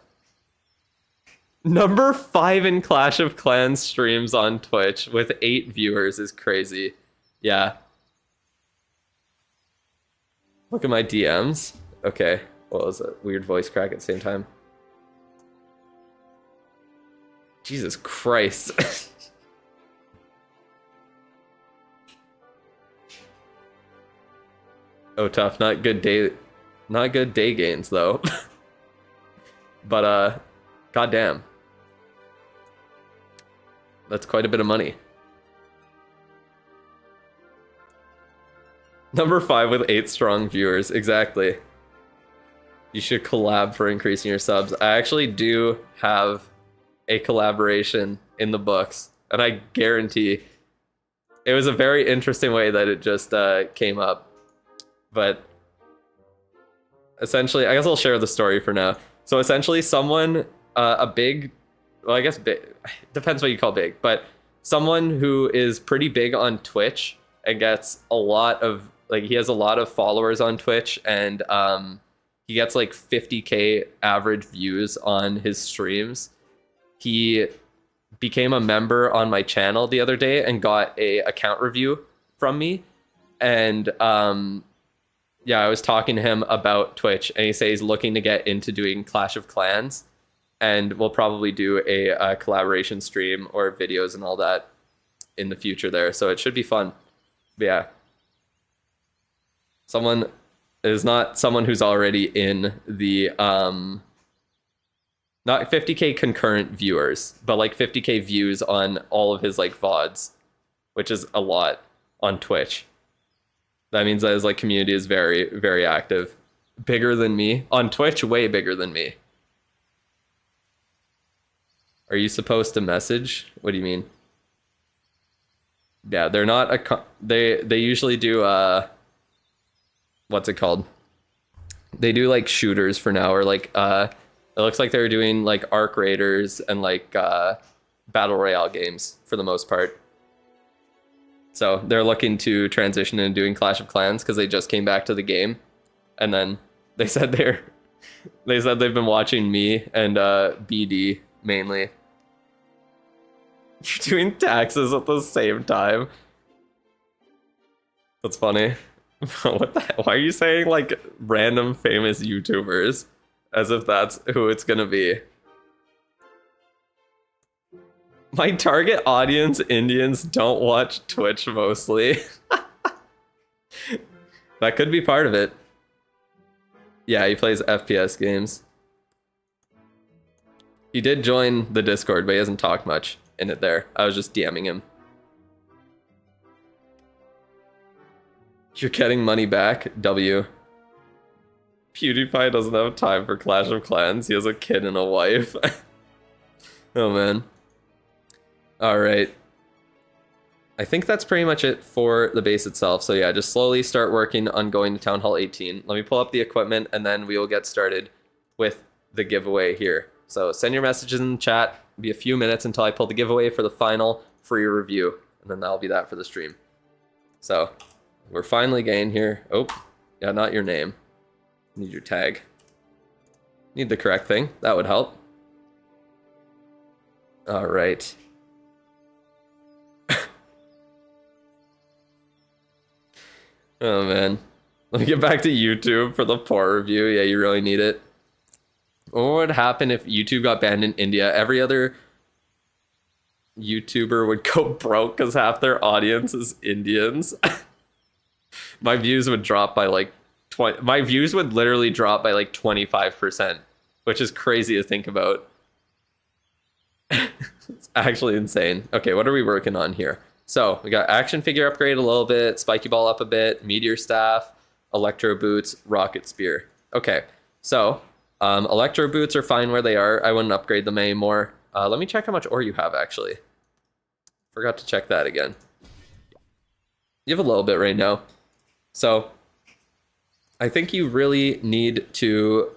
Number 5 in Clash of Clans streams on Twitch with 8 viewers is crazy. Yeah. Look at my DMs. Okay. What was it? Weird voice crack at the same time. Jesus Christ. Oh, tough. Not good day gains though. But goddamn. That's quite a bit of money. Number 5 with 8 strong viewers. Exactly. You should collab for increasing your subs. I actually do have a collaboration in the books, and I guarantee it was a very interesting way that it just came up. But essentially, I guess I'll share the story for now. So essentially, someone, a big, well, I guess big, depends what you call big, but someone who is pretty big on Twitch and gets a lot of, like, he has a lot of followers on Twitch, and he gets like 50K average views on his streams. he became a member on my channel the other day and got a account review from me. And yeah, I was talking to him about Twitch, and he says he's looking to get into doing Clash of Clans, and we'll probably do a collaboration stream or videos and all that in the future there. So it should be fun. But yeah, someone is not someone who's already in the not 50k concurrent viewers, but like 50k views on all of his like VODs, which is a lot on Twitch. That means that his like community is very, very active. Bigger than me. On Twitch, way bigger than me. Are you supposed to message? What do you mean? Yeah, they're not a they usually do what's it called? They do like shooters for now, or like it looks like they're doing like Arc Raiders and like Battle Royale games for the most part. So they're looking to transition into doing Clash of Clans because they just came back to the game, and then they said they've been watching me and BD mainly. You're doing taxes at the same time. That's funny. What the hell? Why are you saying like random famous YouTubers as if that's who it's gonna be? My target audience, Indians, don't watch Twitch mostly. That could be part of it. Yeah, he plays FPS games. He did join the Discord, but he hasn't talked much in it there. I was just DMing him. You're getting money back, W. PewDiePie doesn't have time for Clash of Clans. He has a kid and a wife. Oh, man. All right. I think that's pretty much it for the base itself. So yeah, just slowly start working on going to Town Hall 18. Let me pull up the equipment, and then we will get started with the giveaway here. So send your messages in the chat. It'll be a few minutes until I pull the giveaway for the final free review, and then that'll be that for the stream. So we're finally getting here. Oh, yeah, not your name. Need your tag. Need the correct thing. That would help. All right. Oh, man. Let me get back to YouTube for the poor review. Yeah, you really need it. What would happen if YouTube got banned in India? Every other YouTuber would go broke because half their audience is Indians. My views would drop by like 20. My views would literally drop by like 25%, which is crazy to think about. It's actually insane. Okay, what are we working on here? So we got action figure upgrade a little bit, spiky ball up a bit, meteor staff, electro boots, rocket spear. Okay, so electro boots are fine where they are. I wouldn't upgrade them anymore. Let me check how much ore you have, actually. Forgot to check that again. You have a little bit right now. So I think you really need to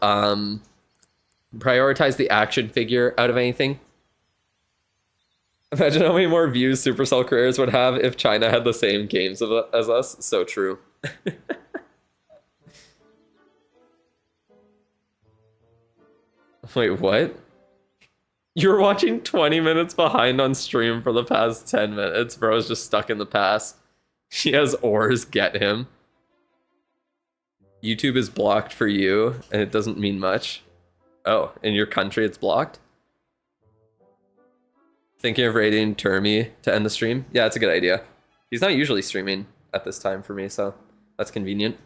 prioritize the action figure out of anything. Imagine how many more views Supercell Careers would have if China had the same games as us. So true. Wait, what? You were watching 20 minutes behind on stream for the past 10 minutes. Bro's just stuck in the past. He has ores, get him. YouTube is blocked for you, and it doesn't mean much. Oh, in your country it's blocked? Thinking of raiding Termi to end the stream? Yeah, that's a good idea. He's not usually streaming at this time for me, so that's convenient.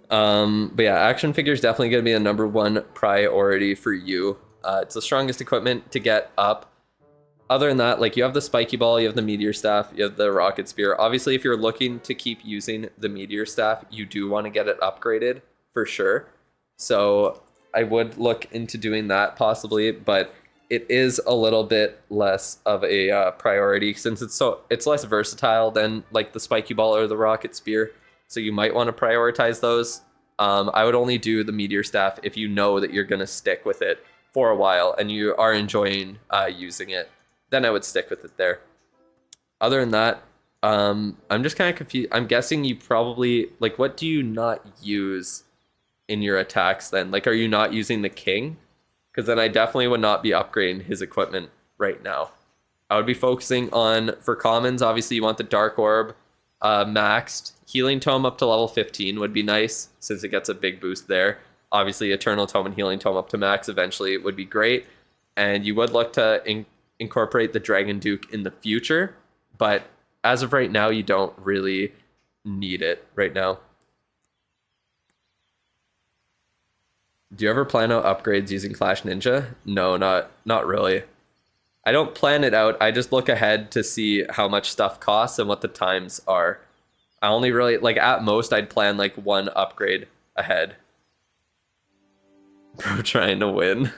But yeah, action figure is definitely going to be the #1 priority for you. It's the strongest equipment to get up. Other than that, like you have the spiky ball, you have the meteor staff, you have the rocket spear. Obviously, if you're looking to keep using the meteor staff, you do want to get it upgraded for sure. So I would look into doing that possibly, but it is a little bit less of a priority since it's less versatile than like the spiky ball or the rocket spear. So you might want to prioritize those. I would only do the meteor staff if you know that you're going to stick with it for a while and you are enjoying using it. Then I would stick with it there. Other than that, I'm just kind of confused. I'm guessing you probably, like, what do you not use in your attacks then? Like, are you not using the king? Because then I definitely would not be upgrading his equipment right now. I would be focusing on, for commons, obviously you want the Dark Orb maxed. Healing Tome up to level 15 would be nice, since it gets a big boost there. Obviously, Eternal Tome and Healing Tome up to max eventually would be great. And you would look to incorporate the Dragon Duke in the future. But as of right now, you don't really need it right now. Do you ever plan out upgrades using Clash Ninja? No, not really. I don't plan it out. I just look ahead to see how much stuff costs and what the times are. I only really, like, at most, I'd plan, like, one upgrade ahead. Bro, trying to win.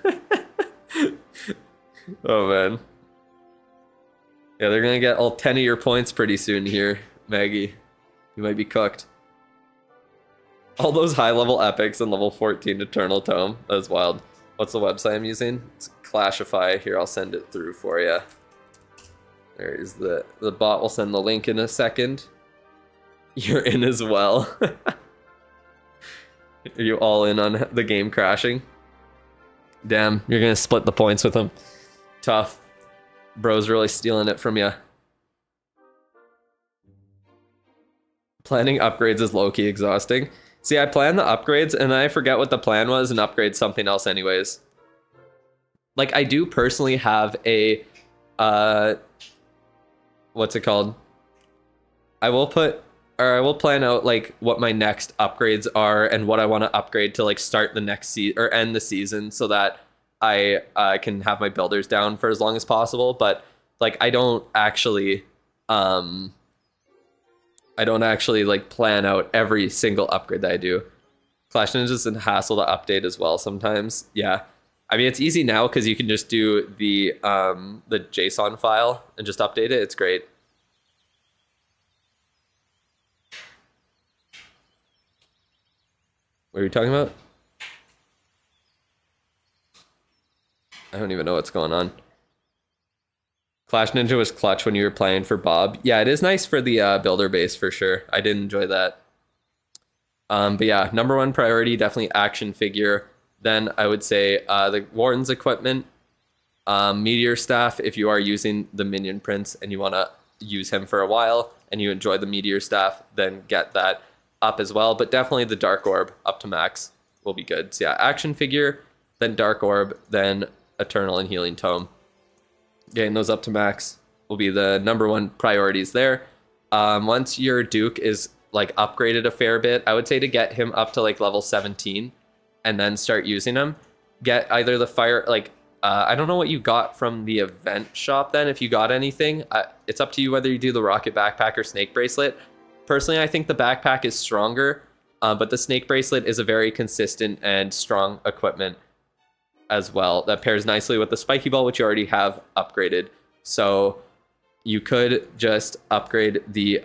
Oh, man. Yeah, they're gonna get all 10 of your points pretty soon here, Maggie. You might be cooked. All those high-level epics and level 14 Eternal Tome. That was wild. What's the website I'm using? It's Clashify. Here, I'll send it through for you. There is the bot will send the link in a second. You're in as well. Are you all in on the game crashing? Damn, you're gonna split the points with him. Tough. Bro's really stealing it from you. Planning upgrades is low-key exhausting. See, I plan the upgrades and I forget what the plan was and upgrade something else anyways. Like, I do personally have a, what's it called? I will plan out, like, what my next upgrades are and what I want to upgrade to, like, start the next season, or end the season, so that I can have my builders down for as long as possible. But, like, I don't actually, like, plan out every single upgrade that I do. Clash Ninja's a hassle to update as well sometimes. Yeah. I mean, it's easy now because you can just do the JSON file and just update it. It's great. What are you talking about? I don't even know what's going on. Clash Ninja was clutch when you were playing for Bob. Yeah, it is nice for the builder base for sure. I did enjoy that. But yeah, number one priority, definitely action figure. Then I would say the Warden's equipment, Meteor Staff, if you are using the Minion Prince and you want to use him for a while and you enjoy the Meteor Staff, then get that up as well. But definitely the Dark Orb up to max will be good. So yeah, action figure, then Dark Orb, then Eternal and Healing Tome. Getting those up to max will be the number one priorities there. Once your Duke is like upgraded a fair bit, I would say to get him up to like level 17 and then start using him. Get either the fire, like, I don't know what you got from the event shop then, if you got anything. It's up to you whether you do the Rocket Backpack or Snake Bracelet. Personally, I think the backpack is stronger, but the Snake Bracelet is a very consistent and strong equipment as well. That pairs nicely with the Spiky Ball, which you already have upgraded. So you could just upgrade the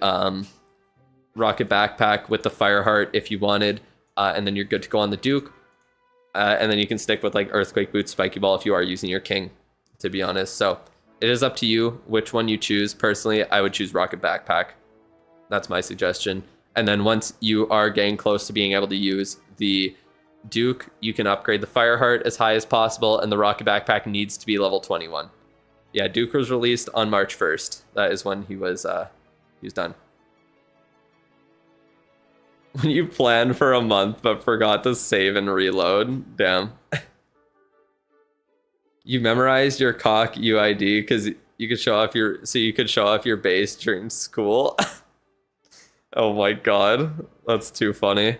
Rocket Backpack with the Fireheart if you wanted, and then you're good to go on the Duke. And then you can stick with like Earthquake Boots, Spiky Ball if you are using your King, to be honest. So it is up to you which one you choose. Personally, I would choose Rocket Backpack. That's my suggestion. And then once you are getting close to being able to use the Duke, you can upgrade the Fireheart as high as possible, and the Rocket Backpack needs to be level 21. Yeah, Duke was released on March 1st. That is when he was done. When you plan for a month but forgot to save and reload, damn. You memorized your cock UID because you could show off your base during school. Oh my god, that's too funny.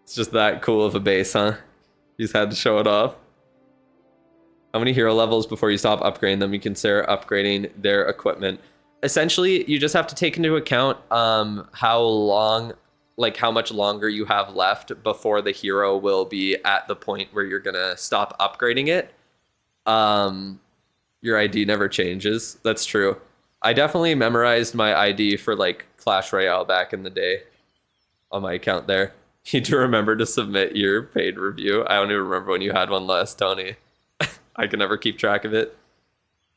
It's just that cool of a base, huh? You just had to show it off. How many hero levels before you stop upgrading them? You consider upgrading their equipment. Essentially, you just have to take into account how much longer you have left before the hero will be at the point where you're gonna stop upgrading it. Your ID never changes. That's true. I definitely memorized my ID for like Clash Royale back in the day on my account there. You need to remember to submit your paid review. I don't even remember when you had one last, Tony. I can never keep track of it.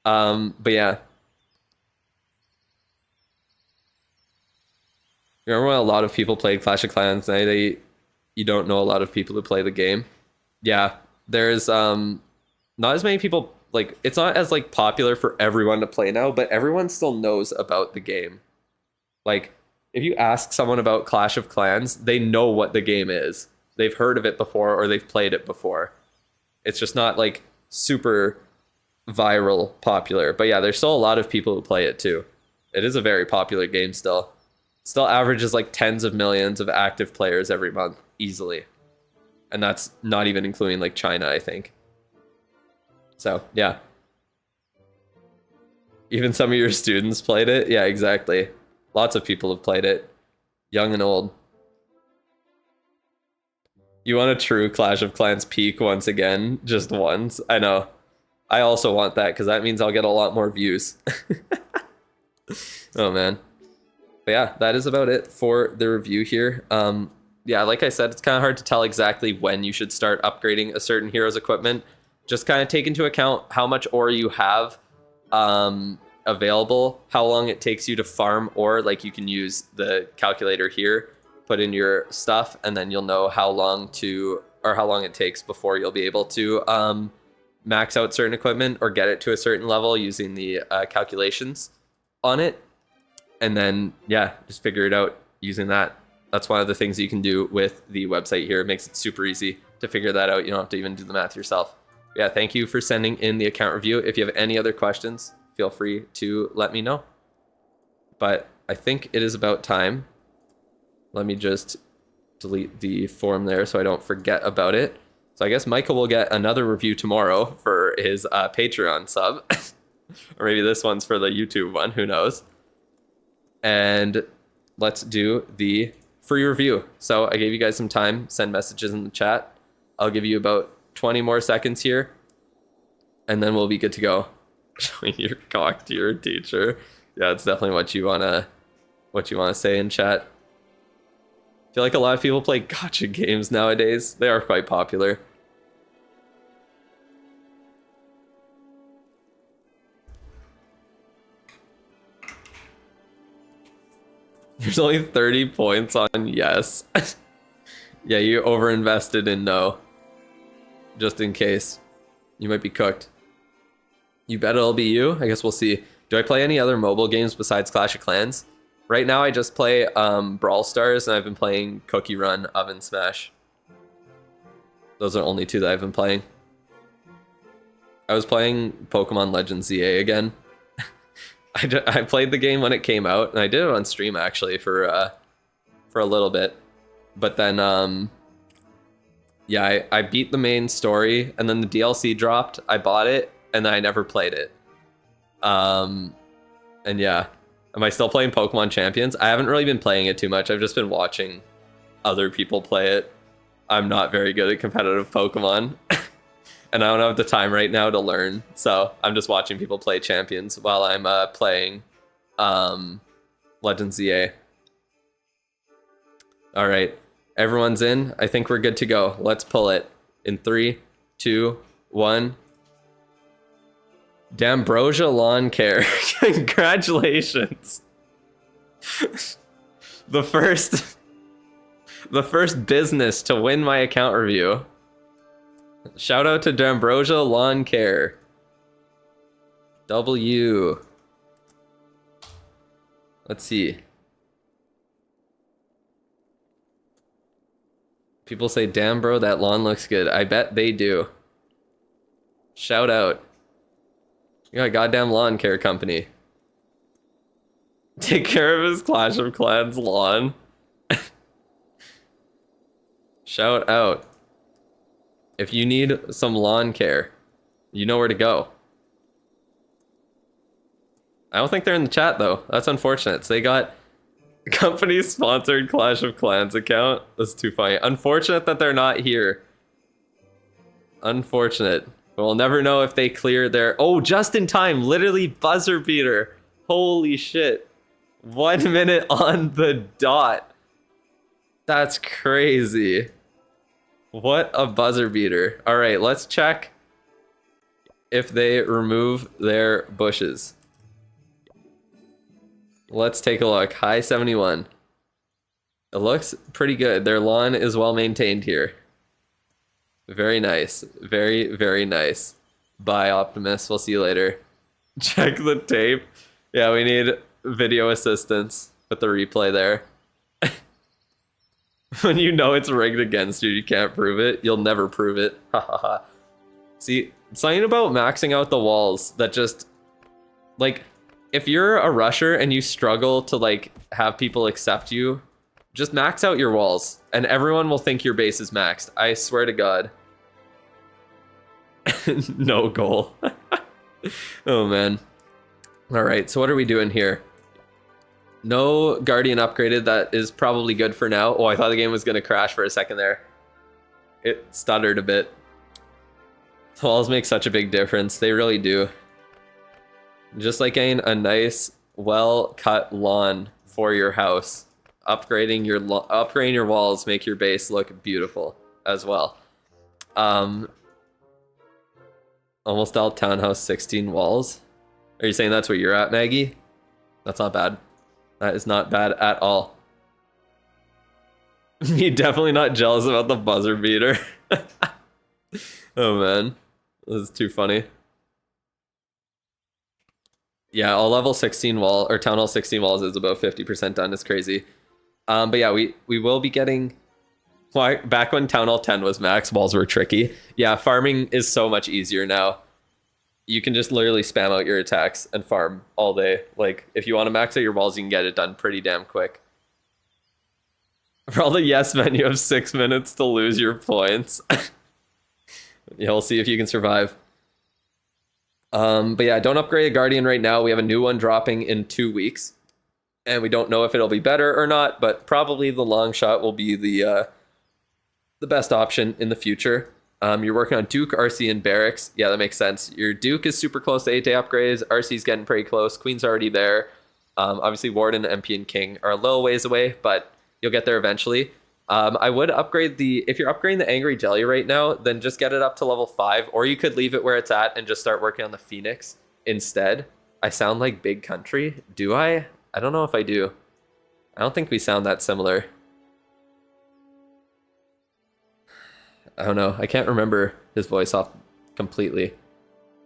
But yeah. Remember when a lot of people played Clash of Clans? Now they you don't know a lot of people who play the game. Yeah, there's not as many people, like it's not as like popular for everyone to play now, but everyone still knows about the game. Like if you ask someone about Clash of Clans, they know what the game is. They've heard of it before or they've played it before. It's just not like super viral popular. But yeah, there's still a lot of people who play it too. It is a very popular game still. Still averages like tens of millions of active players every month easily. And that's not even including like China, I think. So, yeah. Even some of your students played it. Yeah, exactly. Lots of people have played it. Young and old. You want a true Clash of Clans peak once again? Just once? I know. I also want that because that means I'll get a lot more views. Oh, man. But yeah, that is about it for the review here. Yeah, like I said, it's kind of hard to tell exactly when you should start upgrading a certain hero's equipment. Just kind of take into account how much ore you have available, how long it takes you to farm ore. Like you can use the calculator here, put in your stuff, and then you'll know how long it takes before you'll be able to max out certain equipment or get it to a certain level using the calculations on it. And then, yeah, just figure it out using that. That's one of the things you can do with the website here. It makes it super easy to figure that out. You don't have to even do the math yourself. Yeah, thank you for sending in the account review. If you have any other questions, feel free to let me know. But I think it is about time. Let me just delete the form there so I don't forget about it. So I guess Michael will get another review tomorrow for his Patreon sub. Or maybe this one's for the YouTube one, who knows. And let's do the free review. So I gave you guys some time, send messages in the chat. I'll give you about 20 more seconds here, and then we'll be good to go. Showing your cock to your teacher. Yeah, it's definitely what you wanna say in chat. I feel like a lot of people play gacha games nowadays. They are quite popular. There's only 30 points on yes. Yeah, you overinvested in no. Just in case. You might be cooked. You bet it'll be you? I guess we'll see. Do I play any other mobile games besides Clash of Clans? Right now I just play Brawl Stars, and I've been playing Cookie Run, Oven Smash. Those are only two that I've been playing. I was playing Pokemon Legends ZA again. I played the game when it came out, and I did it on stream actually for a little bit. But then, yeah, I beat the main story, and then the DLC dropped. I bought it, and then I never played it. And yeah, am I still playing Pokemon Champions? I haven't really been playing it too much. I've just been watching other people play it. I'm not very good at competitive Pokemon. And I don't have the time right now to learn, so I'm just watching people play Champions while I'm playing Legends ZA. All right, everyone's in. I think we're good to go. Let's pull it in 3, 2, 1. D'Ambrosia Lawn Care. Congratulations. The first business to win my account review. Shout out to D'Ambrosia Lawn Care. W. Let's see. People say, damn bro, that lawn looks good. I bet they do. Shout out. You got a goddamn lawn care company. Take care of his Clash of Clans lawn. Shout out. If you need some lawn care, you know where to go. I don't think they're in the chat though. That's unfortunate. So they got company-sponsored Clash of Clans account. That's too funny. Unfortunate that they're not here. Unfortunate. We'll never know if they clear their... Oh, just in time. Literally buzzer beater. Holy shit. 1 minute on the dot. That's crazy. What a buzzer beater. All right, let's check if they remove their bushes. Let's take a look. High 71. It looks pretty good. Their lawn is well maintained here. Very nice. Very, very nice. Bye, Optimus. We'll see you later. Check the tape. Yeah, we need video assistance with the replay there. When you know it's rigged against you, you can't prove it. You'll never prove it. Ha ha ha. See, something about maxing out the walls that just, like, if you're a rusher and you struggle to, like, have people accept you, just max out your walls and everyone will think your base is maxed. I swear to God. No goal. Oh, man. All right, so what are we doing here? No Guardian upgraded. That is probably good for now. Oh, I thought the game was going to crash for a second there. It stuttered a bit. Walls make such a big difference. They really do. Just like getting a nice, well-cut lawn for your house. Upgrading your walls make your base look beautiful as well. Almost all townhouse 16 walls. Are you saying that's where you're at, Maggie? That's not bad. That is not bad at all. Me definitely not jealous about the buzzer beater. Oh man, this is too funny. Yeah, all level 16 wall or town hall 16 walls is about 50% done. It's crazy. But yeah, we will be getting. Why back when town hall 10 was max, walls were tricky. Yeah, farming is so much easier now. You can just literally spam out your attacks and farm all day. Like, if you want to max out your walls, you can get it done pretty damn quick. For all the yes men, you have 6 minutes to lose your points. Yeah, we'll see if you can survive. But yeah, don't upgrade a Guardian right now. We have a new one dropping in 2 weeks. And we don't know if it'll be better or not, but probably the long shot will be the best option in the future. You're working on Duke, RC, and Barracks. Yeah, that makes sense. Your Duke is super close to 8-day upgrades. RC's getting pretty close. Queen's already there. Obviously, Warden, MP, and King are a little ways away, but you'll get there eventually. I would upgrade if you're upgrading the Angry Jelly right now, then just get it up to level 5, or you could leave it where it's at and just start working on the Phoenix instead. I sound like Big Country. Do I? I don't know if I do. I don't think we sound that similar. I don't know. I can't remember his voice completely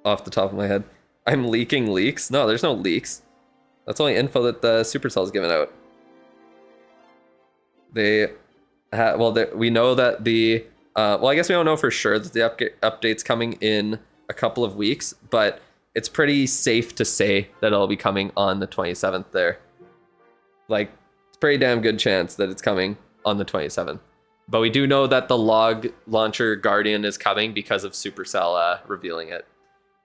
off the top of my head. I'm leaking leaks? No, there's no leaks. That's only info that the Supercell's given out. We know that the well, I guess we don't know for sure that the update's coming in a couple of weeks, but it's pretty safe to say that it'll be coming on the 27th there. Like, it's a pretty damn good chance that it's coming on the 27th. But we do know that the log launcher Guardian is coming because of Supercell revealing it.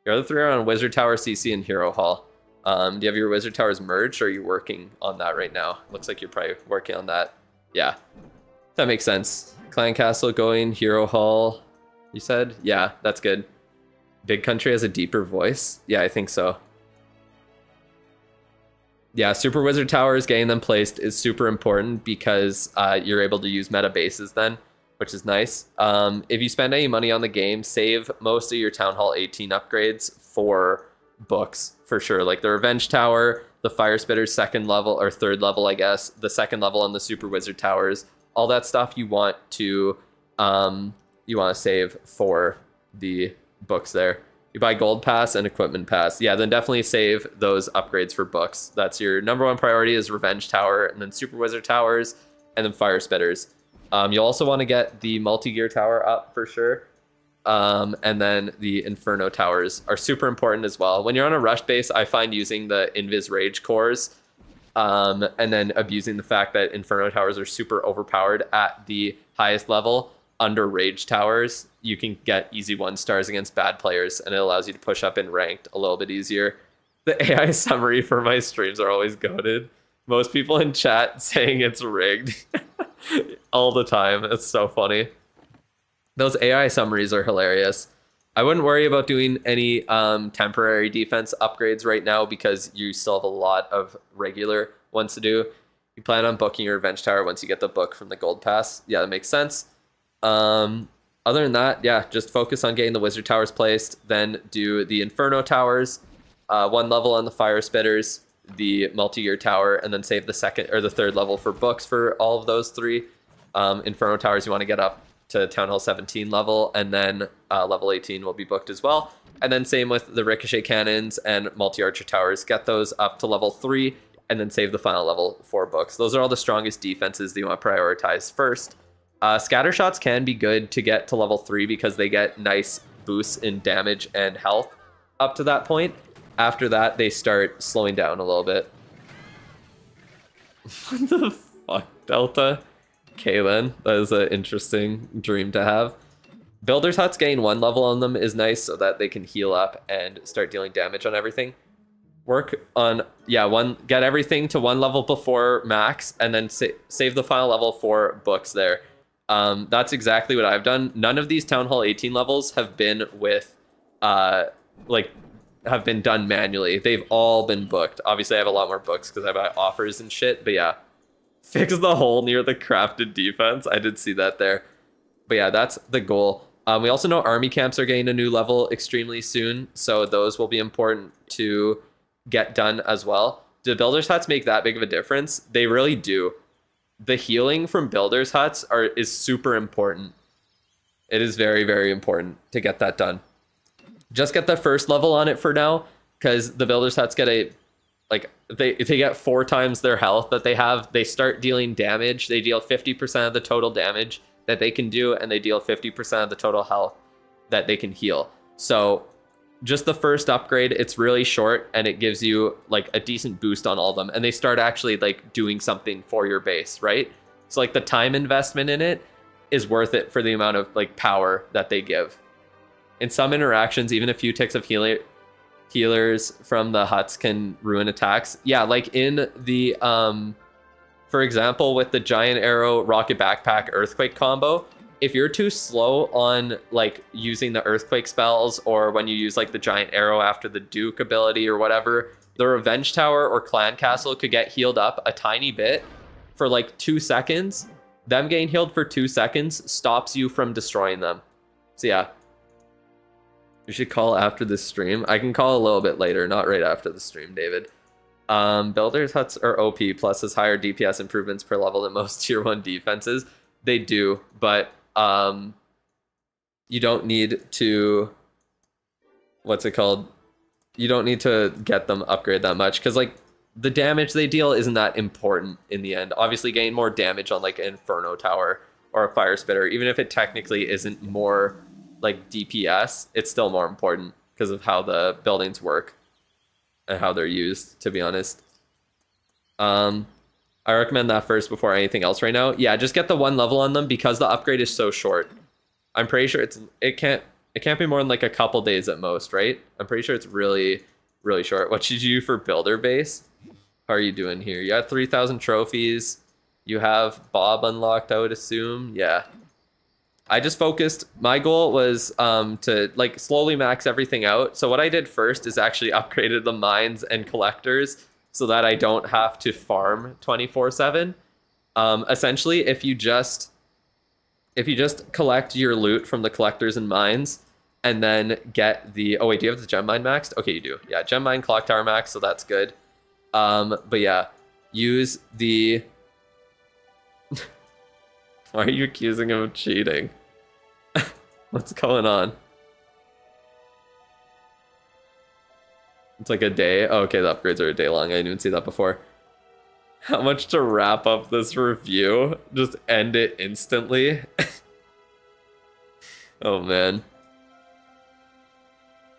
Your other three are on Wizard Tower, CC, and Hero Hall. Do you have your Wizard Towers merged, or are you working on that right now? Looks like you're probably working on that. Yeah, that makes sense. Clan Castle going, Hero Hall, you said? Yeah, that's good. Big Country has a deeper voice? Yeah, I think so. Yeah, Super Wizard Towers, getting them placed is super important because you're able to use meta bases then, which is nice. If you spend any money on the game, save most of your Town Hall 18 upgrades for books, for sure. Like the Revenge Tower, the Fire Spitter's second level, or third level, I guess, the second level on the Super Wizard Towers, all that stuff you want to save for the books there. You buy Gold Pass and Equipment Pass. Yeah, then definitely save those upgrades for books. That's your number one priority is Revenge Tower, and then Super Wizard Towers, and then Fire Spitters. You'll also want to get the Multi-Gear Tower up for sure. And then the Inferno Towers are super important as well. When you're on a rush base, I find using the Invis Rage cores, and then abusing the fact that Inferno Towers are super overpowered at the highest level. Under Rage Towers, you can get easy 1-stars against bad players, and it allows you to push up in ranked a little bit easier. The AI summary for my streams are always goated. Most people in chat saying it's rigged all the time. It's so funny. Those AI summaries are hilarious. I wouldn't worry about doing any temporary defense upgrades right now because you still have a lot of regular ones to do. You plan on booking your Revenge Tower once you get the book from the Gold Pass. Yeah, that makes sense. Other than that, yeah, just focus on getting the Wizard Towers placed, then do the Inferno Towers, 1 level on the Fire Spitters, the multi-year tower, and then save the second or the third level for books for all of those 3. Inferno towers you want to get up to Town Hall 17 level, and then level 18 will be booked as well. And then same with the ricochet cannons and multi-archer towers. Get those up to level 3, and then save the final level for books. Those are all the strongest defenses that you want to prioritize first. Scatter shots can be good to get to level 3 because they get nice boosts in damage and health up to that point. After that, they start slowing down a little bit. What the fuck, Delta? Kaylin, that is an interesting dream to have. Builder's Huts gain 1 level on them is nice so that they can heal up and start dealing damage on everything. Work on, get everything to 1 level before max, and then save the final level for books there. That's exactly what I've done. None of these Town Hall 18 levels have been with, have been done manually. They've all been booked. Obviously, I have a lot more books because I buy offers and shit, but yeah. Fix the hole near the crafted defense. I did see that there. But yeah, that's the goal. We also know army camps are getting a new level extremely soon, so those will be important to get done as well. Do Builder's Huts make that big of a difference? They really do. The healing from Builder's Huts is super important. It is very, very important to get that done. Just get the first level on it for now, because the Builder's Huts get they get 4 times their health that they have. They start dealing damage. They deal 50% of the total damage that they can do, and they deal 50% of the total health that they can heal. So just the first upgrade, it's really short, and it gives you like a decent boost on all of them, and they start actually like doing something for your base, right? So like the time investment in it is worth it for the amount of like power that they give. In some interactions, even a few ticks of healers from the huts can ruin attacks. Yeah, like in the for example, with the giant arrow rocket backpack earthquake combo, if you're too slow on like using the earthquake spells, or when you use like the giant arrow after the Duke ability or whatever, the revenge tower or clan castle could get healed up a tiny bit for like 2 seconds. Them getting healed for 2 seconds stops you from destroying them. So yeah, you should call after this stream. I can call a little bit later, not right after the stream, David. Builder's Huts are OP, plus has higher DPS improvements per level than most tier 1 defenses. They do, but you don't need to, what's it called? You don't need to get them upgrade that much, because like the damage they deal isn't that important in the end. Obviously gain more damage on like an Inferno Tower or a Fire Spitter, even if it technically isn't more like DPS, it's still more important because of how the buildings work and how they're used, to be honest. I recommend that first before anything else right now. Yeah, just get the 1 level on them because the upgrade is so short. I'm pretty sure it can't be more than like a couple days at most, right? I'm pretty sure it's really, really short. What should you do for builder base? How are you doing here? You got 3,000 trophies. You have Bob unlocked, I would assume. Yeah. I just focused, my goal was to like slowly max everything out. So what I did first is actually upgraded the mines and collectors so that I don't have to farm 24/7. Essentially, if you just collect your loot from the collectors and mines, and then get the, oh wait, do you have the gem mine maxed? Okay, you do. Yeah, gem mine clock tower max, so that's good. But yeah, use the why are you accusing him of cheating? What's going on? It's like a day. Oh, okay, the upgrades are a day long. I didn't even see that before. How much to wrap up this review? Just end it instantly. Oh man.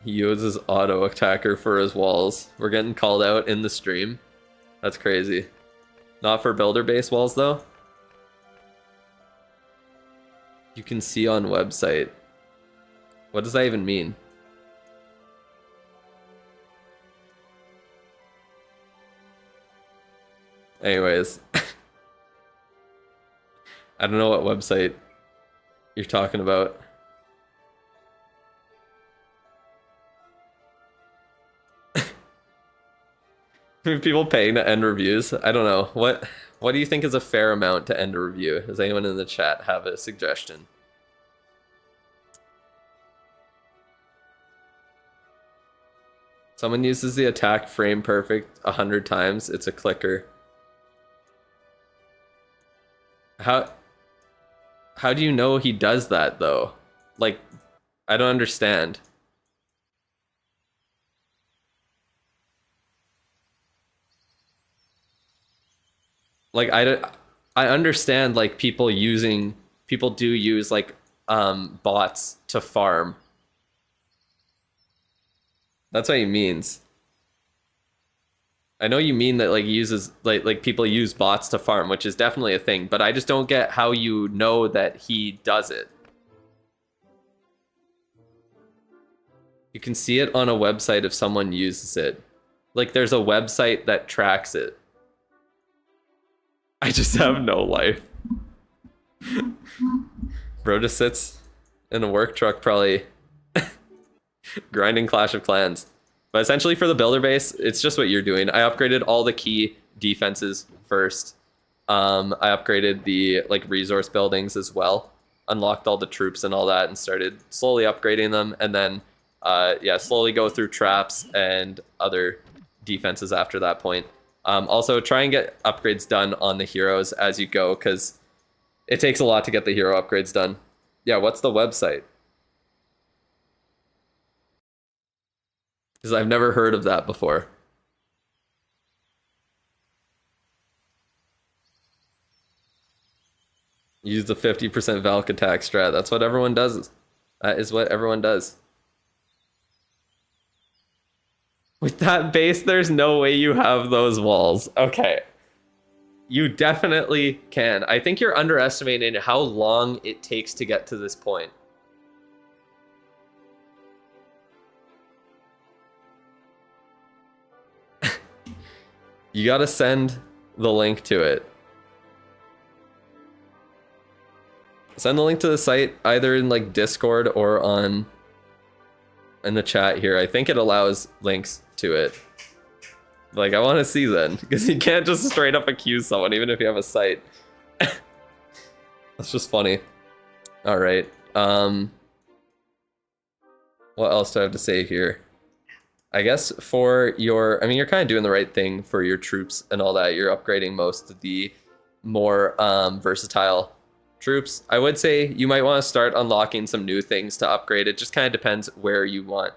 He uses auto attacker for his walls. We're getting called out in the stream. That's crazy. Not for builder base walls though. You can see on website. What does that even mean? Anyways. I don't know what website you're talking about. People paying to end reviews? I don't know. What do you think is a fair amount to end a review? Does anyone in the chat have a suggestion? Someone uses the attack frame perfect 100 times. It's a clicker. How do you know he does that though? Like, I don't understand. Like I understand like people do use like bots to farm. That's what he means. I know you mean that like uses like people use bots to farm, which is definitely a thing, but I just don't get how you know that he does it. You can see it on a website if someone uses it. Like there's a website that tracks it. I just have no life. Bro just sits in a work truck probably grinding Clash of Clans. But essentially for the builder base, it's just what you're doing. I upgraded all the key defenses first. I upgraded the like resource buildings as well. Unlocked all the troops and all that and started slowly upgrading them. And then, yeah, slowly go through traps and other defenses after that point. Also, try and get upgrades done on the heroes as you go, because it takes a lot to get the hero upgrades done. Yeah, what's the website? Because I've never heard of that before. Use the 50% Valk attack strat. That's what everyone does. That is what everyone does. With that base, there's no way you have those walls. Okay. You definitely can. I think you're underestimating how long it takes to get to this point. You gotta send the link to it. Send the link to the site either in like Discord or in the chat here. I think it allows links to it. Like, I want to see then, because you can't just straight up accuse someone even if you have a site. That's just funny. All right. What else do I have to say here? I guess for your, I mean, you're kind of doing the right thing for your troops and all that. You're upgrading most of the more versatile troops. I would say you might want to start unlocking some new things to upgrade. It just kind of depends where you want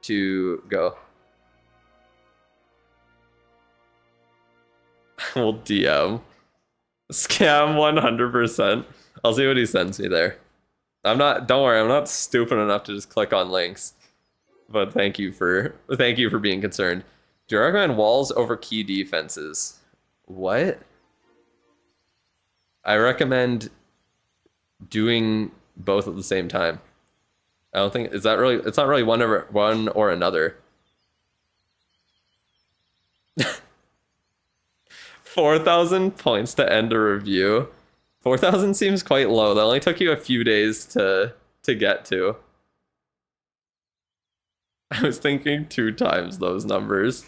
to go. We'll DM. Scam 100%. I'll see what he sends me there. Don't worry, I'm not stupid enough to just click on links. But thank you for being concerned. Do you recommend walls over key defenses? What? I recommend doing both at the same time. I don't think it's not really one or another. 4,000 points to end a review. 4,000 seems quite low. That only took you a few days to get to. I was thinking 2 times those numbers.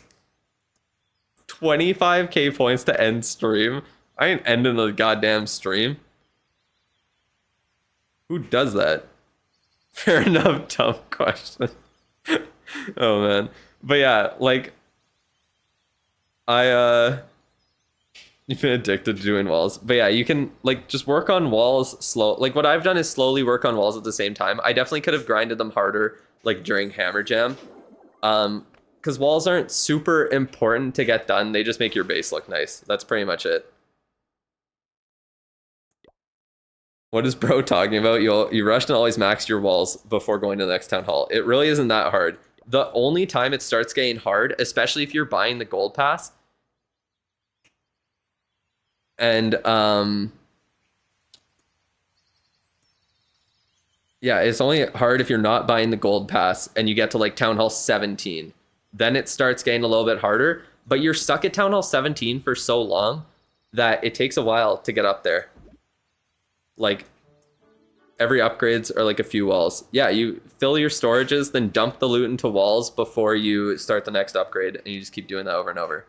25k points to end stream. I ain't ending the goddamn stream. Who does that? Fair enough, dumb question. Oh man. But yeah, like you've been addicted to doing walls. But yeah, you can like just work on walls slow. Like what I've done is slowly work on walls at the same time. I definitely could have grinded them harder like during Hammer Jam. Because walls aren't super important to get done. They just make your base look nice. That's pretty much it. What is bro talking about? You rushed and always maxed your walls before going to the next town hall. It really isn't that hard. The only time it starts getting hard, especially if you're buying the gold pass, and yeah, it's only hard if you're not buying the gold pass and you get to like Town Hall 17. Then it starts getting a little bit harder, but you're stuck at Town Hall 17 for so long that it takes a while to get up there. Like, every upgrades are like a few walls. Yeah, you fill your storages, then dump the loot into walls before you start the next upgrade, and you just keep doing that over and over.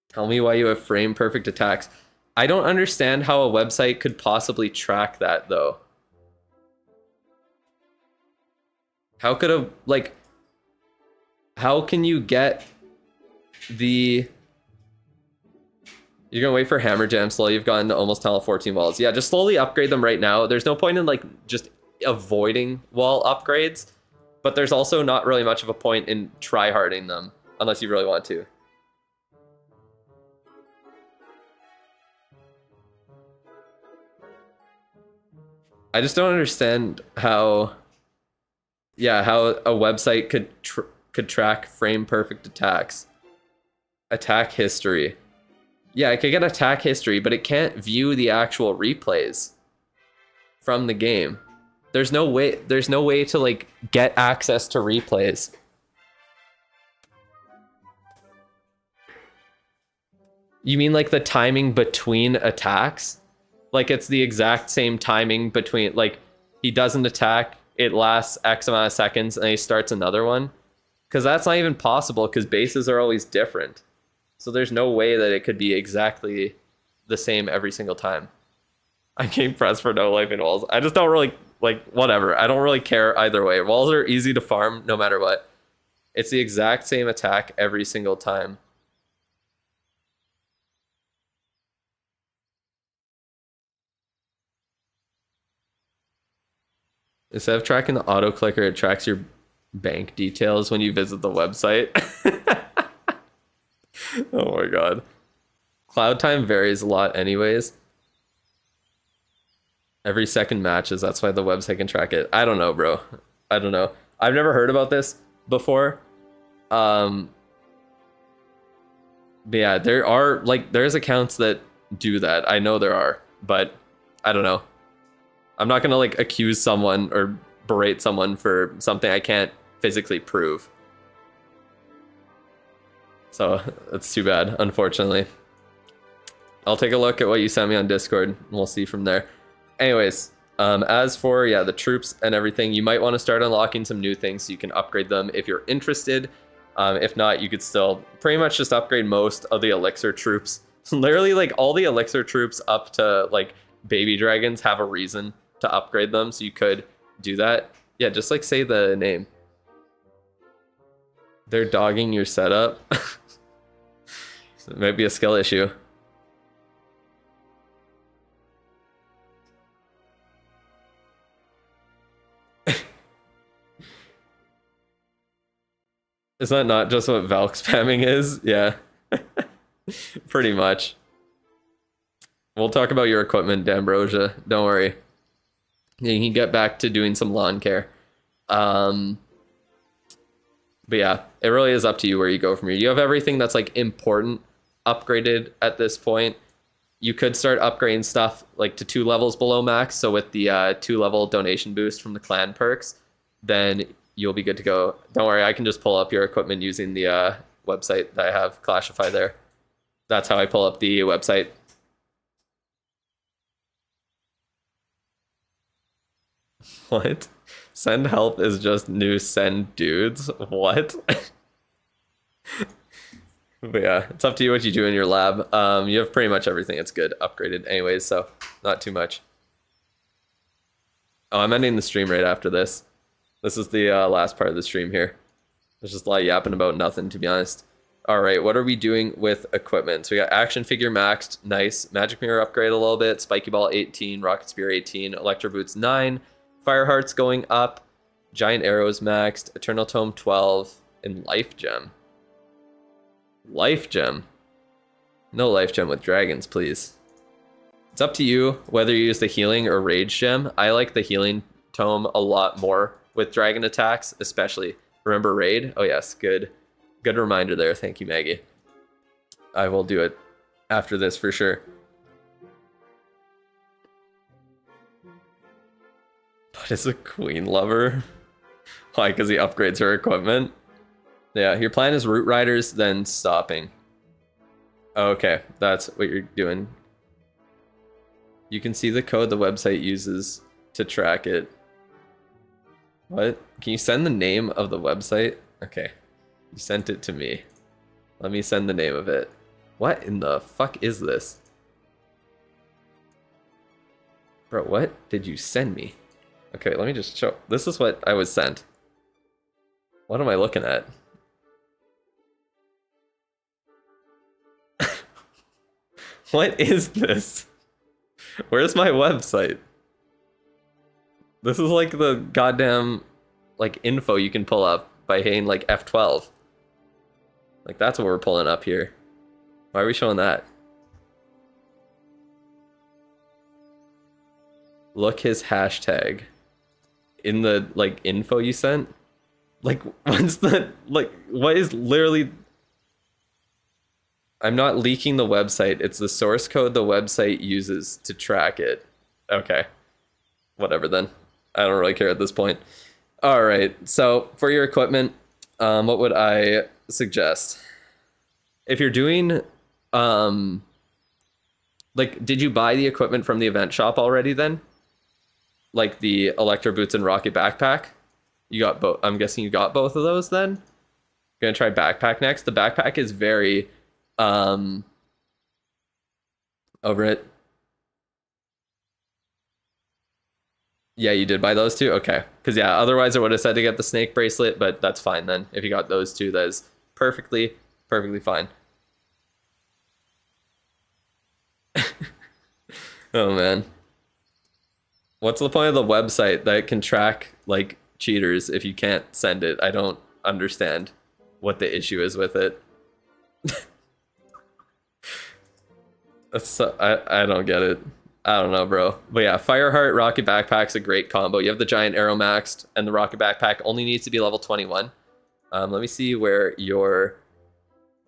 Tell me why you have frame perfect attacks. I don't understand how a website could possibly track that, though. How could a, like, how can you get the... You're gonna wait for Hammer Jam slow. You've gotten to almost all 14 walls. Yeah, just slowly upgrade them right now. There's no point in like just avoiding wall upgrades, but there's also not really much of a point in try-harding them unless you really want to. I just don't understand how, yeah, how a website could track frame perfect attacks. Attack history. Yeah, it could get attack history, but it can't view the actual replays from the game. There's no way to like get access to replays. You mean like the timing between attacks? Like it's the exact same timing between, like he does an attack, it lasts X amount of seconds, and he starts another one? Because that's not even possible because bases are always different. So there's no way that it could be exactly the same every single time. I game press for no life in walls. I just don't really, like, whatever. I don't really care either way. Walls are easy to farm no matter what. It's the exact same attack every single time. Instead of tracking the auto clicker, it tracks your bank details when you visit the website. Oh my god. Cloud time varies a lot anyways. Every second matches, that's why the website can track it. I don't know, bro. I don't know. I've never heard about this before. But yeah, there's accounts that do that. I know there are, but I don't know. I'm not gonna like accuse someone or berate someone for something I can't physically prove. So that's too bad, unfortunately. I'll take a look at what you sent me on Discord and we'll see from there. Anyways, as for, yeah, the troops and everything, you might want to start unlocking some new things so you can upgrade them if you're interested. If not, you could still pretty much just upgrade most of the elixir troops. Literally, like, all the elixir troops up to, like, baby dragons have a reason to upgrade them, so you could do that. Yeah, just, like, say the name. They're dogging your setup. So it might be a skill issue. Is that not just what Valk spamming is? Yeah. Pretty much. We'll talk about your equipment, D'Ambrosia. Don't worry. You can get back to doing some lawn care. But yeah, it really is up to you where you go from here. You have everything that's like important upgraded at this point. You could start upgrading stuff like to 2 levels below max. So with the 2-level donation boost from the clan perks, then you'll be good to go. Don't worry, I can just pull up your equipment using the website that I have, Clashify there. That's how I pull up the website. What? Send help is just new send dudes? What? But yeah, it's up to you what you do in your lab. You have pretty much everything that's good upgraded anyways, so not too much. Oh, I'm ending the stream right after this. This is the last part of the stream here. There's just a lot of yapping about nothing, to be honest. Alright, what are we doing with equipment? So we got action figure maxed, nice. Magic mirror upgrade a little bit, spiky ball 18, rocket spear 18, electro boots 9, fire hearts going up, giant arrows maxed, eternal tome 12, and life gem. Life gem. No life gem with dragons, please. It's up to you whether you use the healing or rage gem. I like the healing tome a lot more with dragon attacks, especially. Remember raid? Oh yes, good reminder there. Thank you, Maggie. I will do it after this for sure. But is a queen lover? Why? Because he upgrades her equipment? Yeah, your plan is root riders, then stopping. Okay, that's what you're doing. You can see the code the website uses to track it. What? Can you send the name of the website? Okay, you sent it to me. Let me send the name of it. What in the fuck is this? Bro, what did you send me? Okay, let me just show. This is what I was sent. What am I looking at? What is this? Where's my website? This is like the goddamn like info you can pull up by hitting like F12. Like that's what we're pulling up here. Why are we showing that? Look his hashtag in the like info you sent. Like what's the like what is literally I'm not leaking the website. It's the source code the website uses to track it. Okay. Whatever then. I don't really care at this point. All right. So for your equipment, what would I suggest? If you're doing, like, did you buy the equipment from the event shop already then? Like the Electro Boots and Rocket Backpack? You got both. I'm guessing you got both of those then? Gonna try backpack next. The backpack is very, over it. Yeah, you did buy those two? Okay. Because, yeah, otherwise I would have said to get the snake bracelet, but that's fine then. If you got those two, that is perfectly fine. Oh, man. What's the point of the website that can track, like, cheaters if you can't send it? I don't understand what the issue is with it. That's so, I don't get it. I don't know, bro. But yeah, Fireheart Rocket Backpack's a great combo. You have the giant arrow maxed, and the Rocket Backpack only needs to be level 21. Let me see where your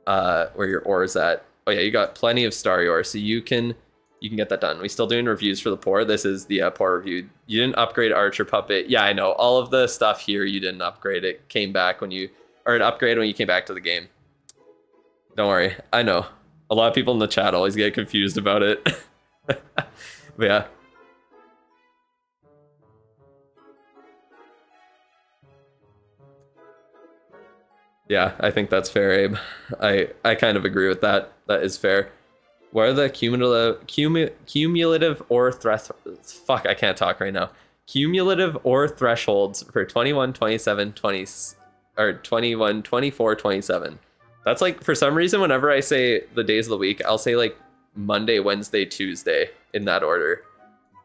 ore is at. Oh yeah, you got plenty of Starry ore, so you can get that done. We still doing reviews for the poor. This is the poor review. You didn't upgrade Archer Puppet. Yeah, I know. All of the stuff here you didn't upgrade. It came back when you, or it upgraded when you came back to the game. Don't worry, I know. A lot of people in the chat always get confused about it. But yeah. Yeah, I think that's fair, Abe. I kind of agree with that. That is fair. What are the cumulative ore fuck, I can't talk right now. Cumulative ore thresholds for 21, 27, 20 or 21, 24, 27. That's like, for some reason, whenever I say the days of the week, I'll say like Monday, Wednesday, Tuesday in that order.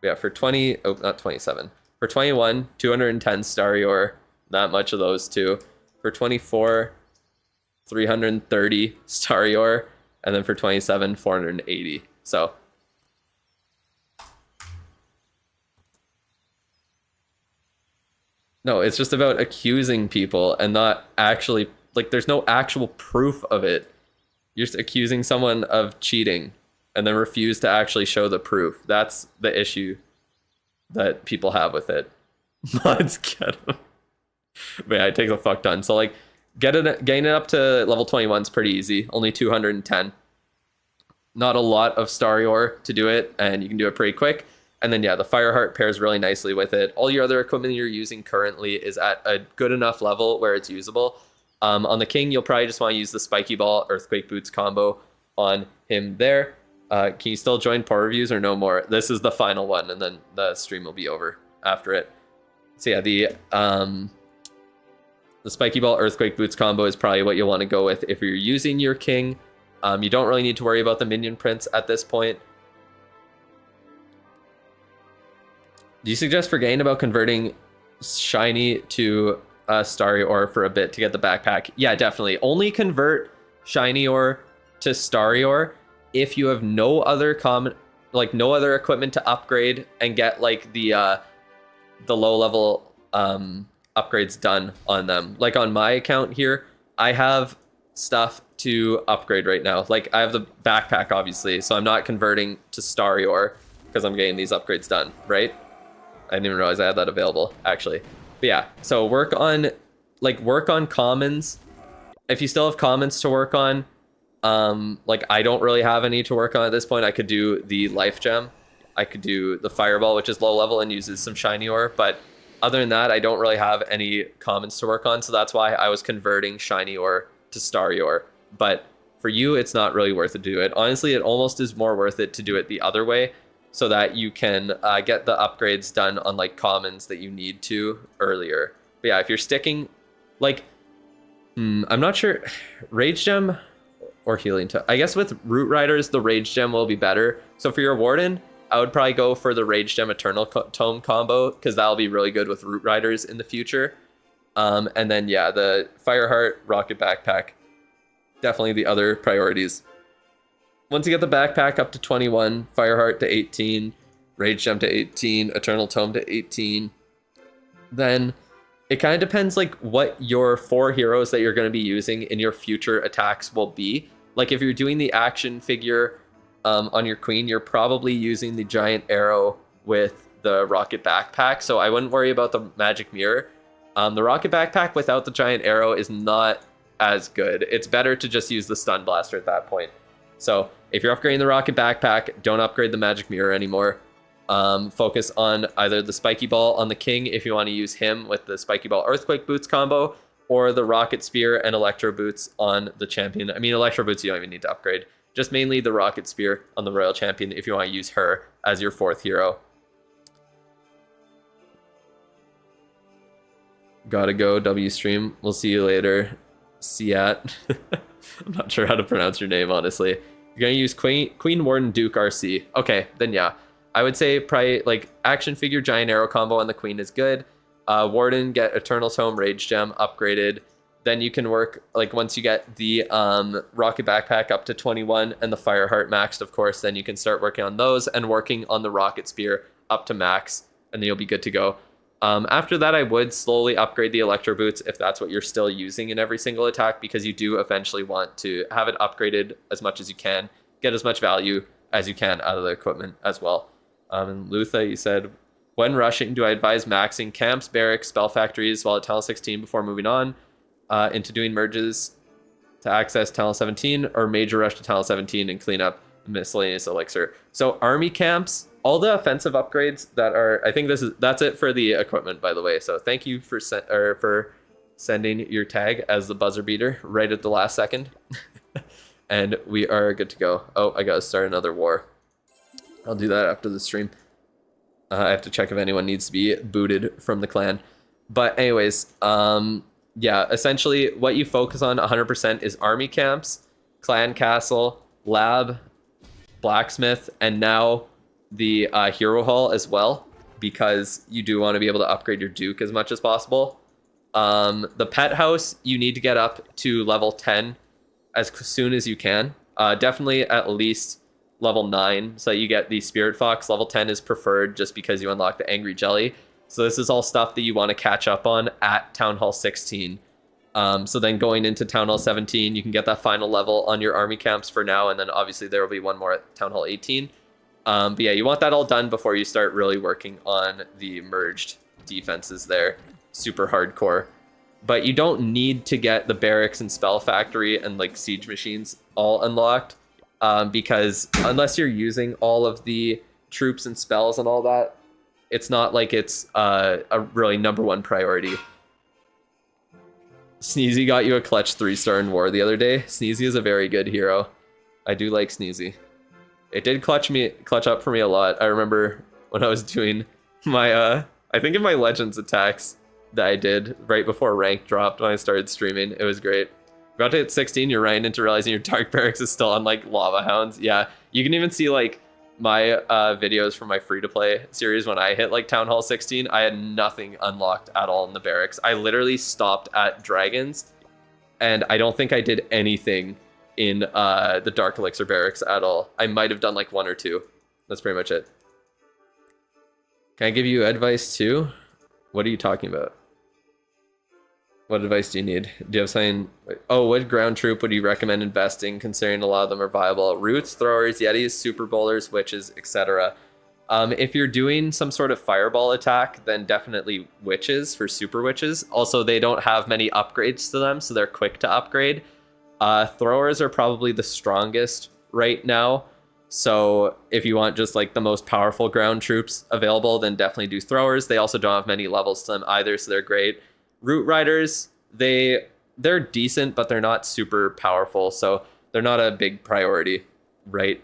Yeah, for 20, oh, not 27. For 21, 210 Starry ore, not much of those two. For 24, 330 Starry ore, and then for 27, 480. So no, it's just about accusing people and not actually, like, there's no actual proof of it. You're just accusing someone of cheating and then refuse to actually show the proof. That's the issue that people have with it. Let's get them. But yeah, it takes a fuck ton. So like getting it up to level 21 is pretty easy. Only 210. Not a lot of Starry ore to do it, and you can do it pretty quick. And then yeah, the Fireheart pairs really nicely with it. All your other equipment you're using currently is at a good enough level where it's usable. On the King, you'll probably just want to use the Spiky Ball Earthquake Boots combo on him there. Can you still join poor reviews or no more? This is the final one, and then the stream will be over after it. So yeah, the Spiky Ball Earthquake Boots combo is probably what you'll want to go with if you're using your King. You don't really need to worry about the minion prints at this point. Do you suggest forgetting about converting shiny to Starry ore for a bit to get the backpack? Yeah, definitely. Only convert shiny ore to Starry ore if you have no other no other equipment to upgrade and get like the low level upgrades done on them. Like on my account here, I have stuff to upgrade right now. Like I have the backpack obviously, so I'm not converting to Starry ore because I'm getting these upgrades done, right? I didn't even realize I had that available actually. But yeah, so work on commons. If you still have commons to work on, like I don't really have any to work on at this point. I could do the life gem. I could do the fireball, which is low level and uses some shiny ore, but other than that, I don't really have any commons to work on, so that's why I was converting shiny ore to Starry ore. But for you, it's not really worth it to do it. Honestly, it almost is more worth it to do it the other way, so that you can get the upgrades done on like commons that you need to earlier. But yeah, if you're sticking, like I'm not sure. Rage Gem or Healing Tome. I guess with Root Riders, the Rage Gem will be better. So for your Warden, I would probably go for the Rage Gem Eternal Tome combo, because that'll be really good with Root Riders in the future. And then, yeah, the Fireheart, Rocket Backpack, definitely the other priorities. Once you get the backpack up to 21, Fireheart to 18, Rage Gem to 18, Eternal Tome to 18, then it kind of depends like what your 4 heroes that you're going to be using in your future attacks will be. Like if you're doing the action figure on your queen, you're probably using the giant arrow with the rocket backpack, so I wouldn't worry about the magic mirror. The rocket backpack without the giant arrow is not as good. It's better to just use the stun blaster at that point. So if you're upgrading the rocket backpack, don't upgrade the magic mirror anymore. Focus on either the spiky ball on the king if you want to use him with the spiky ball earthquake boots combo, or the rocket spear and electro boots on the champion. I mean, electro boots you don't even need to upgrade, just mainly the rocket spear on the royal champion if you want to use her as your 4th hero. Gotta go, W stream. We'll see you later. Siat. I'm not sure how to pronounce your name, honestly. You're gonna use Queen Warden Duke RC. Okay, then yeah. I would say probably like action figure giant arrow combo on the queen is good. Warden, get Eternal Tome Rage Gem upgraded. Then you can work like once you get the rocket backpack up to 21 and the Fireheart maxed, of course, then you can start working on those and working on the rocket spear up to max, and then you'll be good to go. After that, I would slowly upgrade the electro boots if that's what you're still using in every single attack, because you do eventually want to have it upgraded as much as you can, get as much value as you can out of the equipment as well. And Lutha, you said, when rushing, do I advise maxing camps, barracks, spell factories while at Tunnel 16 before moving on into doing merges to access Tunnel 17, or major rush to Tunnel 17 and clean up miscellaneous elixir? So army camps, all the offensive upgrades that are, I think that's it for the equipment, by the way. So thank you for sending your tag as the buzzer beater right at the last second. And we are good to go. Oh, I gotta start another war. I'll do that after the stream. I have to check if anyone needs to be booted from the clan. But anyways, yeah, essentially what you focus on 100% is army camps, clan castle, lab, blacksmith, and now the hero hall as well, because you do want to be able to upgrade your duke as much as possible. The pet house, you need to get up to level 10 as soon as you can. Definitely at least level 9, so that you get the Spirit Fox. Level 10 is preferred just because you unlock the Angry Jelly. So this is all stuff that you want to catch up on at Town Hall 16. So then going into Town Hall 17, you can get that final level on your army camps for now, and then obviously there will be one more at Town Hall 18. But yeah, you want that all done before you start really working on the merged defenses there. Super hardcore. But you don't need to get the barracks and spell factory and like siege machines all unlocked. Because unless you're using all of the troops and spells and all that, it's not like it's a really #1 priority. Sneezy got you a clutch 3-star in war the other day. Sneezy is a very good hero. I do like Sneezy. It did clutch up for me a lot. I remember when I was doing my I think in my Legends attacks that I did right before rank dropped when I started streaming. It was great. About to hit 16, you're right into realizing your Dark Barracks is still on like Lava Hounds. Yeah, you can even see like my videos from my free-to-play series when I hit like Town Hall 16. I had nothing unlocked at all in the barracks. I literally stopped at dragons, and I don't think I did anything in the Dark Elixir barracks at all. I might have done like 1 or 2. That's pretty much it. Can I give you advice too? What are you talking about? What advice do you need? Do you have something? Oh, what ground troop would you recommend investing, considering a lot of them are viable? Roots, throwers, yetis, super bowlers, witches, etc. If you're doing some sort of fireball attack, then definitely witches for super witches. Also, they don't have many upgrades to them, so they're quick to upgrade. Throwers are probably the strongest right now. So if you want just like the most powerful ground troops available, then definitely do throwers. They also don't have many levels to them either, so they're great. Root riders, they're decent, but they're not super powerful, so they're not a big priority right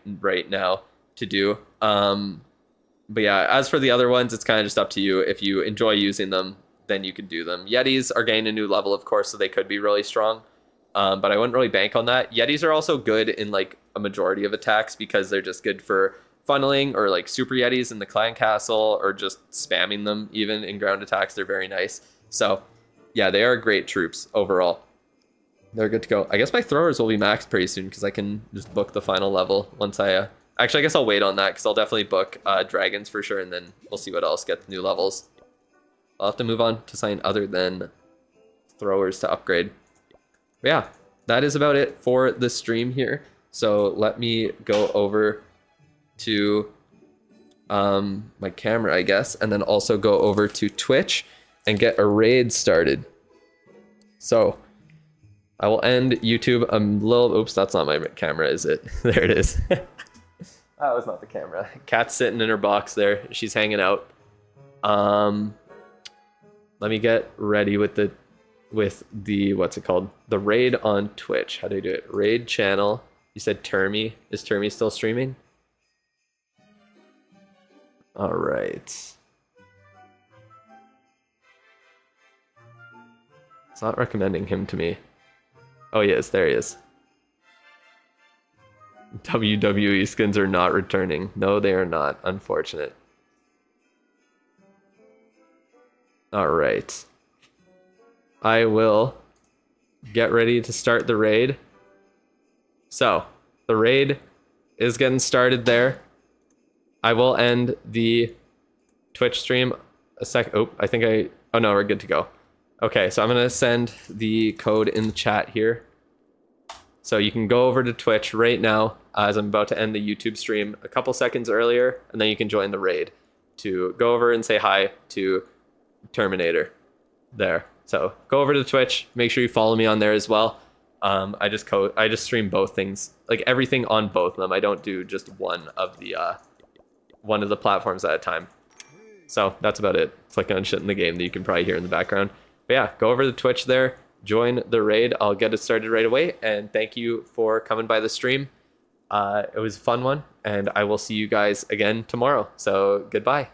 now to do. But yeah, as for the other ones, it's kind of just up to you. If you enjoy using them, then you could do them. Yetis are gaining a new level, of course, so they could be really strong. But I wouldn't really bank on that. Yetis are also good in like a majority of attacks because they're just good for funneling or like super Yetis in the clan castle or just spamming them even in ground attacks. They're very nice. So yeah, they are great troops overall. They're good to go. I guess my throwers will be maxed pretty soon because I can just book the final level once I... Actually, I guess I'll wait on that because I'll definitely book dragons for sure, and then we'll see what else gets new levels. I'll have to move on to something other than throwers to upgrade. But yeah, that is about it for the stream here. So let me go over to my camera, I guess, and then also go over to Twitch and get a raid started. So I will end YouTube a little... Oops, that's not my camera, is it? There it is. That was not the camera. Cat's sitting in her box there. She's hanging out. Let me get ready with the what's it called? The raid on Twitch. How do I do it? Raid channel. You said Termy. Is Termy still streaming? All right. It's not recommending him to me. Oh, he is. There he is. WWE skins are not returning. No, they are not. Unfortunate. All right. I will get ready to start the raid. So, the raid is getting started there. I will end the Twitch stream a sec. Oh, oh no, we're good to go. Okay, so I'm going to send the code in the chat here. So you can go over to Twitch right now as I'm about to end the YouTube stream a couple seconds earlier, and then you can join the raid to go over and say hi to Terminator there. So go over to Twitch, make sure you follow me on there as well. I just stream both things, like everything on both of them. I don't do just one of the platforms at a time. So that's about it. Click on shit in the game that you can probably hear in the background. But yeah, go over to Twitch there, join the raid. I'll get it started right away. And thank you for coming by the stream. It was a fun one, and I will see you guys again tomorrow. So goodbye.